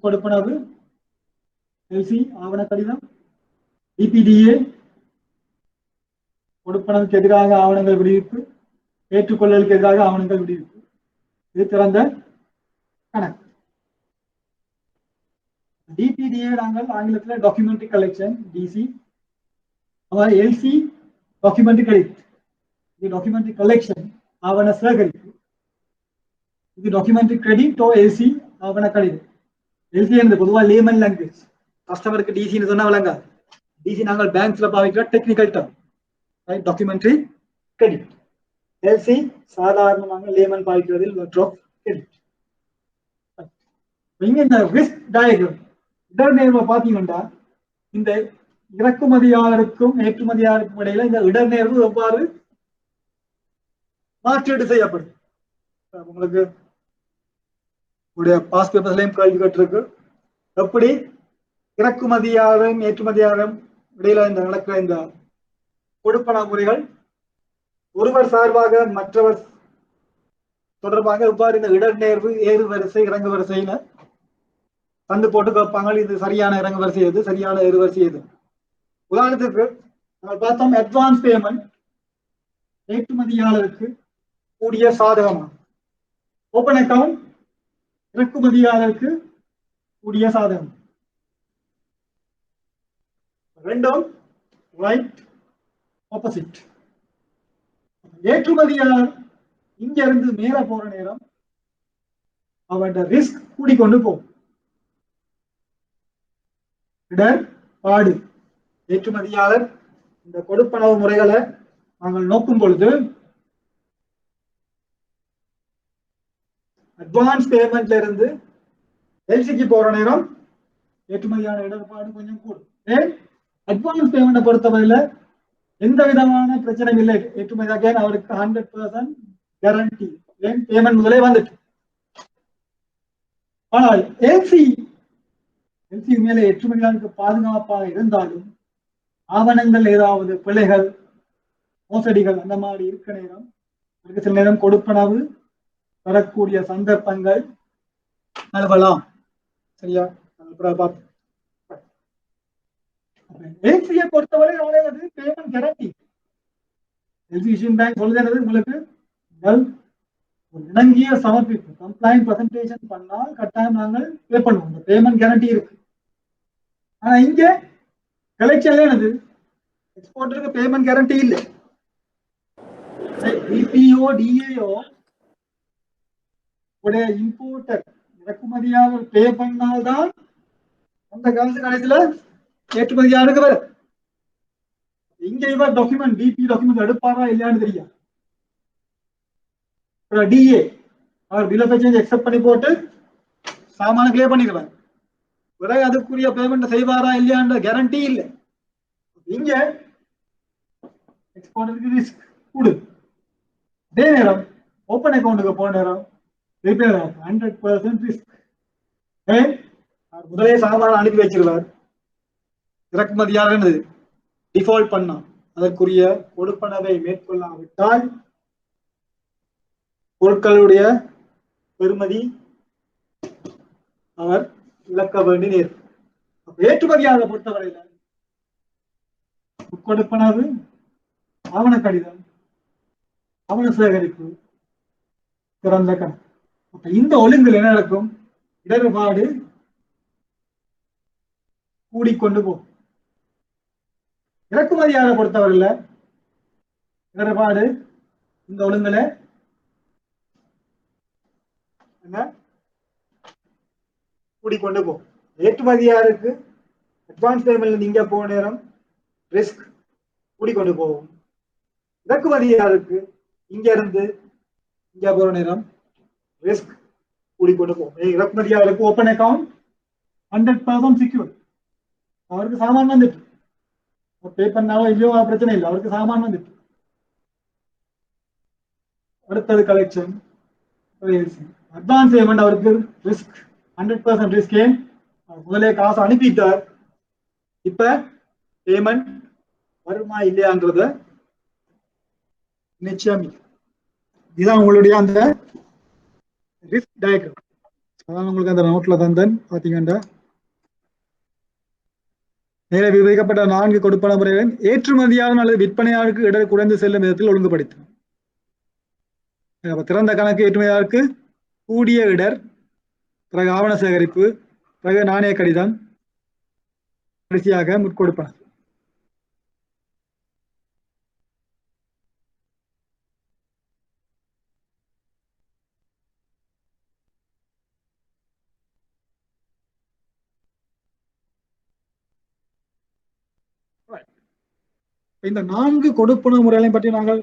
கொடுப்பனவு LC ஆவண கடிதம், DPDA கொடுப்பனவுக்கு எதிராக ஆவணங்கள் விடுவிப்பு, ஏற்றுக்கொள்ளலுக்கு எதிராக ஆவணங்கள் விடுவிப்பு. இது திறந்த கணக்கு. DPDA நாங்கள் ஆங்கிலத்தில் documentary collection DC, LC documentary credit. இது டாக்குமெண்ட்ரி கலெக்ஷன் ஆவண சேகரிப்பு. இது டாக்குமெண்ட்ரி கிரெடிட் LC ஆவண கடிதம். LC என்பது பொதுவாக லேமன் லாங்குவேஜ். கஸ்டமருக்கு டிசின்னு சொன்னா விளங்காது. டிசி நாங்கள் பேங்க்ஸ்ல பாவிக்கிற technical term, right? Documentary credit. LC சாதாரணமாக லேமன் பாவிக்கிறதில் லெட்டர் ஆஃப் கிரெடிட். இங்க இந்த ரிஸ்க் டயகிராம் இடர்நேர்வை பார்த்தீங்கன்னா இந்த இறக்குமதியாளருக்கும் ஏற்றுமதியாளருக்கும் இடையில இந்த இடர்நேர்வு எவ்வாறு மாற்றீடு செய்யப்படும். உங்களுக்கு உடைய பாஸ் பேப்பர்ஸ்லையும் கேள்வி கேட்டிருக்கு. எப்படி இறக்குமதியாளரும் ஏற்றுமதியாளரும் இடையில இந்த நடக்கிற இந்த கொடுப்பன முறைகள் ஒருவர் சார்பாக மற்றவர் தொடர்பாக எவ்வாறு இந்த இடர்நேர்வு ஏறு வரிசை இறங்கு வரிசையில கண்டு போட்டு கேட்பாங்க. இது சரியான இறங்கு வரிசை எது, சரியான ஏறு வரிசை எது? உதாரணத்துக்கு நம்ம பார்த்தோம், அட்வான்ஸ் பேமெண்ட் ஏற்றுமதியாளருக்கு கூடிய சாதகமா, ஓபன் அக்கவுண்ட் இறக்குமதியாளருக்கு கூடிய சாதகம். ரெண்டும் ரைட் ஆப்போசிட். ஏற்றுமதியாளர் இங்க இருந்து மேல போற நேரம் அவன் ரிஸ்க் கூடிக்கொண்டு போகும். இடர்பாடு. ஏற்றுமதியாளர் இந்த கொடுப்பனவு முறைகளை நாங்கள் நோக்கும் பொழுது அட்வான்ஸ் பேமெண்ட்ல இருந்து எல்சிக்கு போற நேரம் ஏற்றுமதியாளர் இடர்பாடு கொஞ்சம் கூடும். ஏன்? அட்வான்ஸ் பேமெண்ட்டை பொறுத்தவரையில எந்த விதமான பிரச்சனையும் இல்லை. ஏற்றுமதியாக அவருக்கு 100% கேரண்டி, பேமெண்ட் முதலே வந்துட்டு. ஆனால் எல்சி மேல ஏற்றுமதியாளருக்கு பாதுகாப்பாக இருந்தாலும் ஆவணங்கள் ஏதாவது பிழைகள், மோசடிகள் அந்த மாதிரி இருக்க நேரம் அதுக்கு சில நேரம் கொடுப்பனவு வரக்கூடிய சந்தர்ப்பங்கள் நிலவலாம். சரியா? எல்சியை பொறுத்தவரை அது பேமெண்ட் கேரண்டி. எல்சிஷன் பேங்க் சொல்லுறது உங்களுக்கு இணங்கிய சமர்ப்பிப்பு, கம்ப்ளைண்ட் பிரசன்டேஷன் பண்ணால் கட்டாயம் நாங்கள் பே பண்ணுவோம். இந்த பேமெண்ட் கேரண்டி இருக்கு. ஆனா இங்க கலெக்ஷன்ல என்னது, எக்ஸ்போர்ட்டருக்கு பேமெண்ட் கேரண்டி இல்லை. டிபிஓ டிஏஓ உடைய இம்போர்ட்டர் இறக்குமதியாக பே பண்ணால்தான் அந்த காலத்து கணக்குல ஏற்றுமதியாளருக்கு வரும். இங்க இவர் டாக்குமெண்ட் டிபி டாக்குமெண்ட் எடுப்பாரா இல்லையான்னு தெரியும். டிஏ அவர் பில் ஆஃப் எக்ஸ்சேஞ்ச் அக்செப்ட் பண்ணி போட்டு சாமான கிளியர் பண்ணிடுவார். பிறகு அதுக்குரிய பேமெண்ட் செய்வாரா இல்லையான்ற கேரண்டி இல்லை. இங்க எக்ஸ்போர்ட்டருக்கு ரிஸ்க் கூடு. அதே நேரம் ஓப்பன் அக்கௌண்ட்டுக்கு போன நேரம் 100% ரிஸ்க். முதலே சாமான அனுப்பி வச்சிருவார். இறக்குமதியாளர் டிஃபால்ட் பண்ணான் அதற்குரிய கொடுப்பனவை மேற்கொள்ளாவிட்டால் பொருட்களுடைய பெறுமதி அவர் இழக்க வேண்டி நேரும். ஏற்றுமதியாளரை பொறுத்தவரையில கொடுப்பனவு, ஆவண கடிதம், ஆவண சேகரிப்பு, திறந்த கணக்கு. இந்த ஒழுங்கில் என்ன நடக்கும்? இடர்பாடு கூடிக்கொண்டு போகும். இறக்குமதியாளரை பொறுத்தவரையில இடர்பாடு இந்த ஒழுங்குல என்ன கூடிக்கொண்டு போகும். ஏற்றுமதியாளருக்கு அட்வான்ஸ் பேமெண்ட்ல நீங்க போன நேரம் ரிஸ்க் கூடிக்கொண்டு போகும். இறக்குமதியாளருக்கு இங்க இருந்து இங்க போற நேரம் ரிஸ்க் கூடிக்கொண்டு போகும். இறக்குமதியாளருக்கு ஓப்பன் அக்கவுண்ட் 100% செக்யூர். அவருக்கு சாமான் வந்துட்டு பே பண்ணாலும் இல்லையோ பிரச்சனை இல்லை, அவருக்கு சாமான் வந்துட்டு. அடுத்தது கலெக்ஷன். அட்வான்ஸ் பேமெண்ட் அவருக்கு ரிஸ்க் 100% ரிஸ்க். முதலே காசு அனுப்பிட்டார், இப்ப பேமெண்ட் வருமா இல்லையான்றத நிச்சயம். இதுதான் உங்களுடைய அந்த ரிஸ்க் டயக்ராம். அதான் உங்களுக்கு அந்த நோட்ல தந்தன் பாத்தீங்கன்னா மேலே விவரிக்கப்பட்ட 4 கொடுப்பன முறைகளின் ஏற்றுமதியாளர் அல்லது விற்பனையாளருக்கு இடர் குறைந்து செல்லும் விதத்தில் ஒழுங்குபடுத்தும். திறந்த கணக்கு ஏற்றுமதியாளருக்கு கூடிய இடர், பிறகு ஆவண சேகரிப்பு, பிறகு நாணய கடிதம், கடைசியாக முற்கொடுப்பன. இந்த 4 கொடுப்பன முறைகளையும் பற்றி நாங்கள்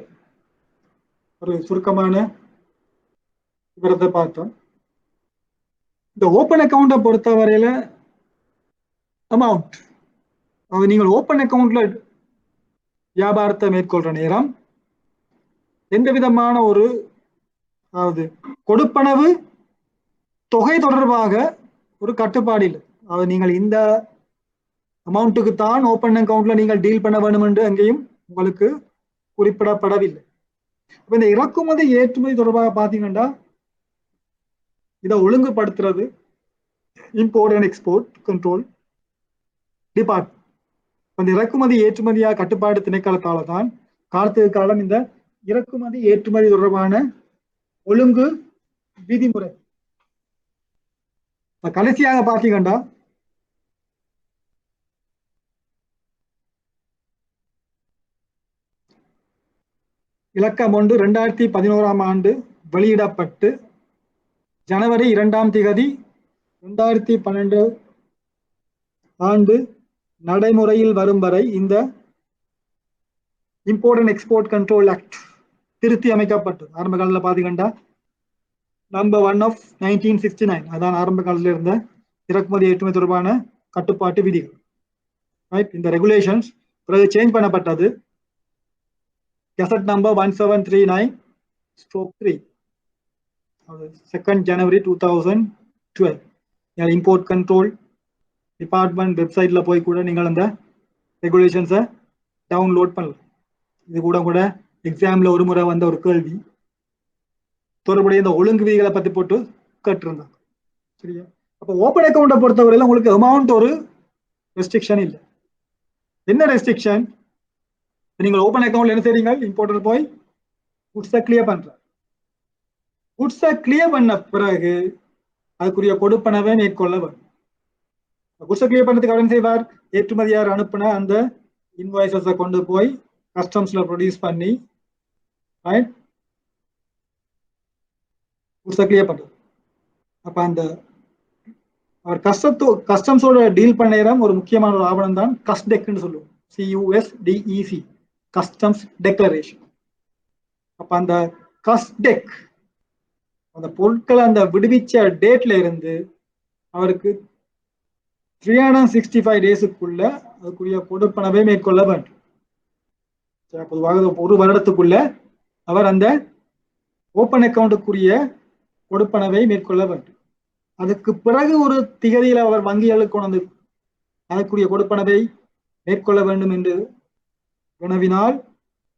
ஒரு சுருக்கமான விவரத்தை பார்த்தோம். இந்த ஓப்பன் அக்கௌண்ட்டை பொறுத்தவரையில அமௌண்ட், அது நீங்கள் ஓப்பன் அக்கௌண்ட்ல வியாபாரத்தை மேற்கொள்ற நேரம் எந்த விதமான ஒரு அதாவது கொடுப்பனவு தொகை தொடர்பாக ஒரு கட்டுப்பாடு இல்லை. அது நீங்கள் இந்த அமௌண்ட்டுக்கு தான் ஓப்பன் அக்கௌண்ட்ல நீங்கள் டீல் பண்ண வேண்டும் என்று அங்கேயும் உங்களுக்கு குறிப்பிடப்படவில்லை. அப்ப இந்த இறக்குமதி ஏற்றுமதி தொடர்பாக பார்த்தீங்கன்னா இதை ஒழுங்குபடுத்துறது import and export control department. அந்த இறக்குமதி ஏற்றுமதியாக கட்டுப்பாடு திணைக்களத்தால தான் காலத்துக்கு காலம் இந்த இறக்குமதி ஏற்றுமதி தொடர்பான ஒழுங்கு விதிமுறை. கடைசியாக பார்த்தீங்கன்னா இலக்கம் 1 2011 வெளியிடப்பட்டு ஜனவரி 2 2012 நடைமுறையில் வரும் வரை இந்த import and export control act திருத்தி அமைக்கப்பட்டது. ஆரம்ப காலத்தில் பார்த்தீங்கன்னா நம்பர் 1 of 1969 அதான் ஆரம்ப காலத்தில் இருந்த இறக்குமதி ஏற்றுமதி தொடர்பான கட்டுப்பாட்டு விதிகள். இந்த ரெகுலேஷன்ஸ் பிறகு சேஞ்ச் பண்ணப்பட்டது. Gazette number 1739/3 2nd January 2012. Import control department வெப்சைட்ல போய் கூட நீங்கள் அந்த ரெகுலேஷன்ஸை டவுன்லோட் பண்ணலாம். இது கூட எக்ஸாம்ல ஒரு முறை வந்த ஒரு கேள்வி தொடர்புடைய இந்த ஒழுங்கு விதிகளை பத்தி போட்டு கேட்டிருந்தாங்க. சரியா? அப்போ ஓப்பன் அக்கௌண்ட்டை பொறுத்தவரையில உங்களுக்கு அமௌண்ட் ஒரு ரெஸ்ட்ரிக்ஷன் இல்லை. என்ன ரெஸ்ட்ரிக்ஷன்? நீங்கள் ஓப்பன் அக்கௌண்ட்ல என்ன செய்றீங்க? இம்போர்ட்டர் போய் குட்ஸை கிளியர் பண்ற. குட்ஸை கிளியர் பண்ண பிறகு அதுக்குரிய கொடுப்பனவை மேற்கொள்ள வேண்டும். குட்ஸை கிளியர் பண்ணதுக்கு அவர் என்ன செய்வார்? ஏற்றுமதியார் அனுப்பின அந்த இன்வாய்ஸஸை கொண்டு போய் கஸ்டம்ஸ்ல ப்ரொடியூஸ் பண்ணி குட்ஸை கிளியர் பண்றது. அப்ப அந்த அவர் கஸ்டம்ஸோட டீல் பண்ண நேரம் ஒரு முக்கியமான ஒரு ஆவணம் தான் கஸ்டெக்னு சொல்லுவோம். CUSDEC customs declaration. அப்ப அந்த கஸ்டெக் அந்த பொருட்களை அந்த விடுவிச்ச டேட்ல இருந்து அவருக்கு 365 டேஸுக்குள்ள அதுக்குரிய கொடுப்பனவை மேற்கொள்ள வேண்டும். பொதுவாக ஒரு வருடத்துக்குள்ள அவர் அந்த ஓப்பன் அக்கௌண்ட்டுக்குரிய கொடுப்பனவை மேற்கொள்ள வேண்டும். அதுக்கு பிறகு ஒரு திகதியில் அவர் வங்கிகளுக்கு கொண்டு அதுக்குரிய கொடுப்பனவை மேற்கொள்ள வேண்டும் என்று வினவினால்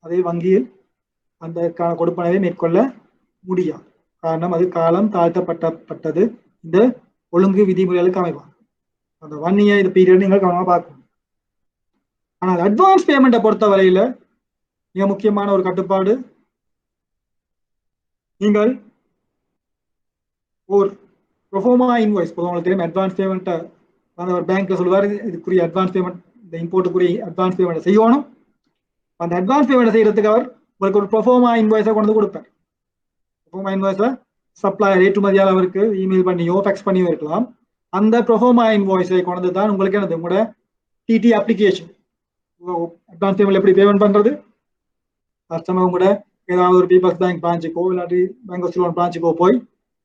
அதை வங்கியில் அந்த கொடுப்பனவை மேற்கொள்ள முடியாது. காரணம் அது காலம் தாழ்த்தப்பட்டது இந்த ஒழுங்கு விதிமுறைகளுக்கு அமைவாங்க. அந்த 1 year இது பீரியட் நீங்கள் கவனமாக பார்க்கணும். ஆனால் அட்வான்ஸ் பேமெண்ட்டை பொறுத்த வரையில மிக முக்கியமான ஒரு கட்டுப்பாடு, நீங்கள் ஒரு ப்ரொஃபார்மா இன்வாய்ஸ் உங்களுக்கு தெரியும். அட்வான்ஸ் பேமெண்ட்டை ஒரு பேங்க்ல சொல்லுவார், இதுக்குரிய அட்வான்ஸ் பேமெண்ட், இந்த இம்போர்ட்டுக்குரிய அட்வான்ஸ் பேமெண்ட் செய்யணும். அந்த அட்வான்ஸ் பேமெண்ட் செய்யறதுக்கு அவர் உங்களுக்கு ஒரு ப்ரொஃபார்மா இன்வாய்ஸை கொண்டு கொடுப்பார். ப்ரொஃபார்மா இன்வாய்ஸை சப்ளையர் ஏற்றுமதியால் அவருக்கு இமெயில் பண்ணியோ ஃபேக்ஸ் பண்ணியோ இருக்கலாம். அந்த ப்ரொஃபார்மா இன்வாய்ஸை கொண்டு தான் உங்களுக்கு என்னது உங்களோட டிடி அப்ளிகேஷன், அட்வான்ஸ் பேமெண்ட் எப்படி பேமெண்ட் பண்றது, கஸ்டமர் கூட ஏதாவது ஒரு பீப்பிள்ஸ் பேங்க் பிரான்ச்சுக்கோ இல்லாட்டி பேங்க் ஆஃப் லோன் பிரான்ச்சுக்கோ போய்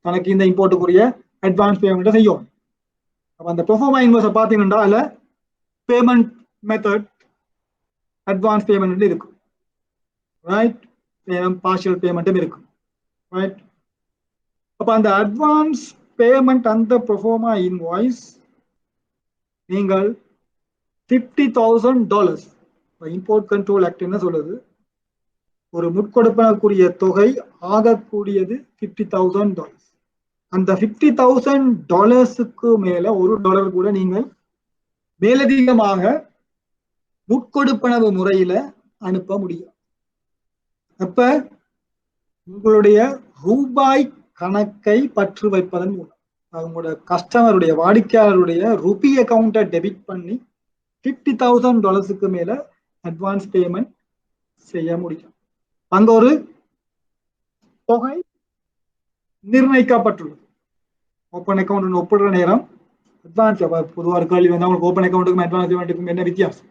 தனக்கு இந்த இம்போர்ட்டுக்குரிய அட்வான்ஸ் பேமெண்ட்டை செய்யும். அப்போ அந்த ப்ரொஃபார்மா இன்வாய்ஸை பார்த்தீங்கன்னா அதில் பேமெண்ட் மெத்தட் அட்வான்ஸ் பேமெண்ட் இருக்கும், ரைட்? பார்ஷியல் பேமெண்ட்டும் இருக்கும், ரைட்? அப்போ அந்த அட்வான்ஸ் பேமெண்ட் அந்த ப்ரொஃபார்மா இன்வாய்ஸ் நீங்கள் $50,000 இம்போர்ட் கண்ட்ரோல் ஆக்ட் என்ன சொல்லுது, ஒரு முற்கொடுப்பனக்குரிய தொகை ஆகக்கூடியது $50,000. அந்த $50,000 மேல $1 கூட நீங்கள் மேலதிகமாக முற்கொடுப்பனவு முறையில அனுப்ப முடியும். அப்ப உங்களுடைய ரூபாய் கணக்கை பற்று வைப்பதன் மூலம் உங்களோட கஸ்டமருடைய வாடிக்கையாளருடைய ருபி அக்கௌண்ட்டை டெபிட் பண்ணி $50,000 மேல அட்வான்ஸ் பேமெண்ட் செய்ய முடியும். அங்க ஒரு தொகை நிர்ணயிக்கப்பட்டுள்ளது. ஓப்பன் அக்கௌண்ட் ஒப்பிடுற நேரம் அட்வான்ஸ் பொதுவாக கேள்வி வந்து அவங்களுக்கு ஓப்பன் அக்கௌண்ட்டுக்கும் அட்வான்ஸ் பேமெண்ட்டுக்கும் என்ன வித்தியாசம்?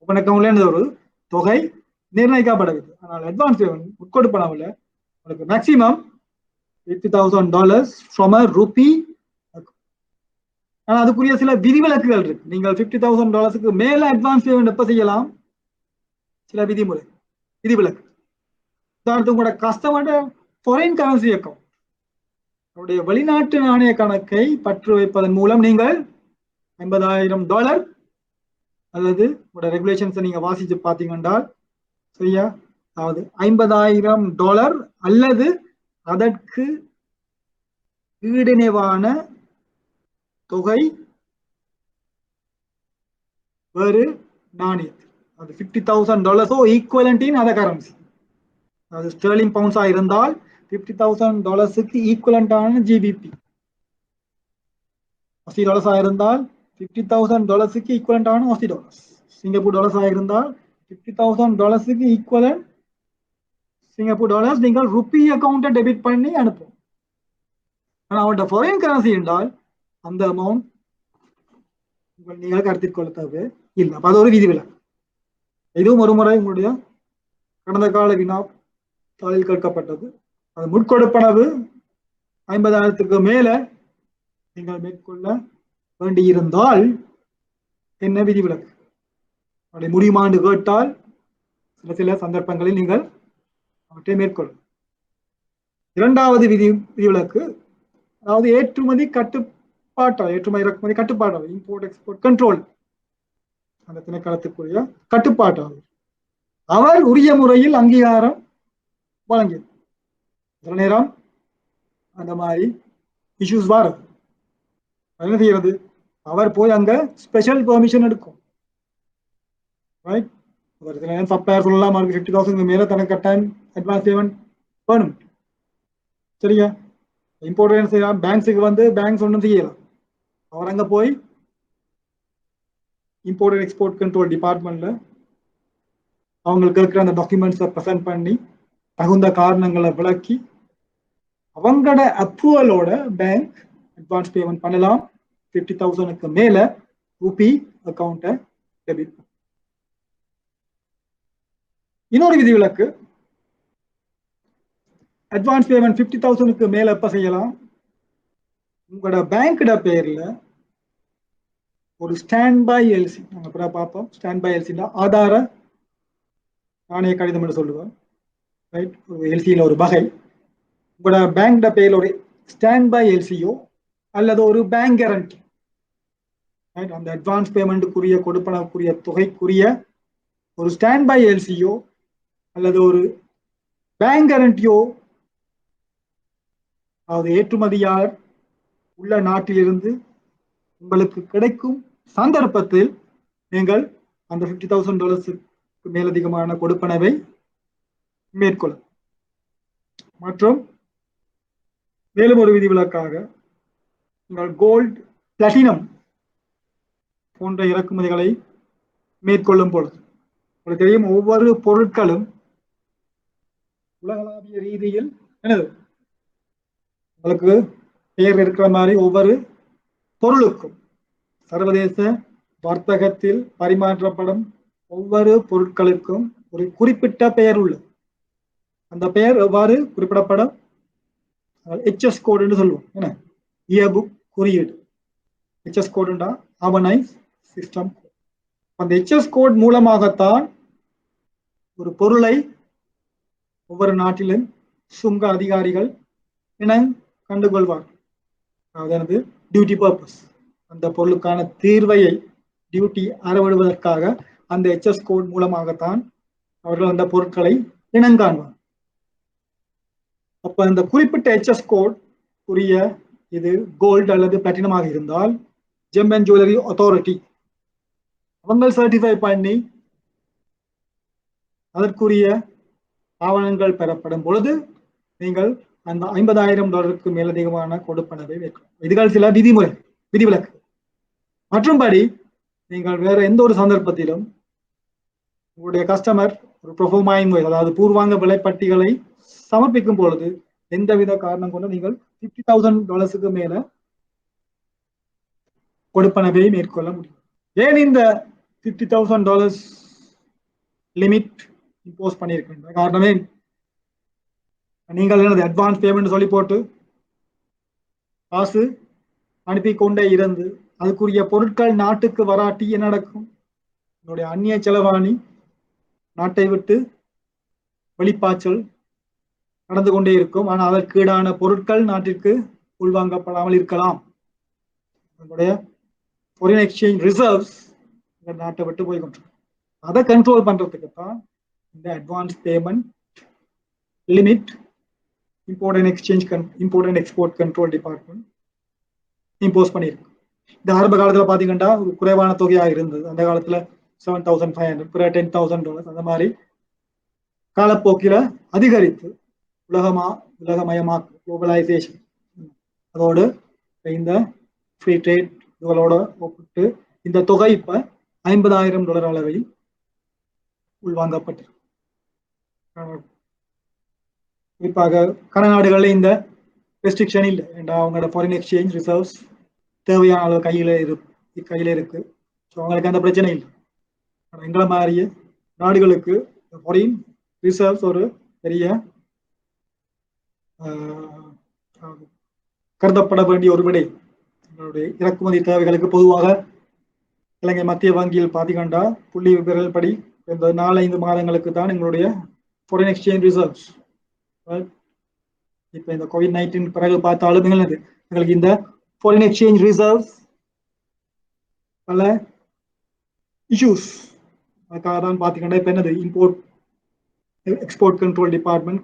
ஓப்பன் அக்கௌண்ட்ல ஒரு தொகை நிர்ணயிக்கப்படவில்லை. ஆனால் அட்வான்ஸ் பேமெண்ட் உட்கொடுப்பனவில் உங்களுக்கு மேக்சிமம் $50,000 ஃப்ரம் அ ருபி. ஆனால் அதுக்குரிய சில விதிவிலக்குகள் இருக்கு. நீங்கள் $50,000 மேல அட்வான்ஸ் பேமெண்ட் எப்ப செய்யலாம்? சில விதிவிலக்கு. உதாரணத்துக்கு கூட கஸ்டமர் ஃபாரின் கரன்சி அக்கௌண்ட், அவருடைய வெளிநாட்டு நாணய கணக்கை பற்று வைப்பதன் மூலம் நீங்கள் $50,000 அல்லது உங்களோட ரெகுலேஷன்ஸை நீங்க வாசிச்சு பார்த்தீங்கன்னா சரியா, அதாவது $50,000 அல்லது அதற்கு ஈடிணைவான தொகை வேறு நாணயத்தில், அது $50,000 ஈக்குவலண்ட் இன் அதர் கரன்சி. அது ஸ்டெர்லிங் பவுண்ட்ஸா இருந்தால் $50,000 ஈக்குவலண்டான ஜிபிபி, $80 இருந்தால் $50,000 ஈக்குவலண்டான $80, சிங்கப்பூர் டாலர்ஸா இருந்தால் $50,000 ஈக்குவலண்ட் சிங்கப்பூர் டாலர்ஸ் நீங்கள் ருபி அக்கௌண்ட்டை டெபிட் பண்ணி அனுப்பும். ஆனால் அவர்கிட்ட ஃபாரின் கரன்சி என்றால் அந்த அமௌண்ட் நீங்கள் கருத்தில் கொள்ள தேவை இல்லை. அப்ப அது ஒரு விதிவிலக்கு. இதுவும் ஒரு முறை உங்களுடைய கடந்த கால வினா தாளில் கேட்கப்பட்டது. அது முற்கொடுப்பனவு 50,000 மேல நீங்கள் மேற்கொள்ள வேண்டியிருந்தால் என்ன விதிவிலக்கு? அப்படி முடியுமாண்டு கேட்டால் சில சந்தர்ப்பங்களில் நீங்கள் அவற்றை மேற்கொள்ளும். இரண்டாவது விதிவிலக்கு, அதாவது ஏற்றுமதி கட்டுப்பாட்டாளர், ஏற்றுமதி இறக்குமதி கட்டுப்பாட்டாளர், இம்போர்ட் எக்ஸ்போர்ட் கண்ட்ரோல், அந்த திணைக்களத்துக்குரிய கட்டுப்பாட்டாளர், அவர் உரிய முறையில் அங்கீகாரம் வழங்கியது. சில நேரம் அந்த மாதிரி இஷ்யூஸ் வாரது. என்ன செய்யறது? அவர் போய் அங்க ஸ்பெஷல் பெர்மிஷன் எடுக்கும், ரைட்? ஒரு சில நேரம் சப்ளையர் சொல்லலாம் அவருக்கு 50,000 மேல தனக்கு கட்டாயம் அட்வான்ஸ் பேமெண்ட் வேணும், சரியா? இம்போர்ட் செய்யலாம், பேங்க்ஸுக்கு வந்து பேங்க்ஸ் ஒன்றும் செய்யலாம். அவர் அங்க போய் இம்போர்ட் எக்ஸ்போர்ட் கண்ட்ரோல் டிபார்ட்மெண்ட்ல அவங்களுக்கு இருக்கிற அந்த டாக்குமெண்ட்ஸை ப்ரெசென்ட் பண்ணி தகுந்த காரணங்களை விளக்கி அவங்களோட அப்ரூவலோட பேங்க் அட்வான்ஸ் பேமெண்ட் பண்ணலாம். 50,000 மேல ருபி அக்கௌண்ட்டை டெபிட். இன்னொரு விதிவிலக்கு, அட்வான்ஸ் பேமெண்ட் 50,000 மேல எப்ப செய்யலாம்? உங்களோட பேங்க்ட பேர்ல ஒரு ஸ்டாண்ட் பை எல்சி, நாங்க அப்புறம் பார்ப்போம். ஸ்டாண்ட் பை எல்சின்னா ஆதார நாணய கடிதம் என்று சொல்லுவோம், ரைட்? எல்சியில ஒரு வகை. உங்களோட பேங்க்ட பேர்ல ஒரு ஸ்டாண்ட் பை எல்சியோ அல்லது ஒரு பேங்க் கேரண்டி, அந்த அட்வான்ஸ் பேமெண்ட்டுக்குரிய கொடுப்பனவுக்குரிய தொகைக்குரிய ஒரு ஸ்டாண்ட் பை எல்சியோ அல்லது ஒரு பேங்க் கேரண்டியோ, அதாவது ஏற்றுமதியாளர் உள்ள நாட்டிலிருந்து உங்களுக்கு கிடைக்கும் சந்தர்ப்பத்தில் நீங்கள் அந்த $50,000 மேலதிகமான கொடுப்பனவை மேற்கொள்ளும். மற்றும் மேலும் ஒரு விதிவிலக்காக நீங்கள் கோல்டு, பிளாட்டினம் போன்ற இறக்குமதிகளை மேற்கொள்ளும் பொழுது உங்களுக்கு தெரியும், ஒவ்வொரு பொருட்களும் உலகளாவிய ரீதியில் என்னது உங்களுக்கு பெயர் இருக்கிற மாதிரி ஒவ்வொரு பொருளுக்கும் சர்வதேச வர்த்தகத்தில் பரிமாற்றப்படும் ஒவ்வொரு பொருட்களுக்கும் ஒரு குறிப்பிட்ட பெயர் உள்ளது. அந்த பெயர் எவ்வாறு குறிப்பிடப்படும்? HS கோட் என்று சொல்லுவோம். என்ன இயர் புக் குறியீடு. HS கோடுண்டா ஆர்கனைஸ் சிஸ்டம். அந்த HS கோட் மூலமாகத்தான் ஒரு பொருளை ஒவ்வொரு நாட்டிலும் சுங்க அதிகாரிகள் இனம் கண்டுகொள்வார். அதாவது டியூட்டி பர்பஸ், அந்த பொருளுக்கான தீர்வையை டியூட்டி அறவிடுவதற்காக அந்த HS கோட் மூலமாகத்தான் அவர்கள் அந்த பொருட்களை இனங்காண்பார். அப்ப அந்த குறிப்பிட்ட HS கோட் உரிய இது கோல்டு அல்லது பிளாட்டினமாக இருந்தால் ஜெம் அண்ட் ஜுவல்லரி அத்தாரிட்டி அவங்க சர்டிஃபை பண்ணி அதற்குரிய ஆவணங்கள் பெறப்படும் பொழுது நீங்கள் அந்த $50,000 மேலதிகமான கொடுப்பனவை வைக்கலாம். இதுகள் சில விதிவிலக்கு. மற்றும்படி நீங்கள் வேற எந்த ஒரு சந்தர்ப்பத்திலும் உங்களுடைய கஸ்டமர் ஒரு ப்ரொஃபோமா இன்வாய்ஸ், அதாவது பூர்வாங்க விலைப்பட்டிகளை சமர்ப்பிக்கும் பொழுது எந்தவித காரணம் கொண்டு நீங்கள் $50,000 மேல கொடுப்பனவை மேற்கொள்ள முடியும். ஏன் இந்த $50,000 லிமிட் இம்போஸ் பண்ணியிருக்கின்ற காரணமே, நீங்கள் என்னது அட்வான்ஸ் பேமெண்ட் சொல்லி போட்டு காசு அனுப்பி கொண்டே இருந்து அதுக்குரிய பொருட்கள் நாட்டுக்கு வராட்டி என்ன நடக்கும்? என்னுடைய அந்நிய செலவாணி நாட்டை விட்டு வெளிப்பாய்ச்சல் நடந்து கொண்டே இருக்கும். ஆனால் அதற்கு ஈடான பொருட்கள் நாட்டிற்கு உள்வாங்கப்படாமல் இருக்கலாம். நம்முடைய ஃபாரின் எக்ஸ்சேஞ்ச் ரிசர்வ்ஸ் நாட்டை விட்டு போய் கொண்டிருக்கும். அதை கண்ட்ரோல் பண்றதுக்கு தான் இந்த advance payment limit import and export control department impose பண்ணியிருக்கு. இந்த ஆரம்ப காலத்தில் பார்த்தீங்கன்னா ஒரு குறைவான தொகையாக இருந்தது. அந்த காலத்தில் 7,500, பிறகு $10,000, அந்த மாதிரி காலப்போக்கில் அதிகரித்து உலகமயமாக்கு, குளோபலைசேஷன், அதோடு இந்த ஃப்ரீ ட்ரேட் இதுகளோட ஒப்பிட்டு இந்த தொகை இப்போ $50,000 அளவில் உள்வாங்கப்பட்டிருக்கு. குறிப்பாக கனநாடுகளில் இந்த ரெஸ்ட்ரிக்ஷன் இல்லை. ஏன்னா அவங்களோட ஃபாரின் எக்ஸ்சேஞ்ச் ரிசர்வ்ஸ் தேவையான அளவு கையில் இருக்கு. ஸோ அவங்களுக்கு அந்த பிரச்சனை இல்லை. ஆனால் எங்களை மாதிரியே நாடுகளுக்கு ஃபாரின் ரிசர்வ்ஸ் ஒரு பெரிய கருதப்பட வேண்டிய ஒரு விடை. எங்களுடைய இறக்குமதி தேவைகளுக்கு பொதுவாக இலங்கை மத்திய வங்கியில் பார்த்தீங்கன்னா புள்ளி விவரங்கள் படி இந்த 4-5 மாதங்களுக்கு தான் எங்களுடைய ஃபாரின் எக்ஸ்சேஞ்ச் ரிசர்வ்ஸ். இப்போ இந்த COVID-19 பிறகு பார்த்தாலும் எங்களுக்கு இந்த ஃபாரின் எக்ஸ்சேஞ்ச் ரிசர்வ்ஸ் பல இஷ்யூஸ். அதுக்காக தான் பார்த்தீங்கன்னா இப்போ என்னது import export control department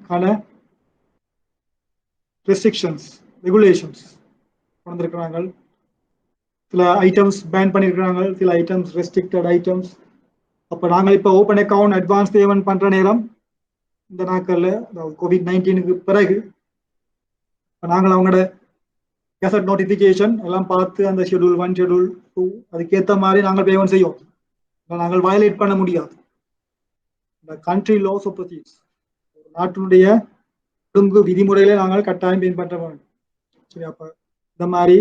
restrictions, regulations கொண்டிருக்கிறாங்க. சில ஐட்டம்ஸ் பேன் பண்ணியிருக்கிறாங்க, சில ஐட்டம்ஸ் ரெஸ்ட்ரிக்டட் ஐட்டம்ஸ். அப்போ நாங்கள் இப்போ ஓப்பன் அக்கவுண்ட் அட்வான்ஸ் பேமெண்ட் பண்ணுற நேரம் இந்த நாட்களில், அதாவது COVID-19க்கு பிறகு நாங்கள் அவங்களோட கெசட் நோட்டிஃபிகேஷன் எல்லாம் பார்த்து அந்த ஷெட்யூல் 1, ஷெட்யூல் 2 அதுக்கேற்ற மாதிரி நாங்கள் பேமெண்ட் செய்வோம். நாங்கள் வயலேட் பண்ண முடியாது. இந்த கண்ட்ரி லாஸ் ஆஃப் ப்ரொசீஜர்ஸ், நாட்டினுடைய ஒழுங்கு விதிமுறைகளை நாங்கள் கட்டாயம் பின்பற்ற வேண்டும். சரி, அப்போ இந்த மாதிரி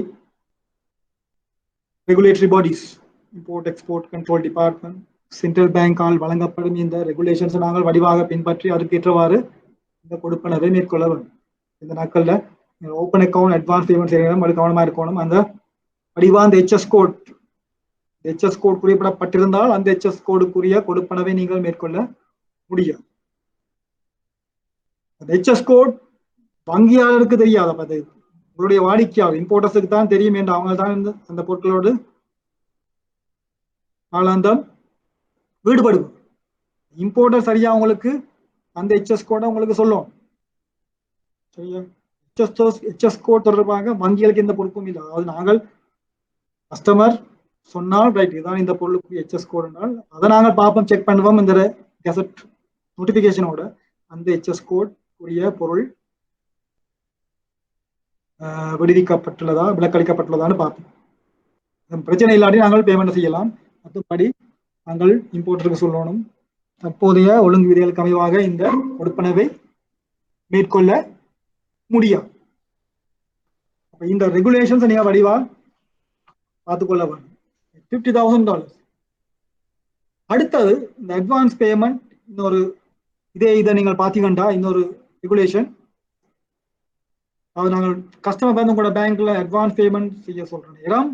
regulatory bodies, import export control department, central பேங்கால் வழங்கப்படும் இந்த ரெகுலேஷன்ஸை நாங்கள் வடிவாக பின்பற்றி அதுக்கேற்றவாறு இந்த கொடுப்பனவை மேற்கொள்ள வேண்டும். இந்த நாட்களில் ஓப்பன் அக்கவுண்ட் அட்வான்ஸ் பேமெண்ட் செய்யணும், அது கவனமாக இருக்கணும். அந்த வடிவாக அந்த HS கோட் குறிப்பிடப்பட்டிருந்தால் அந்த HS கோடுக்குரிய கொடுப்பனவை நீங்கள் மேற்கொள்ள முடியும். அந்த HS கோட் வங்கியாளருக்கு தெரியாது, உங்களுடைய வாடிக்கையாளர் இம்போர்ட்டர்ஸுக்கு தான் தெரியும் என்று அவங்க தான் அந்த பொருட்களோடு நாளாந்தம் ஈடுபடுவது. இம்போர்ட்டர் சரியா உங்களுக்கு அந்த ஹெச்எஸ் கோடை உங்களுக்கு சொல்லும். சரியா, ஹெச்எஸ் கோட் தொடர்பாக வங்கிகளுக்கு எந்த பொறுப்பும் இல்லை. அதாவது நாங்கள் கஸ்டமர் சொன்னால் ரைட் இதுதான் இந்த பொருளுக்கு ஹெச்எஸ் கோட் என்றால் அதை நாங்கள் பார்ப்போம், செக் பண்ணுவோம். இந்த கெசட் நோட்டிபிகேஷனோட அந்த ஹெச்எஸ் கோட் உரிய பொருள் விடுவிக்கப்பட்டுள்ளதா விலக்களிக்கப்பட்டுள்ளதான்னு பார்ப்போம். பிரச்சனை இல்லாட்டி நாங்கள் பேமெண்ட் செய்யலாம். மற்றபடி நாங்கள் இம்போர்ட்டருக்கு சொல்லணும் தற்போதைய ஒழுங்கு விதிகளுக்கு அமைவாக இந்த கொடுப்பனவை மேற்கொள்ள முடியாது. இந்த ரெகுலேஷன்ஸ் நீங்க வடிவா பார்த்துக்கொள்ள வேண்டும். $50,000. அடுத்தது இந்த அட்வான்ஸ் பேமெண்ட், இன்னொரு இதை நீங்கள் பார்த்தீங்கன்னா இன்னொரு ரெகுலேஷன். அது நாங்கள் கஸ்டமர் வந்து உங்களோட பேங்க்ல அட்வான்ஸ் பேமெண்ட் செய்ய சொல்ற நேரம்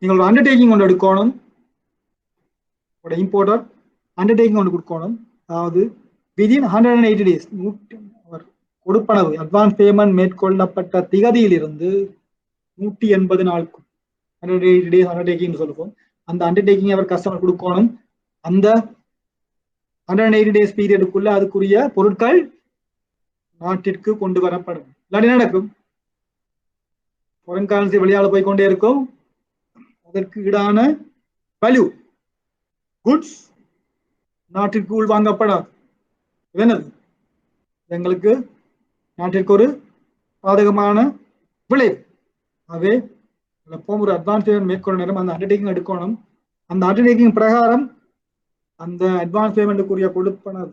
நீங்கள் ஒரு அண்டர்டேக்கிங் ஒன்று எடுக்கணும். இம்போர்ட்டர் அண்டர்டேக்கிங் ஒன்று கொடுக்கணும். அதாவது விதின் 180 days கொடுப்பனவு அட்வான்ஸ் பேமெண்ட் மேற்கொள்ளப்பட்ட திகதியிலிருந்து 180 நாளுக்கும் 180 days அண்டர்டேக்கிங் சொல்லுவோம். அந்த அண்டர்டேக்கிங் அவர் கஸ்டமர் கொடுக்கணும். அந்த 180 days பீரியடுக்குள்ள அதுக்குரிய பொருட்கள் நாட்டிற்கு கொண்டு வரப்படும். இல்லாட்டி நடக்கும், ஃபாரின் கரன்சி வெளியால போய் கொண்டே இருக்கும். அதற்கு ஈடான வேல்யூ குட்ஸ் நாட்டிற்கு உள்வாங்கப்படாது. என்னது எங்களுக்கு நாட்டிற்கு ஒரு பாதகமான விளைவு. ஆகவே ஒரு அட்வான்ஸ் பேமெண்ட் மேற்கொள்ள நேரம் அந்த அண்டர்டேக்கிங் எடுக்கணும். அந்த அண்டர்டேக்கிங் பிரகாரம் அந்த அட்வான்ஸ் பேமெண்ட்டுக்குரிய கொடுப்பனது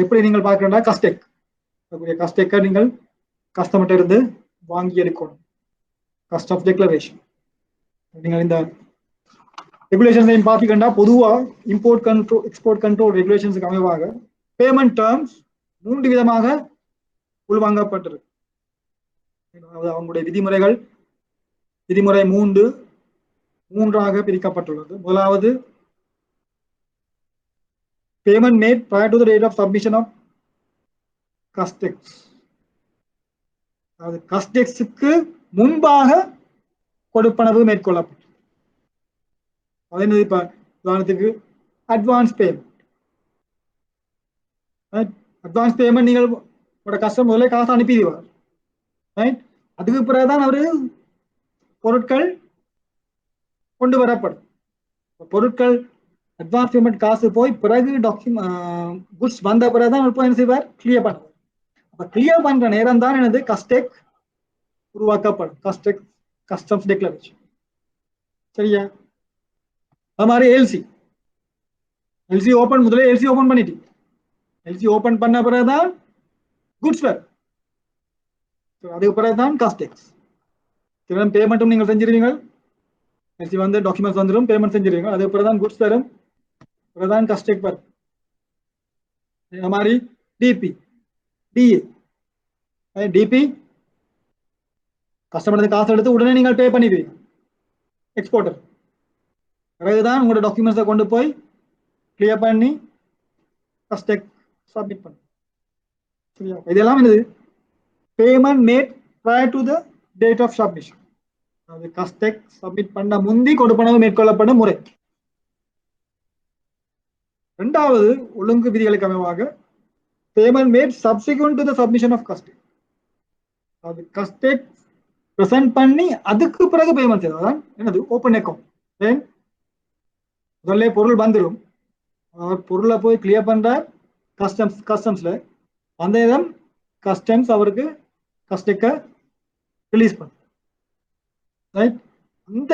எப்படி நீங்கள் பார்க்கணும்னா கஸ்டெக்கை நீங்கள் கஸ்டமர்கிட்ட இருந்து வாங்கி எடுக்கணும். காஸ்ட் ஆஃப் டெக்ளரேஷன் நீங்கள் இந்த ரெகுலேஷன்ஸையும் பார்த்துக்கிட்டா பொதுவாக இம்போர்ட் கண்ட்ரோல் எக்ஸ்போர்ட் கண்ட்ரோல் ரெகுலேஷன்ஸுக்கு அமைவாக பேமெண்ட் டேர்ம்ஸ் 3 விதமாக உள்வாங்கப்பட்டிருக்கு. அவங்களுடைய விதிமுறை 3 பிரிக்கப்பட்டுள்ளது. முதலாவது payment mat prior to the date of submission of கஸ்டெக்ஸ். அது கஸ்டெக்ஸுக்கு முன்பாக கொடுப்பனவு மேற்கொள்ளப்பட்டது. அது என்னது? இப்ப உதாரணத்துக்கு அட்வான்ஸ் பேமெண்ட் நீங்கள் கஸ்டமர் முதல்ல காசு அனுப்பிடுவார். அதுக்கு பிறகுதான் அவரு பொருட்கள் கொண்டு வரப்படும். பொருட்கள் அட்வான்ஸ் பேமெண்ட் காசு போய் பிறகு குட்ஸ் வந்த பிறகுதான் என்ன செய்வார்? கிளியர் பண்ணுவார். அப்ப கிளியர் பண்ற நேரம் தான் எனது கஸ்டெக் உருவாக்கப்படும். Customs declaration. சரியா? அது மாதிரி எல்சி ஓபன் முதல்ல எல்சி ஓபன் பண்ணிட்டு எல்சி ஓபன் பண்ண பிறகுதான் குட்ஸ் வேர். அதுக்கு பிறகுதான் கஸ்டெக்ஸ். பேமெண்ட்டும் நீங்கள் செஞ்சிருவீங்க. எல்சி வந்து டாக்குமெண்ட்ஸ் வந்துடும், பேமெண்ட் செஞ்சிருவீங்க. அதுக்கு பிறகுதான் குட்ஸ் வரும், பிறகுதான் கஸ்டெக் வரும். இந்த மாதிரி டிபி கஸ்டமர் காசு எடுத்து உடனே நீங்கள் பே பண்ணிடுவீங்க எக்ஸ்போர்ட்டர். பிறகுதான் உங்களோட டாக்குமெண்ட்ஸை கொண்டு போய் கிளியர் பண்ணி கஸ்டெக் சப்மிட் பண்ணு. சரியா? இதெல்லாம் என்னது? Payment mat prior to the date of submission. அது கஸ்டெக் சப்மிட் பண்ண முந்தி கொடுப்பனவு மேற்கொள்ளப்படும் முறை. இரண்டாவது ஒழுங்கு விதிகளுக்கு அமைவாக payment made subsequent to the submission of CUSDEC. அது கஸ்டெக் பிரசன்ட் பண்ணி அதுக்கு பிறகு பேமெண்ட் செய்யும். அதான் என்னது? Open account. முதல்ல பொருள் வந்துடும், பொருளை போய் கிளியர் பண்றார் கஸ்டம்ஸ்ல. அந்த நேரம் கஸ்டம்ஸ் அவருக்கு கஸ்டெக்க ரிலீஸ் பண்ண. அந்த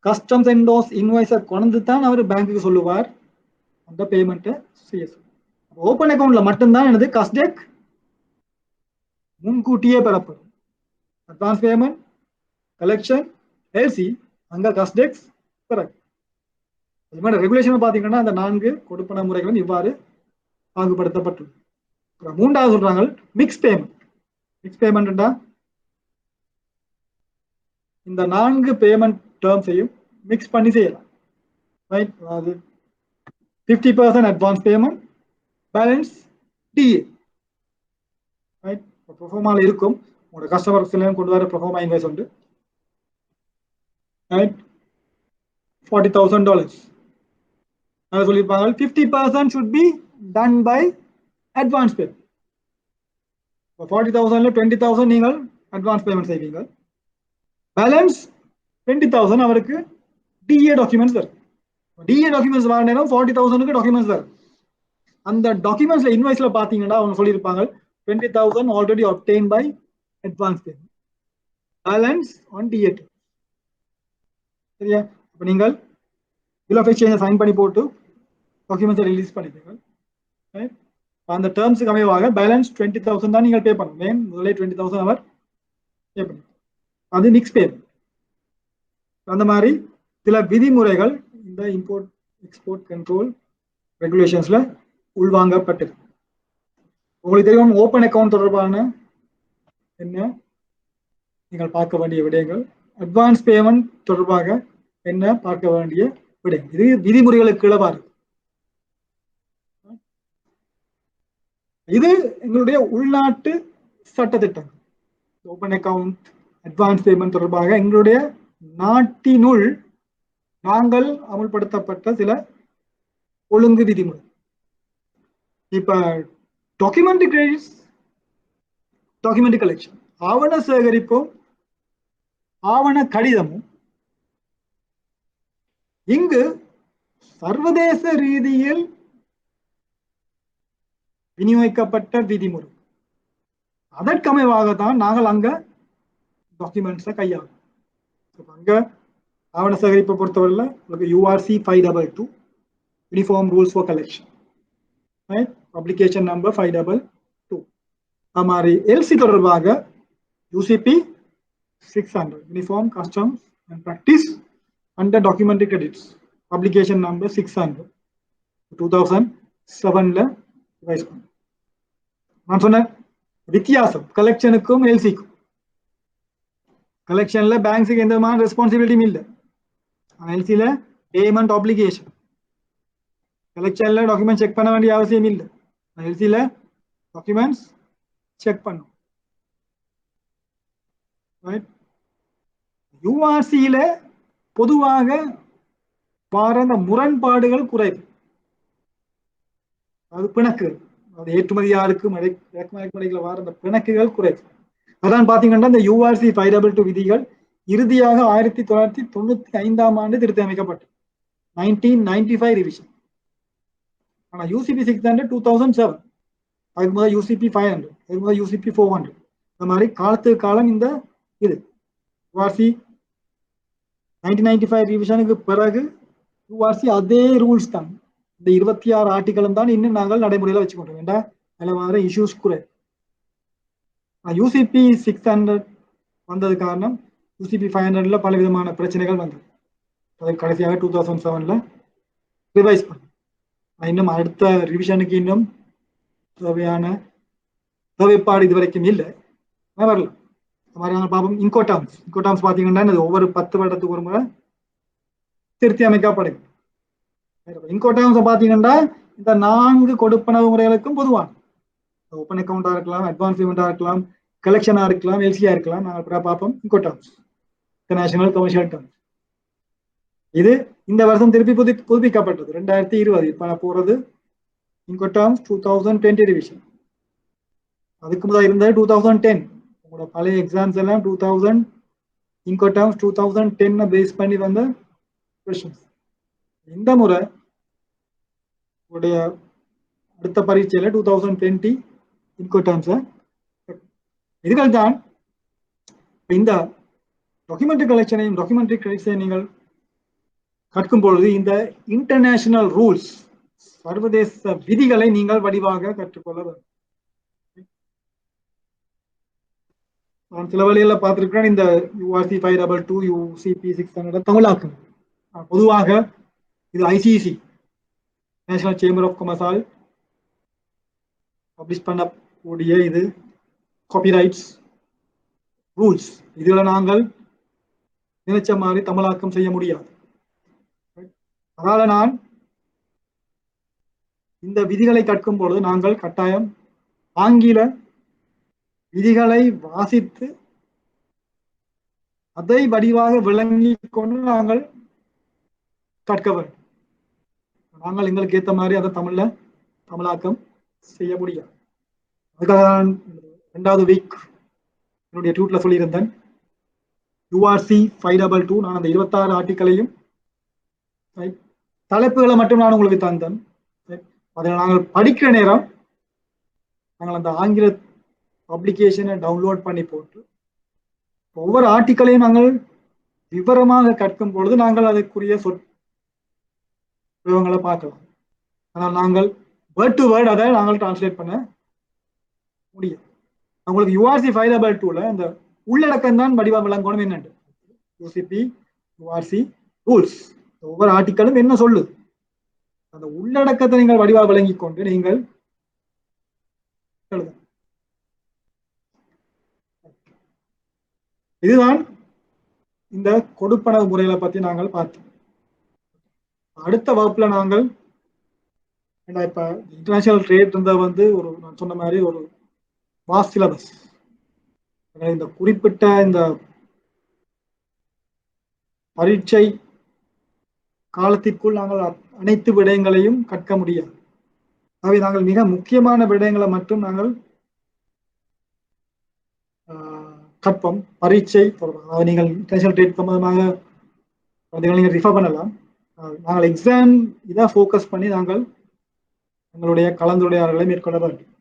கஸ்டம்ஸ் என்டோஸ் இன்வாய்ஸை கொண்டு தான் அவர் பேங்க்குக்கு சொல்லுவார் அந்த பேமெண்ட்டை செய்ய. ஓப்பன் அக்கௌண்ட்ல மட்டும்தான் எனது கஸ்டெக் முன்கூட்டியே பெறப்படும். அட்வான்ஸ் பேமெண்ட், கலெக்ஷன், எல்சி, அங்க கஸ்டெக்ஸ் பிறகு. அது மாதிரி ரெகுலேஷன் பார்த்தீங்கன்னா அந்த 4 கொடுப்பன முறைகளும் இவ்வாறு பாகுபடுத்தப்பட்டுள்ளது. மூன்றாவது சொல்றாங்க மிக்ஸ் பேமெண்ட். மிக்ஸ் பேமெண்ட்டா இந்த 4 பேமெண்ட் டேர்ம்ஸையும் மிக்ஸ் பண்ணி செய்யலாம். ரைட்? அதாவது 50% advance payment, balance DA. Right? ப்ரொஃபார்மால இருக்கும் உங்களோட கஸ்டமர்ஸ்லாம் கொண்டு வர ப்ரொஃபார்மா இன்வாய்ஸ் உண்டு. ரைட், $40,000 அதை சொல்லியிருப்பாங்க. 50% should be done by advance payment. 40,000ல 20,000 நீங்கள் அட்வான்ஸ் பேமெண்ட் செய்வீங்க. பேலன்ஸ் 20,000 அவருக்கு டிஏ டாக்குமெண்ட்ஸ் தரும். டிஏ டாக்குமெண்ட்ஸ் வர நேரம் 40,000க்கு டாக்குமெண்ட்ஸ் தரும். அந்த டாக்குமெண்ட்ஸ்ல இன்வாய்ஸ்ல பாத்தீங்கன்னா அவங்க சொல்லியிருப்பாங்க 20,000 already obtained by advance payment, balance on DA. சரியா? அப்ப நீங்கள் பில் ஆஃப் எக்ஸ்சேஞ்ச் சைன் பண்ணி போட்டு டாக்குமெண்ட்ஸை ரிலீஸ் பண்ணிப்பீங்க. அந்த டேர்ம்ஸுக்கு அமைவாக பேலன்ஸ் 20,000 தான் நீங்கள் பே பண்ணணும். முதலே 20,000 அவர் பே பண்ணணும். அது மிக்ஸ் பேமெண்ட். அந்த மாதிரி சில விதிமுறைகள் இந்த இம்போர்ட் எக்ஸ்போர்ட் கண்ட்ரோல் ரெகுலேஷன்ஸ்ல உள்வாங்கப்பட்டது. உங்களுக்கு தெரியும் ஓப்பன் அக்கவுண்ட் தொடர்பான என்ன நீங்கள் பார்க்க வேண்டிய விடயங்கள், அட்வான்ஸ் பேமெண்ட் தொடர்பாக என்ன பார்க்க வேண்டிய விடயங்கள், இது விதிமுறைகளுக்கு இழவாறு. இது எங்களுடைய உள்நாட்டு சட்டத்திட்டம். ஓப்பன் அக்கவுண்ட் அட்வான்ஸ் பேமெண்ட் தொடர்பாக எங்களுடைய நாட்டினுள் நாங்கள் அமுல்படுத்தப்பட்ட சில ஒழுங்கு விதிமுறை. இப்ப டாக்குமெண்ட் கிரெடிட்ஸ், டாக்குமெண்ட் கலெக்ஷன், ஆவண சேகரிப்பும் ஆவண கடிதமும் இங்கு சர்வதேச ரீதியில் விநியோகிக்கப்பட்ட விதிமுறை. அதற்கமைவாக தான் நாங்கள் அங்க டாக்குமெண்ட்ஸை கையாளும். அங்க ஆவண சேகரிப்பை பொறுத்தவரையில் உங்களுக்கு URC 522 uniform rules for collection, publication number 522. அது மாதிரி எல்சி தொடர்பாக UCP 600 uniform customs and practice under documentary credits, publication number 600 2007ல ரிவைஸ் பண்ண. நான் சொன்ன வித்தியாசம் கலெக்ஷனுக்கும் எல்சிக்கும். கலெக்ஷன்ல பேங்க்ஸுக்கு எந்த மாதிரி ரெஸ்பான்சிபிலிட்டியும் இல்லை. எல்சியில பேமெண்ட் ஆப்ளிகேஷன். கலெக்ஷன்ல டாக்குமெண்ட் செக் பண்ண வேண்டிய அவசியம் இல்லை. எல்சியில டாக்குமெண்ட்ஸ் செக் பண்ணும். URCயில பொதுவாக வார அந்த முரண்பாடுகள் குறைவு. அது பிணக்கு, அது ஏற்றுமதியாருக்கும் இறக்குமதிகளை வார அந்த பிணக்குகள் குறைவு. அதான் பாத்தீங்கன்னா இந்த URC 522 விதிகள் இறுதியாக 1995ஆம் ஆண்டு திருத்தி அமைக்கப்பட்டது. 1995 ரிவிஷன். ஆனா UCP 600 2007, அதுக்கு முதல் UCP 500, அதுக்கு முதல் UCP 400. இந்த மாதிரி காலத்துக்கு காலம் இந்த இது URC 1995 ரிவிஷனுக்கு பிறகு URC அதே ரூல்ஸ் தான், இந்த 26 ஆர்டிகளும் தான் இன்னும் நாங்கள் நடைமுறையில வச்சுக்கொண்டோம். ஏண்டா அதில் வர இஷ்யூஸ் குறை. UCP 600 வந்தது காரணம் UCP 500ல பல விதமான பிரச்சனைகள் வந்தது. அதை கடைசியாக 2007ல ரிவைஸ் பண்ண. இன்னும் அடுத்த ரிவிஷனுக்கு இன்னும் தேவைப்பாடு இதுவரைக்கும் இல்லை, வரல. மாதிரியான பாப்போம். இன்கோடாம்ஸ் பார்த்தீங்கன்னா ஒவ்வொரு 10 வருடத்துக்கு ஒரு முறை திருத்தி அமைக்கப்படுது. இன்கோடாம்ஸ் பார்த்தீங்கன்னா இந்த 4 கொடுப்பனவு முறைகளுக்கும் பொதுவான ஓப்பன் அக்கௌண்டா இருக்கலாம், அட்வான்ஸ் பேமெண்டா இருக்கலாம், கலெக்ஷனா இருக்கலாம், எல்சியா இருக்கலாம். நாங்கள் பார்ப்போம் இன்கோடாம்ஸ், இன்டர்நேஷனல் கமர்ஷியல் டர்ம்ஸ். இது இந்த வருஷம் திருப்பி புதுப்பிக்கப்பட்டது 2020. இப்ப போறது இன்கோடாம்ஸ் 2020 ரிவிஷன். அதுக்கு முதல் இருந்தது 2010. உங்களோட பழைய எக்ஸாம்ஸ் எல்லாம் 2000 இன்கோடாம்ஸ் 2010 பேஸ் பண்ணி வந்த கொஸ்டின்ஸ். இந்த முறை உங்களுடைய அடுத்த பரீட்சையில 2020 இன்கோடாம்ஸ். இதுகள் தான் இந்த டாக்குமெண்ட்ரி கலெக்ஷனையும் டாக்குமெண்ட்ரி கிரெடிட்ஸையும் நீங்கள் கற்கும் பொழுது இந்த இன்டர்நேஷனல் ரூல்ஸ், சர்வதேச விதிகளை நீங்கள் வடிவாக கற்றுக்கொள்ள வேண்டும். நான் சில வழியில பார்த்திருக்கிறேன். இந்த URC 522 UCP 600 தமிழாக்கம். பொதுவாக இது ICC நேஷனல் சேம்பர் ஆஃப் காமர்ஸால் பப்ளிஷ் பண்ணக்கூடிய இது காப்பிரைட்ஸ் ரூல்ஸ். இதுல நாங்கள் நினைச்ச மாதிரி தமிழாக்கம் செய்ய முடியாது. அதனால நான் இந்த விதிகளை கற்கும் பொழுது நாங்கள் கட்டாயம் ஆங்கில விதிகளை வாசித்து அதை வடிவாக விளங்கி கொண்டு நாங்கள் கற்க வேண்டும். நாங்கள் எங்களுக்கு ஏற்ற மாதிரி அதை தமிழாக்கம் செய்ய முடியாது. அதுக்காக நான் 2வது வீக் என்னுடைய டியூட்ல சொல்லியிருந்தேன், யூஆர்சி 522 நான் அந்த 26 ஆர்டிக்களையும் தலைப்புகளை மட்டும் நான் உங்களுக்கு தந்தேன். அதில் நாங்கள் படிக்கிற நேரம் நாங்கள் அந்த ஆங்கில பப்ளிகேஷனை டவுன்லோட் பண்ணி போட்டு ஒவ்வொரு ஆர்டிக்களையும் நாங்கள் விவரமாக கற்கும் பொழுது நாங்கள் அதற்குரிய சொற்களை பார்க்கலாம். ஆனால் நாங்கள் வேர்ட் டு வேர்ட் அதை நாங்கள் டிரான்ஸ்லேட் பண்ண முடியும். உங்களுக்கு யூஆர்சி 522ல அந்த உள்ளடக்கம் தான் வடிவம் விளங்கணும். என்னண்டு யூசிபி யூஆர்சி ரூல்ஸ், ஒவ்வொரு ஆர்டிக்கலும் என்ன சொல்லுது, அந்த உள்ளடக்கத்தை நீங்கள் வடிவா விளங்கி கொண்டு நீங்கள் எழுத. இதுதான் இந்த கொடுப்பனவு முறைகளை பத்தி நாங்கள் பார்த்தோம். அடுத்த வகுப்புல நாங்கள் இப்ப இன்டர்நேஷனல் ட்ரேட் இருந்த ஒரு நான் சொன்ன மாதிரி ஒரு வாஸ்ட் சிலபஸ். இந்த குறிப்பிட்ட இந்த பரீட்சை காலத்திற்குள் நாங்கள் அனைத்து விடயங்களையும் கற்க முடியாது. ஆகவே நாங்கள் மிக முக்கியமான விடயங்களை மட்டும் நாங்கள் கற்போம். பரீட்சை தொடர்பாக நீங்கள் இன்டர்நேஷனல் ட்ரேட் சம்பந்தமாக நீங்கள் ரிஃபர் பண்ணலாம். நாங்கள் எக்ஸாம் இதை ஃபோக்கஸ் பண்ணி நாங்கள் எங்களுடைய கலந்துரையாடல்களை மேற்கொள்ள வேண்டும்.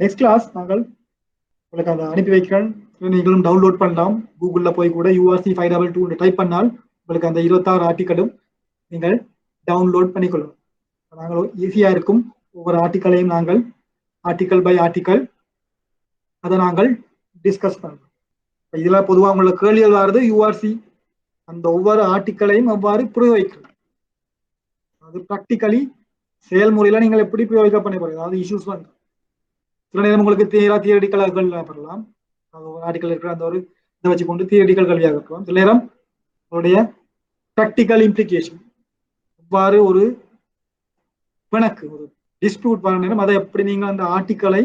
நெக்ஸ்ட் கிளாஸ் நாங்கள் உங்களுக்கு அதை அனுப்பி வைக்கிறேன். நீங்களும் டவுன்லோட் பண்ணலாம். கூகுளில் போய் கூட யூஆர்சி 522 டைப் பண்ணால் உங்களுக்கு அந்த 26 ஆர்டிக்கலும் நீங்கள் டவுன்லோட் பண்ணிக்கொள்ளலாம். நாங்கள் ஈஸியாக இருக்கும். ஒவ்வொரு ஆர்டிக்கலையும் நாங்கள் ஆர்டிக்கல் பை ஆர்டிக்கல் அதை நாங்கள் டிஸ்கஸ் பண்ணலாம். இதில் பொதுவாக உங்களுக்கு கேள்விகள் வருது, யூஆர்சி அந்த ஒவ்வொரு ஆர்டிக்கலையும் எவ்வாறு பிரயோகிக்கலாம், அது ப்ராக்டிக்கலி செயல்முறையில் நீங்கள் எப்படி பிரயோகிக்க பண்ணி போறீங்க, அதாவது இஷ்யூஸ் வந்து சில நேரம் உங்களுக்கு தியரிட்டிக்கல் பண்ணலாம். ஆர்டிக்கல் இருக்கிற அந்த ஒரு இதை வச்சு கொண்டு தியரிட்டிக்கல் கல்வியாக இருக்கலாம். சில நேரம் உங்களுடைய ப்ராக்டிக்கல் இம்ப்ளிகேஷன், எவ்வாறு ஒரு பிணக்கு ஒரு டிஸ்பியூட் பண்ண நேரம் அதை எப்படி நீங்கள் அந்த ஆர்டிக்கலை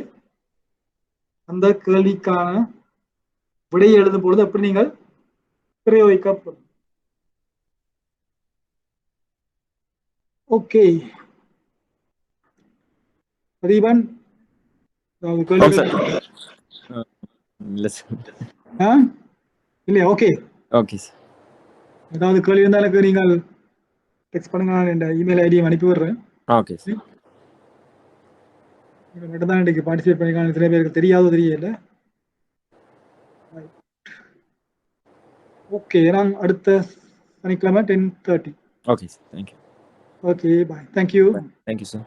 அந்த கேள்விக்கான விடையை எழுதும் பொழுது எப்படி நீங்கள் பிரயோகிக்கப்படும். ஓகே பிரதீபன், இல்லையா? Okay okay sir. ஏதாவது கேள்வி இருந்தால் எனக்கு நீங்கள் டெக்ஸ்ட் பண்ணுங்க, நான் இந்த இமெயில் ஐடியை அனுப்பி விடுறேன். Okay sir. மட்டும் தான் இன்றைக்கு பார்ட்டிசிபேட் பண்ணிக்கலாம். சில பேருக்கு தெரியாதோ தெரியல. ஓகே, நான் அடுத்த சனிக்கிழமை 10:30. Okay sir. தேங்க்யூ. ஓகே, பாய். தேங்க்யூ. Thank you sir.